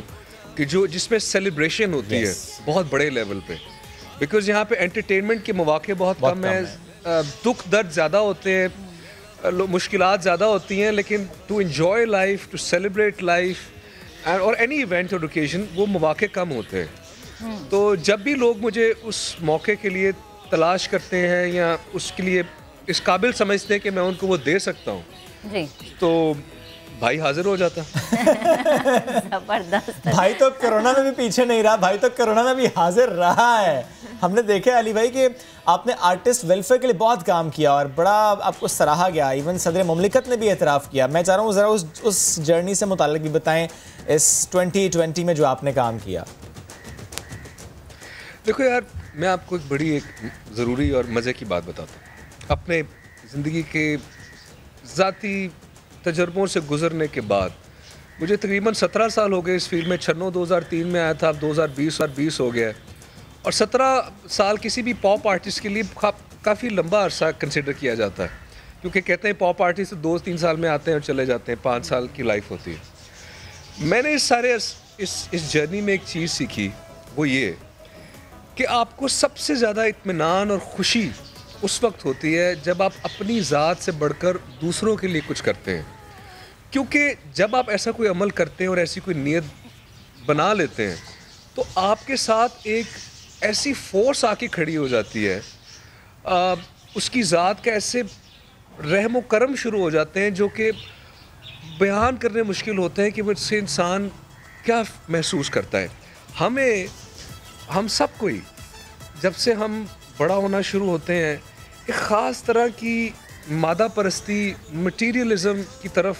S17: कि जिसमें सेलिब्रेशन होती है बहुत बड़े लेवल पे। बिकॉज यहाँ पे एंटरटेनमेंट के मौके बहुत कम है, दुख दर्द ज़्यादा होते हैं, मुश्किलात ज़्यादा होती हैं, लेकिन to enjoy life, to celebrate life और एनी इवेंट और ओकेजन वो मौके कम होते हैं। तो जब भी लोग मुझे उस मौके के लिए तलाश करते हैं या उसके लिए इस काबिल समझते हैं कि मैं उनको वो दे सकता हूँ, तो भाई हाजिर हो जाता।
S2: जबरदस्त।
S1: भाई तो कोरोना में भी पीछे नहीं रहा, भाई तो कोरोना में भी हाजिर रहा है। हमने देखा अली भाई कि आपने आर्टिस्ट वेलफेयर के लिए बहुत काम किया और बड़ा आपको सराहा गया, इवन सदर मुमलिकत ने भी एतराफ़ किया। मैं चाह रहा हूँ ज़रा उस जर्नी से मुताल्लिक भी बताएं, इस 2020 में जो आपने काम किया।
S17: देखो यार, मैं आपको एक बड़ी ज़रूरी और मज़े की बात बताता हूँ। अपने ज़िंदगी के ज़ाती तजर्बों से गुज़रने के बाद मुझे तकरीबन 17 साल हो गए इस फील्ड में। 2003 में आया था, अब 2020 हो गया। और 17 साल किसी भी पॉप आर्टिस्ट के लिए काफ़ी लंबा अरसा कंसिडर किया जाता है, क्योंकि कहते हैं पॉप आर्टिस्ट 2-3 साल में आते हैं और चले जाते हैं, 5 साल की लाइफ होती है। मैंने इस जर्नी में एक चीज़ सीखी, वो ये कि आपको सबसे ज़्यादा इत्मीनान और खुशी उस वक्त होती है जब आप अपनी ज़ात से बढ़कर दूसरों के लिए कुछ करते हैं। क्योंकि जब आप ऐसा कोई अमल करते हैं और ऐसी कोई नीयत बना लेते हैं, तो आपके साथ एक ऐसी फोर्स आके खड़ी हो जाती है, उसकी ज़ात का ऐसे रहम व करम शुरू हो जाते हैं जो कि बयान करने मुश्किल होते हैं कि वो इससे इंसान क्या महसूस करता है। हम सब कोई जब से हम बड़ा होना शुरू होते हैं, एक ख़ास तरह की मादा परस्ती, मटीरियलिज़म की तरफ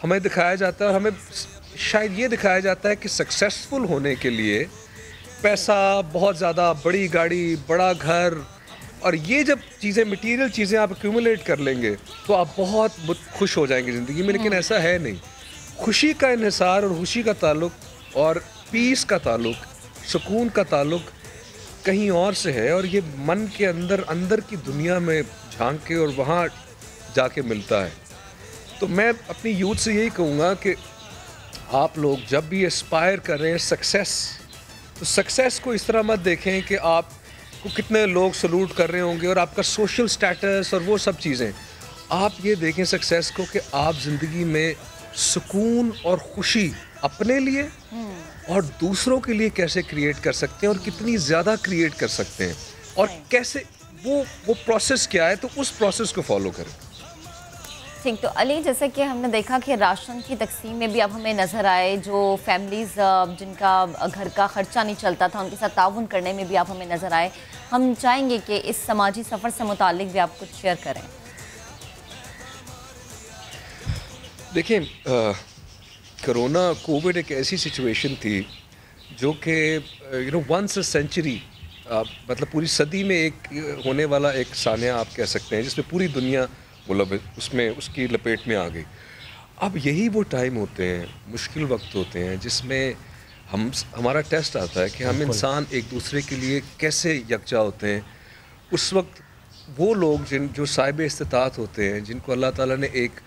S17: हमें दिखाया जाता है। और हमें शायद ये दिखाया जाता है कि सक्सेसफुल होने के लिए पैसा, बहुत ज़्यादा बड़ी गाड़ी, बड़ा घर, और ये जब चीज़ें, मटीरियल चीज़ें आप एक्यूमुलेट कर लेंगे तो आप बहुत खुश हो जाएंगे ज़िंदगी में। लेकिन ऐसा है नहीं। खुशी का इन्हिसार और खुशी का ताल्लुक़ और पीस का ताल्लुक़, सुकून का ताल्लुक़ कहीं और से है, और ये मन के अंदर की दुनिया में झांक के और वहाँ जाके मिलता है। तो मैं अपनी यूथ से यही कहूँगा कि आप लोग जब भी एस्पायर कर रहे हैं सक्सेस, तो सक्सेस को इस तरह मत देखें कि आपको कितने लोग सलूट कर रहे होंगे और आपका सोशल स्टेटस और वो सब चीज़ें। आप ये देखें सक्सेस को कि आप ज़िंदगी में सुकून और खुशी अपने लिए और दूसरों के लिए कैसे क्रिएट कर सकते हैं और कितनी ज़्यादा क्रिएट कर सकते हैं, और कैसे वो प्रोसेस क्या है, तो उस प्रोसेस को फॉलो करें।
S2: ठीक, तो अली, जैसे कि हमने देखा कि राशन की तकसीम में भी अब हमें नज़र आए, जो फैमिलीज़ जिनका घर का ख़र्चा नहीं चलता था, उनके साथ ताउन करने में भी आप हमें नज़र आए। हम चाहेंगे कि इस समाजी सफ़र से मुतालिक भी आप कुछ शेयर करें।
S17: देखिए, कोरोना कोविड एक ऐसी सिचुएशन थी जो कि वंस अ सेंचुरी, मतलब पूरी सदी में एक होने वाला एक सानिया आप कह सकते हैं, जिसमें पूरी दुनिया मतलब उसमें उसकी लपेट में आ गई। अब यही वो टाइम होते हैं, मुश्किल वक्त होते हैं, जिसमें हमारा टेस्ट आता है कि हम इंसान एक दूसरे के लिए कैसे यकजा होते हैं। उस वक्त वो लोग जो साहिब इस्तिताअत होते हैं, जिनको अल्लाह ताला ने एक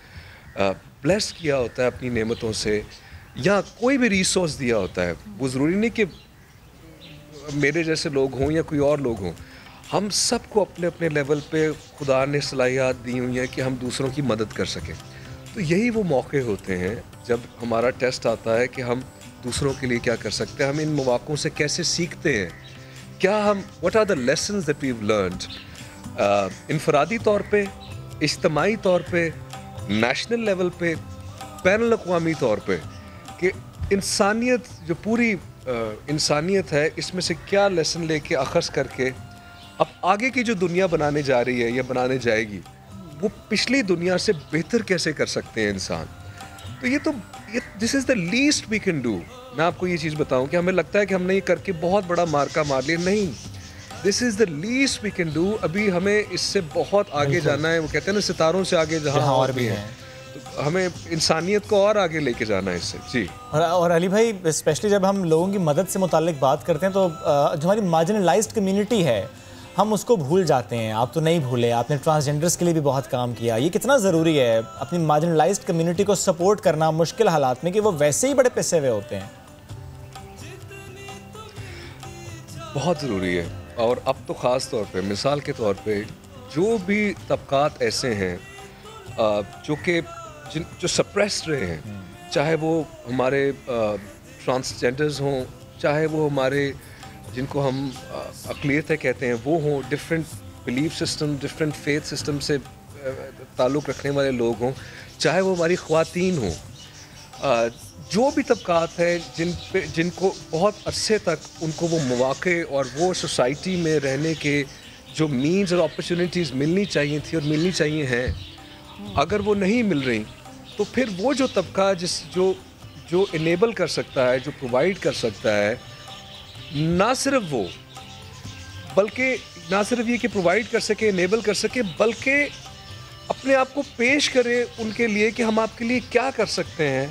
S17: ब्लेस किया होता है अपनी नेमतों से, या कोई भी रिसोर्स दिया होता है, वो ज़रूरी नहीं कि मेरे जैसे लोग हों या कोई और लोग हों, हम सबको अपने अपने लेवल पे खुदा ने सलाहियत दी हुई हैं कि हम दूसरों की मदद कर सकें। तो यही वो मौके होते हैं जब हमारा टेस्ट आता है कि हम दूसरों के लिए क्या कर सकते हैं, हम इन मौक़ों से कैसे सीखते हैं, क्या हम what are the lessons that we have learned इनफरादी तौर पे, इज्तिमाई तौर पे, नेशनल लेवल पे, बैनुल अक़वामी तौर पे, कि इंसानियत जो पूरी इंसानियत है इसमें से क्या लेसन लेके अखज़ करके अब आगे की जो दुनिया बनाने जा रही है या बनाने जाएगी वो पिछली दुनिया से बेहतर कैसे कर सकते हैं इंसान। तो ये this is the least we can do. मैं आपको ये चीज़ बताऊं कि हमें लगता है कि हमने ये करके बहुत बड़ा मार्का मार लिया, नहीं, this is the least we can do. अभी हमें इससे बहुत आगे जाना है। वो कहते हैं ना सितारों से आगे जहाँ और भी हैं, तो हमें इंसानियत को और आगे लेके जाना है इससे। जी।
S1: और अली भाई, स्पेशली जब हम लोगों की मदद से मुताल्लिक बात करते हैं तो जो हमारी मार्जिनलाइज्ड कम्युनिटी है हम उसको भूल जाते हैं। आप तो नहीं भूले, आपने ट्रांसजेंडर्स के लिए भी बहुत काम किया। ये कितना ज़रूरी है अपनी मार्जिनलाइज्ड कम्युनिटी को सपोर्ट करना मुश्किल हालात में, कि वो वैसे ही बड़े पैसे हुए होते हैं। बहुत
S17: ज़रूरी है। और अब तो ख़ास तौर पे, मिसाल के तौर पे, जो भी तबकात ऐसे हैं जो सप्रेस्ड रहे हैं, चाहे वो हमारे ट्रांसजेंडर्स हों, चाहे वो हमारे जिनको हम अक़लियतें कहते हैं वो हों, different belief system, different faith system से ताल्लुक़ रखने वाले लोग हों, चाहे वो हमारी ख़वातीन हों, जो भी तबकात हैं जिनको बहुत अरसे तक उनको वो मौक़े और वो सोसाइटी में रहने के जो मीन्स और अपॉर्चुनिटीज़ मिलनी चाहिए थी और मिलनी चाहिए हैं, अगर वो नहीं मिल रही, तो फिर वो जो तबका जो इनेबल कर सकता है, जो प्रोवाइड कर सकता है, ना सिर्फ वो, बल्कि ना सिर्फ ये कि प्रोवाइड कर सके, इनेबल कर सके, बल्कि अपने आप को पेश करे उनके लिए कि हम आपके लिए क्या कर सकते हैं,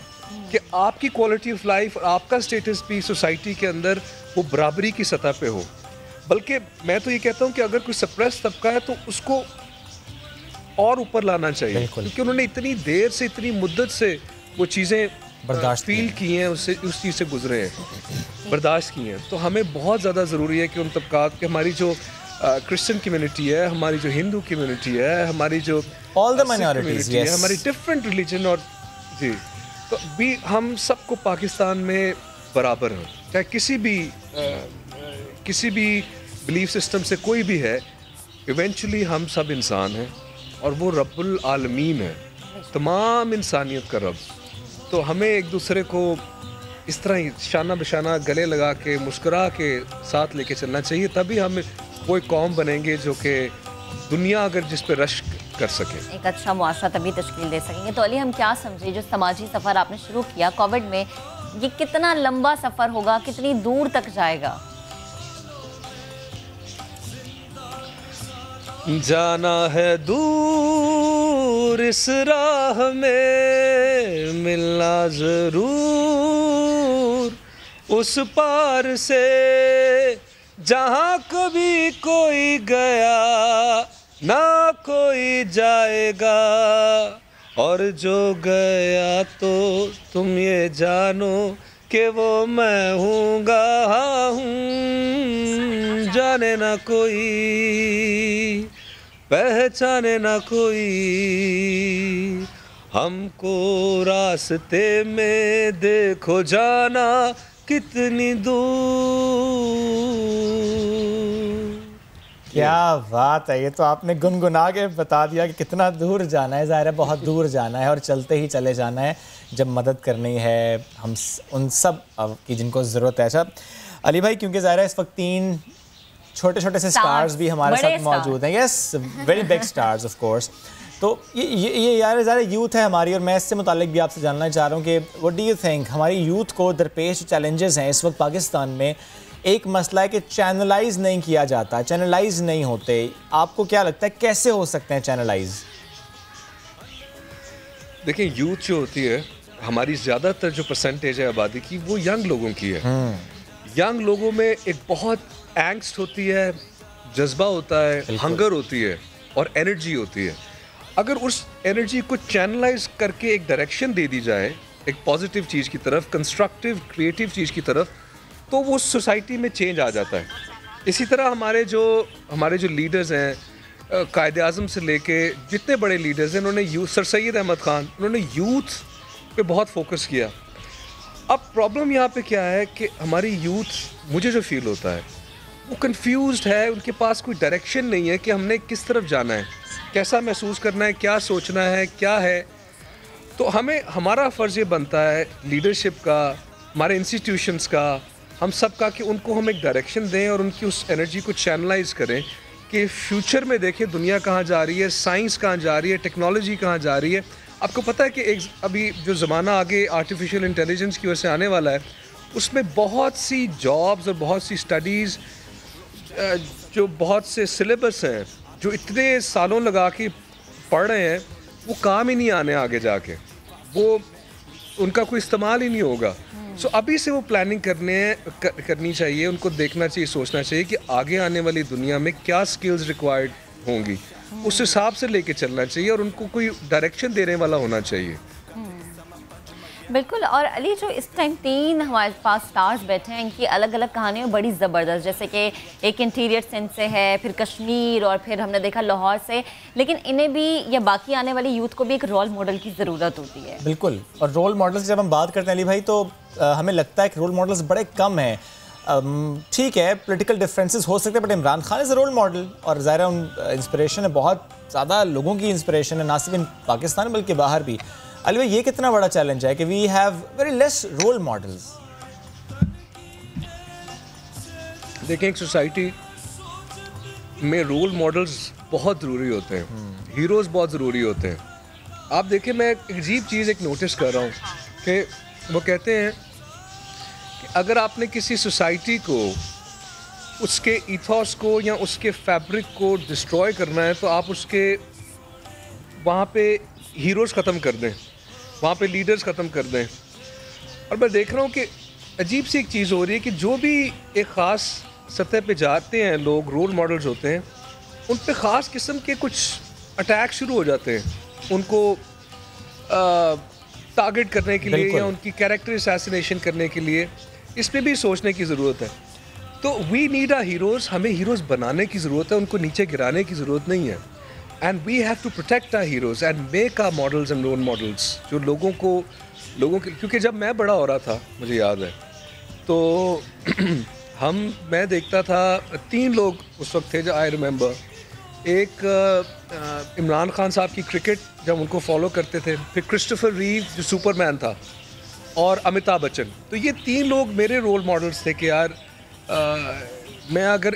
S17: कि आपकी क्वालिटी ऑफ लाइफ और आपका स्टेटस भी सोसाइटी के अंदर वो बराबरी की सतह पे हो। बल्कि मैं तो ये कहता हूँ कि अगर कोई सप्रेस तबका है तो उसको और ऊपर लाना चाहिए, क्योंकि उन्होंने इतनी देर से, इतनी मुद्दत से वो चीज़ें बर्दाश्त फील की हैं, उस चीज़ से गुजरे हैं, बर्दाश्त की हैं। तो हमें बहुत ज़्यादा ज़रूरी है कि उन तबकात के, हमारी जो क्रिश्चियन कम्युनिटी है, हमारी जो हिंदू कम्युनिटी है, हमारी जो
S1: ऑल द माइनॉरिटीज़
S17: है, हमारी डिफरेंट रिलीजन, और जी, तो भी हम सबको पाकिस्तान में बराबर हैं, चाहे किसी भी बिलीफ सिस्टम से कोई भी है, इवेंचुअली हम सब इंसान हैं और वो रब्बुल आलमीन है, तमाम इंसानियत का रब। तो हमें एक दूसरे को इस तरह ही शाना बशाना गले लगा के, मुस्कुरा के साथ लेके चलना चाहिए, तभी हम वो एक कौम बनेंगे जो कि दुनिया अगर जिस पे रश्क कर सके,
S2: एक अच्छा मुआशरा तभी तश्कील दे सकेंगे। तो अली, हम क्या समझे जो समाजी सफ़र आपने शुरू किया कोविड में, ये कितना लंबा सफ़र होगा, कितनी दूर तक जाएगा?
S17: जाना है दूर इस राह में, मिलना जरूर उस पार से, जहाँ कभी कोई गया ना कोई जाएगा, और जो गया तो तुम ये जानो कि वो मैं हूँगा, हूँ, जाने ना कोई, पहचाने ना कोई, हमको रास्ते में देखो जाना कितनी दूर।
S1: क्या बात है, ये तो आपने गुनगुना के बता दिया कि कितना दूर जाना है। ज़ाहिर है बहुत दूर जाना है और चलते ही चले जाना है जब मदद करनी है हम उन सब की जिनको ज़रूरत है। अच्छा अली भाई, क्योंकि ज़ाहिर है इस वक्त 3 छोटे छोटे से स्टार्स भी हमारे साथ मौजूद हैं, yes, very big stars of course. तो ये यार ज़्यादा यूथ है हमारी, और मैं इससे मुताल्लिक भी आपसे जानना चाह रहा हूँ कि व्हाट डू यू थिंक, हमारी यूथ को दरपेश चैलेंजेस हैं इस वक्त पाकिस्तान में। एक मसला है कि चैनलाइज नहीं किया जाता, चैनलाइज नहीं होते। आपको क्या लगता है कैसे हो सकते हैं चैनलाइज?
S17: देखिए, यूथ जो होती है हमारी, ज़्यादातर जो परसेंटेज है आबादी की वो यंग लोगों की है। यंग लोगों में एक बहुत एंग्स्ट होती है, जज्बा होता है, हंगर होती है और एनर्जी होती है, अगर उस एनर्जी को चैनलाइज करके एक डायरेक्शन दे दी जाए एक पॉजिटिव चीज़ की तरफ, कंस्ट्रक्टिव क्रिएटिव चीज़ की तरफ, तो वो सोसाइटी में चेंज आ जाता है। इसी तरह हमारे जो लीडर्स हैं, कायदे आज़म से लेके जितने बड़े लीडर्स हैं, उन्होंने यूथ, सर सैयद अहमद ख़ान, उन्होंने यूथ पे बहुत फोकस किया। अब प्रॉब्लम यहाँ पे क्या है कि हमारी यूथ, मुझे जो फील होता है, वो कंफ्यूज्ड है, उनके पास कोई डायरेक्शन नहीं है कि हमने किस तरफ जाना है, कैसा महसूस करना है, क्या सोचना है, क्या है। तो हमारा फ़र्ज़ ये बनता है लीडरशिप का, हमारे इंस्टीट्यूशंस का, हम सब का, कि उनको हम एक डायरेक्शन दें और उनकी उस एनर्जी को चैनलाइज करें कि फ्यूचर में देखें दुनिया कहाँ जा रही है, साइंस कहाँ जा रही है, टेक्नोलॉजी कहाँ जा रही है। आपको पता है कि अभी जो ज़माना आगे आर्टिफिशियल इंटेलिजेंस की वजह से आने वाला है, उसमें बहुत सी जॉब्स और बहुत सी स्टडीज़, जो बहुत से सिलेबस हैं जो इतने सालों लगा के पढ़ रहे हैं, वो काम ही नहीं आने आगे जाके, वो उनका कोई इस्तेमाल ही नहीं होगा। सो अभी से वो प्लानिंग करनी चाहिए, उनको देखना चाहिए, सोचना चाहिए कि आगे आने वाली दुनिया में क्या स्किल्स रिक्वायर्ड होंगी, उस हिसाब से लेके चलना चाहिए और उनको कोई डायरेक्शन देने वाला होना चाहिए।
S2: बिल्कुल। और अली, जो इस टाइम 3 हमारे पास स्टार्स बैठे हैं, इनकी अलग अलग कहानियाँ बड़ी ज़बरदस्त, जैसे कि एक इंटीरियर सेंस से है, फिर कश्मीर, और फिर हमने देखा लाहौर से, लेकिन इन्हें भी या बाकी आने वाली यूथ को भी एक रोल मॉडल की ज़रूरत होती है। बिल्कुल। और रोल मॉडल्स जब हम बात करते हैं अली भाई, तो हमें लगता है कि रोल मॉडल्स बड़े कम हैं। ठीक है, पॉलिटिकल डिफरेंसेस हो सकते हैं, but Imran Khan is a role model, और ज़ाहिर है इंस्पिरेशन है, बहुत ज़्यादा लोगों की इंस्पिरेशन है, ना सिर्फ इन पाकिस्तान बल्कि बाहर भी। अली भाई, ये कितना बड़ा चैलेंज है कि we have very less role models.
S17: देखें, एक सोसाइटी में रोल मॉडल्स बहुत ज़रूरी होते हैं, हीरोज़ बहुत ज़रूरी होते हैं। आप देखें, मैं एक अजीब चीज़ एक नोटिस कर रहा हूँ कि वो कहते हैं कि अगर आपने किसी सोसाइटी को, उसके इथॉस को या उसके फैब्रिक को डिस्ट्रॉय करना है, तो आप उसके वहाँ पे हीरोज़ ख़त्म कर दें, वहाँ पे लीडर्स ख़त्म कर दें। और मैं देख रहा हूँ कि अजीब सी एक चीज़ हो रही है कि जो भी एक ख़ास सतह पे जाते हैं लोग, रोल मॉडल्स होते हैं, उन पे ख़ास किस्म के कुछ अटैक शुरू हो जाते हैं, उनको टारगेट करने के लिए या उनकी कैरेक्टर असैसिनेशन करने के लिए। इस पर भी सोचने की ज़रूरत है। तो वी नीड आ हीरोज़, हमें हीरोज़ बनाने की ज़रूरत है, उनको नीचे गिराने की ज़रूरत नहीं है। And we have to protect our heroes and make our models and role models, जो लोगों के, क्योंकि जब मैं बड़ा हो रहा था, मुझे याद है, तो मैं देखता था 3 लोग उस वक्त थे जो आई रिमेंबर। एक इमरान खान साहब की क्रिकेट जब उनको फॉलो करते थे, फिर क्रिस्टोफर रीव जो सुपरमैन था, और अमिताभ बच्चन। तो ये 3 लोग मेरे रोल मॉडल्स थे कि यार मैं अगर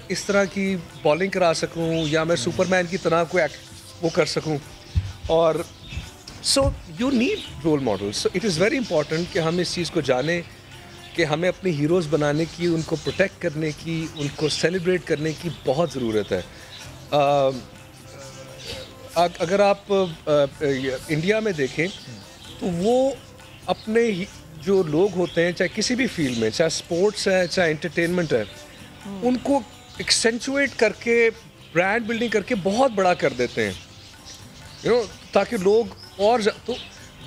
S17: इस तरह की बॉलिंग करा सकूं, या मैं सुपरमैन की तरह कोई वो कर सकूं। और so you need role models. So it is very important कि हम इस चीज़ को जानें कि हमें अपने हीरोज़ बनाने की, उनको प्रोटेक्ट करने की, उनको सेलिब्रेट करने की बहुत ज़रूरत है। अगर आप इंडिया में देखें तो वो अपने जो लोग होते हैं, चाहे किसी भी फील्ड में, चाहे स्पोर्ट्स है, चाहे एंटरटेनमेंट है, उनको एक्सेंचुएट करके, ब्रांड बिल्डिंग करके बहुत बड़ा कर देते हैं, ताकि लोग और तो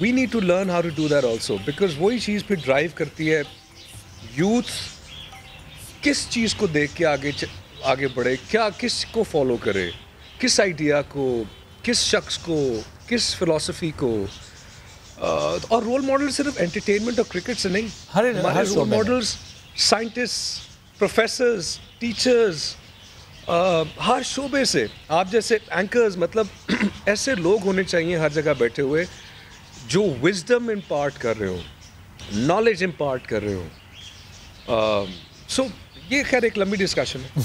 S17: we need to learn how to do that also, because वही चीज़ फिर ड्राइव करती है यूथ किस चीज़ को देख के आगे बढ़े, किस को फॉलो करे, किस आइडिया को, किस शख्स को, किस फिलॉसफी को। और रोल मॉडल सिर्फ एंटरटेनमेंट और क्रिकेट से नहीं, हमारे role models scientist, professors, teachers, हर शोबे से। आप जैसे एंकर्स, मतलब ऐसे लोग होने चाहिए हर जगह बैठे हुए जो विजडम इम्पार्ट कर रहे हो, नॉलेज इम्पार्ट कर रहे हो। सो ये खैर एक लंबी डिस्कशन है।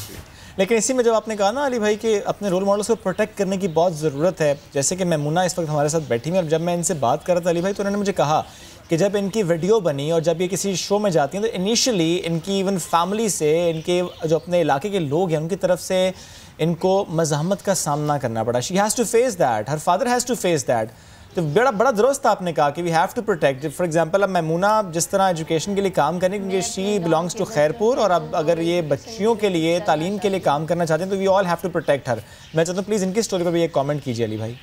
S1: लेकिन इसी में जब आपने कहा ना अली भाई कि अपने रोल मॉडल्स को प्रोटेक्ट करने की बहुत ज़रूरत है, जैसे कि मैमुना इस वक्त हमारे साथ बैठी हुई, और जब मैं इनसे बात कर रहा था अली भाई, तो उन्होंने मुझे कहा कि जब इनकी वीडियो बनी और जब ये किसी शो में जाती हैं, तो इनिशियली इनकी इवन फैमिली से, इनके जो अपने इलाके के लोग हैं, उनकी तरफ से इनको मज़ाहमत का सामना करना पड़ा। She has to face that, her father has to face that. तो बड़ा दुरुस्त आपने कहा कि we have to protect. For example अब मैमूना जिस तरह एजुकेशन के लिए काम करने, क्योंकि शी बिलोंग्स टू खैरपुर, और अब अगर ये बच्चियों के लिए तालीम के लिए काम करना चाहते हैं तो we all have to protect her. मैं चाहता हूँ प्लीज़ इनकी स्टोरी पर भी एक कॉमेंट कीजिए अली भाई।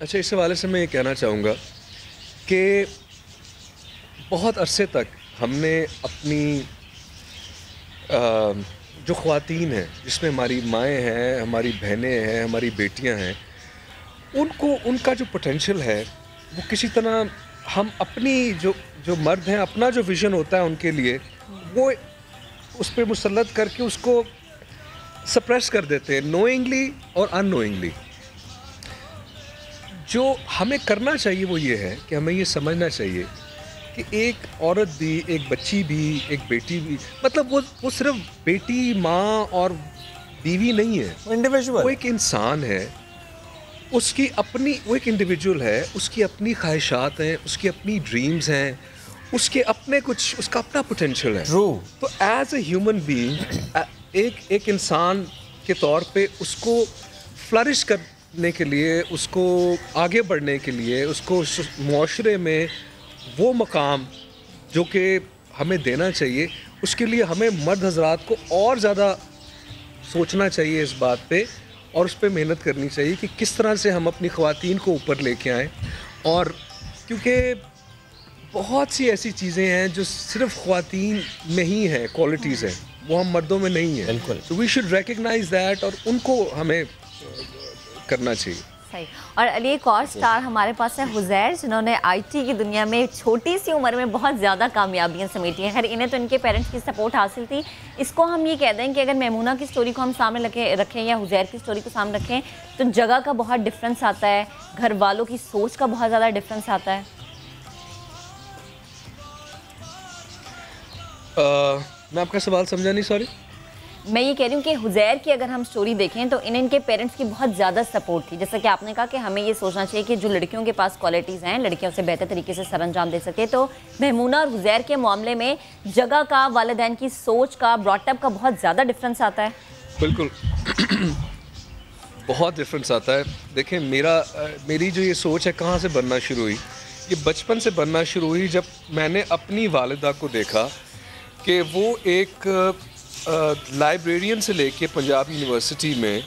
S17: अच्छा, इस हवाले से मैं ये कहना चाहूँगा कि बहुत अरसे तक हमने अपनी जो ख़वातीन हैं, जिसमें हमारी माएँ हैं, हमारी बहनें हैं, हमारी बेटियां हैं, उनको उनका जो पोटेंशियल है वो किसी तरह हम अपनी जो मर्द हैं, अपना जो विज़न होता है उनके लिए, वो उस पर मुसल्लत करके उसको सप्रेस कर देते हैं, नोइंगली और अननोइंगली। जो हमें करना चाहिए वो ये है कि हमें ये समझना चाहिए कि एक औरत भी, एक बच्ची भी, एक बेटी भी, मतलब वो सिर्फ बेटी, माँ और बीवी नहीं है,
S1: इंडिविजुअल,
S17: वो एक इंसान है, उसकी अपनी, वो एक इंडिविजुअल है, उसकी अपनी ख्वाहिशात हैं, उसकी अपनी ड्रीम्स हैं, उसके अपने कुछ, उसका अपना पोटेंशियल है। तो एज ए ह्यूमन बीइंग, एक इंसान के तौर पे उसको फ्लरिश करने के लिए, उसको आगे बढ़ने के लिए, उसको मुआशरे में वो मकाम जो कि हमें देना चाहिए, उसके लिए हमें मर्द हजरात को और ज़्यादा सोचना चाहिए इस बात पे, और उस पर मेहनत करनी चाहिए कि किस तरह से हम अपनी ख़वातीन को ऊपर लेके आएँ। और क्योंकि बहुत सी ऐसी चीज़ें हैं जो सिर्फ ख़वातीन में ही हैं, क्वालिटीज़ हैं, वो हम मर्दों में नहीं है।
S1: बिल्कुल।
S17: तो वी शुड रिकग्नाइज दैट, और उनको हमें करना चाहिए।
S2: सही। और अली, एक और स्टार हमारे पास है हुजैर, जिन्होंने आईटी की दुनिया में छोटी सी उम्र में बहुत ज़्यादा कामयाबियां समेटी हैं। खैर इन्हें तो इनके पेरेंट्स की सपोर्ट हासिल थी। इसको हम ये कह दें कि अगर मैमूना की स्टोरी को हम सामने रखें या हुजैर की स्टोरी को सामने रखें तो जगह का बहुत डिफरेंस आता है, घर वालों की सोच का बहुत ज़्यादा डिफरेंस आता है।
S17: मैं आपका सवाल समझा नहीं, सॉरी।
S2: मैं ये कह रही हूँ कि हुजैर की अगर हम स्टोरी देखें तो इनके पेरेंट्स की बहुत ज़्यादा सपोर्ट थी। जैसा कि आपने कहा कि हमें ये सोचना चाहिए कि जो लड़कियों के पास क्वालिटीज़ हैं, लड़कियां उसे बेहतर तरीके से सर अंजाम दे सके। तो मैमूना और हुजैर के मामले में जगह का, वालिदैन की सोच का, ब्रॉटअप का बहुत ज़्यादा डिफरेंस आता है।
S17: बिल्कुल बहुत डिफरेंस आता है। देखें, मेरी जो ये सोच है कहाँ से बनना शुरू हुई, ये बचपन से बनना शुरू हुई जब मैंने अपनी वालिदा को देखा कि वो एक लाइब्रेरियन से लेके पंजाब यूनिवर्सिटी में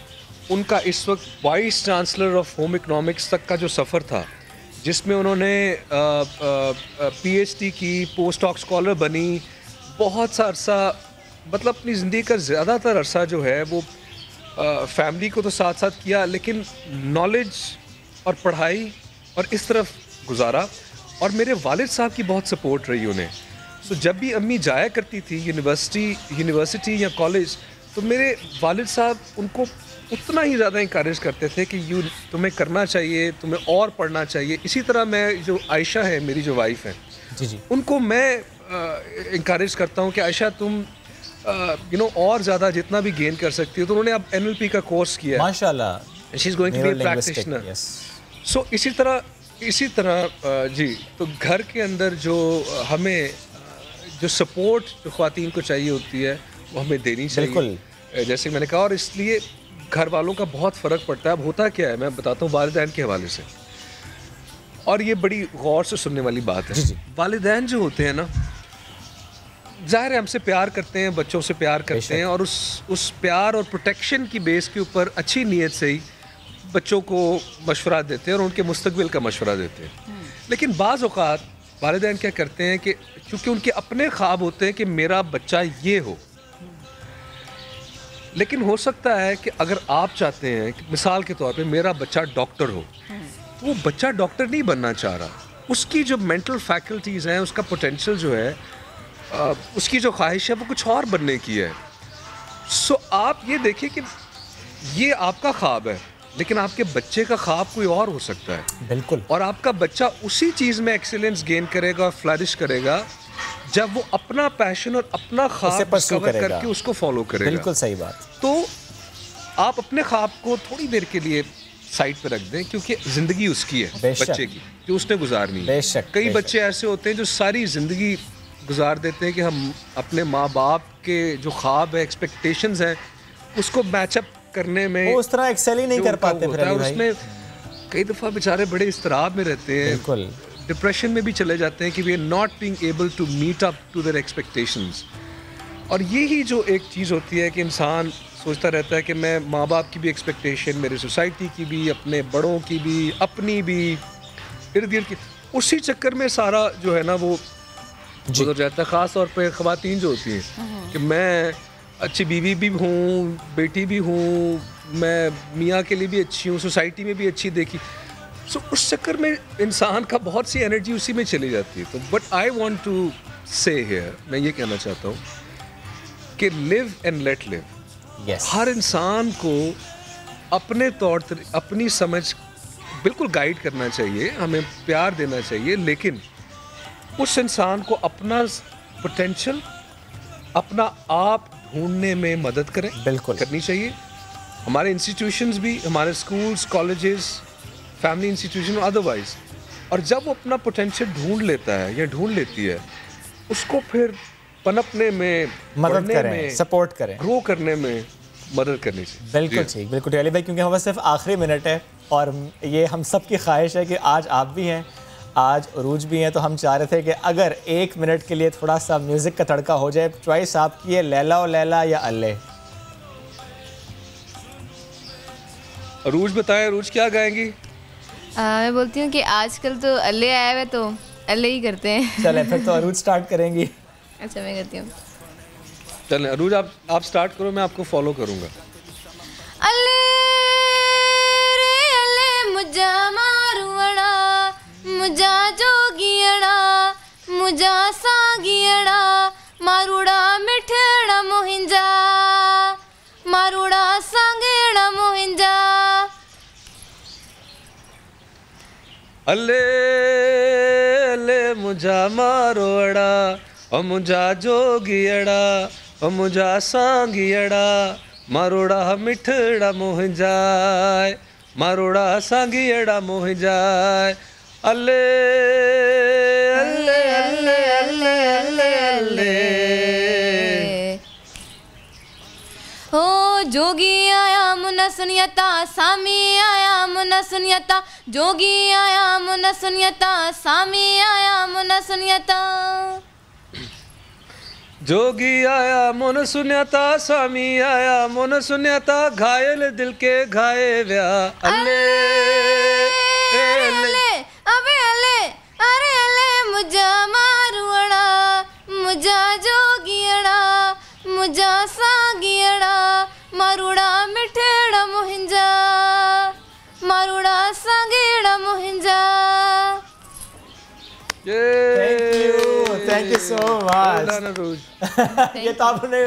S17: उनका इस वक्त vice chancellor of home economics तक का जो सफ़र था, जिसमें उन्होंने पीएचडी की, पोस्ट डॉक स्कॉलर बनी, बहुत सा अरसा, मतलब अपनी ज़िंदगी का ज़्यादातर अरसा जो है वो फैमिली को तो साथ साथ किया, लेकिन नॉलेज और पढ़ाई और इस तरफ गुजारा। और मेरे वालिद साहब की बहुत सपोर्ट रही उन्हें। तो जब भी अम्मी जाया करती थी यूनिवर्सिटी या कॉलेज, तो मेरे वालिद साहब उनको उतना ही ज़्यादा इंकरेज करते थे कि तुम्हें करना चाहिए, तुम्हें और पढ़ना चाहिए। इसी तरह मैं, जो आयशा है मेरी जो वाइफ है,
S1: जी,
S17: उनको मैं इंकरेज करता हूँ कि आयशा तुम और ज़्यादा जितना भी गेन कर सकती हो। तो उन्होंने अब NLP का कोर्स किया है,
S1: माशाल्लाह,
S17: she is going to be a practitioner. So इसी तरह जी, तो घर के अंदर जो हमें जो सपोर्ट जो ख़वातीन को चाहिए होती है वो हमें देनी चाहिए, जैसे मैंने कहा। और इसलिए घर वालों का बहुत फ़र्क पड़ता है। अब होता क्या है, मैं बताता हूँ वालिदैन के हवाले से, और ये बड़ी गौर से सुनने वाली बात है। वालिदैन जो होते हैं ना, ज़ाहिर है हमसे प्यार करते हैं, बच्चों से प्यार करते हैं, और उस प्यार और प्रोटेक्शन की बेस के ऊपर अच्छी नीयत से ही बच्चों को मशवरा देते हैं और उनके मुस्तकबिल का मशवरा देते हैं। लेकिन बाज़ औक़ात वालिदैन क्या करते हैं कि क्योंकि उनके अपने ख्वाब होते हैं कि मेरा बच्चा ये हो, लेकिन हो सकता है कि अगर आप चाहते हैं कि मिसाल के तौर पे मेरा बच्चा डॉक्टर हो, तो वो बच्चा डॉक्टर नहीं बनना चाह रहा। उसकी जो मेंटल फैकल्टीज़ हैं, उसका पोटेंशियल जो है, उसकी जो ख्वाहिश है वो कुछ और बनने की है। सो आप ये देखिए कि ये आपका ख्वाब है, लेकिन आपके बच्चे का ख्वाब कोई और हो सकता है।
S1: बिल्कुल।
S17: और आपका बच्चा उसी चीज़ में एक्सीलेंस गेन करेगा और फ्लरिश करेगा जब वो अपना पैशन और अपना ख्वाब डिस्कवर करके उसको फॉलो करेगा।
S1: बिल्कुल सही बात।
S17: तो आप अपने ख्वाब को थोड़ी देर के लिए साइड पे रख दें, क्योंकि ज़िंदगी उसकी है, बच्चे की, जो उसने गुजारनी है। कई बच्चे ऐसे होते हैं जो सारी ज़िंदगी गुजार देते हैं कि हम अपने माँ बाप के जो ख्वाब है, एक्सपेक्टेशंस हैं, उसको मैचअप करने में
S1: वो उस तरह एक्सेल ही नहीं कर पाते फिर अली भाई।
S17: उसमें कई दफ़ा बेचारे बड़े इस्तराब में रहते हैं,
S1: बिल्कुल
S17: डिप्रेशन में भी चले जाते हैं कि we are not being able to meet up to their expectations. और यही जो एक चीज़ होती है कि इंसान सोचता रहता है कि मैं माँ बाप की भी एक्सपेक्टेशन, मेरी सोसाइटी की भी, अपने बड़ों की भी, अपनी भी, इर्द गिर्द की, उसी चक्कर में सारा जो है ना वो गुजर जाता है। ख़ास तौर पे ख़वातीन जो होती हैं कि मैं अच्छी बीवी भी हूँ, बेटी भी हूँ, मैं मियाँ के लिए भी अच्छी हूँ, सोसाइटी में भी अच्छी देखी। सो उस चक्कर में इंसान का बहुत सी एनर्जी उसी में चली जाती है। तो बट आई वांट टू से हियर, मैं ये कहना चाहता हूँ कि लिव एंड लेट लिव। हर इंसान को अपने तौर अपनी समझ बिल्कुल गाइड करना चाहिए, हमें प्यार देना चाहिए, लेकिन उस इंसान को अपना पोटेंशियल, अपना आप ढूंढने में मदद करें, बिल्कुल करनी चाहिए। हमारे इंस्टीट्यूशंस भी, हमारे schools, colleges, family institution otherwise, और जब वो अपना पोटेंशियल ढूंढ लेता है या ढूंढ लेती है, उसको फिर पनपने में,
S1: मदद करें, सपोर्ट करें,
S17: ग्रो करने में मदद करनी चाहिए।
S1: बिल्कुल ठीक, बिल्कुल अली भाई, क्योंकि हमारा सिर्फ आखिरी मिनट है और ये हम सब की ख्वाहिश है कि आज आप भी हैं, आज उरूज भी हैं, तो हम चाह रहे थे कि अगर 1 मिनट के लिए थोड़ा सा म्यूज़िक का तड़का हो जाए। चॉइस आपकी है, लैला ओ लैला या अल्ले।
S17: अरूज बताएं, अरूज क्या गाएंगी?
S14: मैं बोलती हूँ कि आजकल तो अल्ले आए हुए तो अल्ले ही करते हैं।
S1: चलें फिर तो अरूज स्टार्ट करेंगी।
S14: अच्छा मैं करती हूँ।
S17: चलें अरूज आप स्टार्ट करो, मैं आपको फॉलो करूँगा।
S14: अल्ले रे अल्ले मुझा मारुअड़ा, मुझा जोगियड़ा, मुझा सागियड़ा, मारुड़ा मिठड़ा मोहिंजा, मारुड़ा सांगेड़ा मोहिंजा।
S17: अल्ले अल्ले मुझा मारोड़ा, और मुझा जोगियड़ा, और मुझा सांगियड़ा, मारोड़ा मिठड़ा मोह जाए, मारोड़ा सांगियड़ा मोह जाए। अल्ले अल्ले अल्ले अल्ले अल्ले अल्ले।
S14: हो जोगी आया मुन्ना सुनियता, सामी आया मुन्ना सुनियता, जोगी आया मुन्ना सुनियता, सामी आया मुन्ना सुनियता।
S17: जोगी आया मन सुन्याता, स्वामी आया मन सुन्याता, घायल दिल के घाये व्या। अल्ले
S14: अल्ले अबे अल्ले अरे अल्ले मुझा मारुअड़ा, मुझा जोगियड़ा, मुझा सागियड़ा, मारुड़ा मिठड़ा मोहिंजा, मारुड़ा सांगेड़ा मोहिंजा।
S1: Thank you so much. ये तो आपने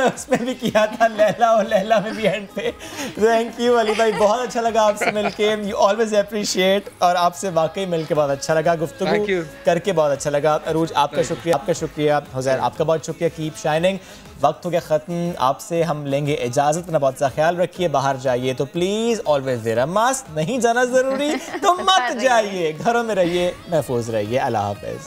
S1: उसमें भी किया था, लैला और लैला में भी एंड पे। थैंक यू अली भाई, बहुत अच्छा लगा आपसे मिलके। यू ऑलवेज अप्रिशिएट, और आपसे वाकई मिलके बहुत अच्छा लगा, गुफ्तगू करके बहुत अच्छा लगा। अरूज आपका शुक्रिया, आपका शुक्रिया। हुज़ैर आपका बहुत शुक्रिया। Keep shining. वक्त हो गया ख़त्म, आपसे हम लेंगे इजाज़त। अपना बहुत सा ख्याल रखिए, बाहर जाइए तो please always wear a mask, नहीं जाना ज़रूरी तो मत जाइए, घरों में रहिए, महफूज रहिए। अल्लाह हाफ़िज़।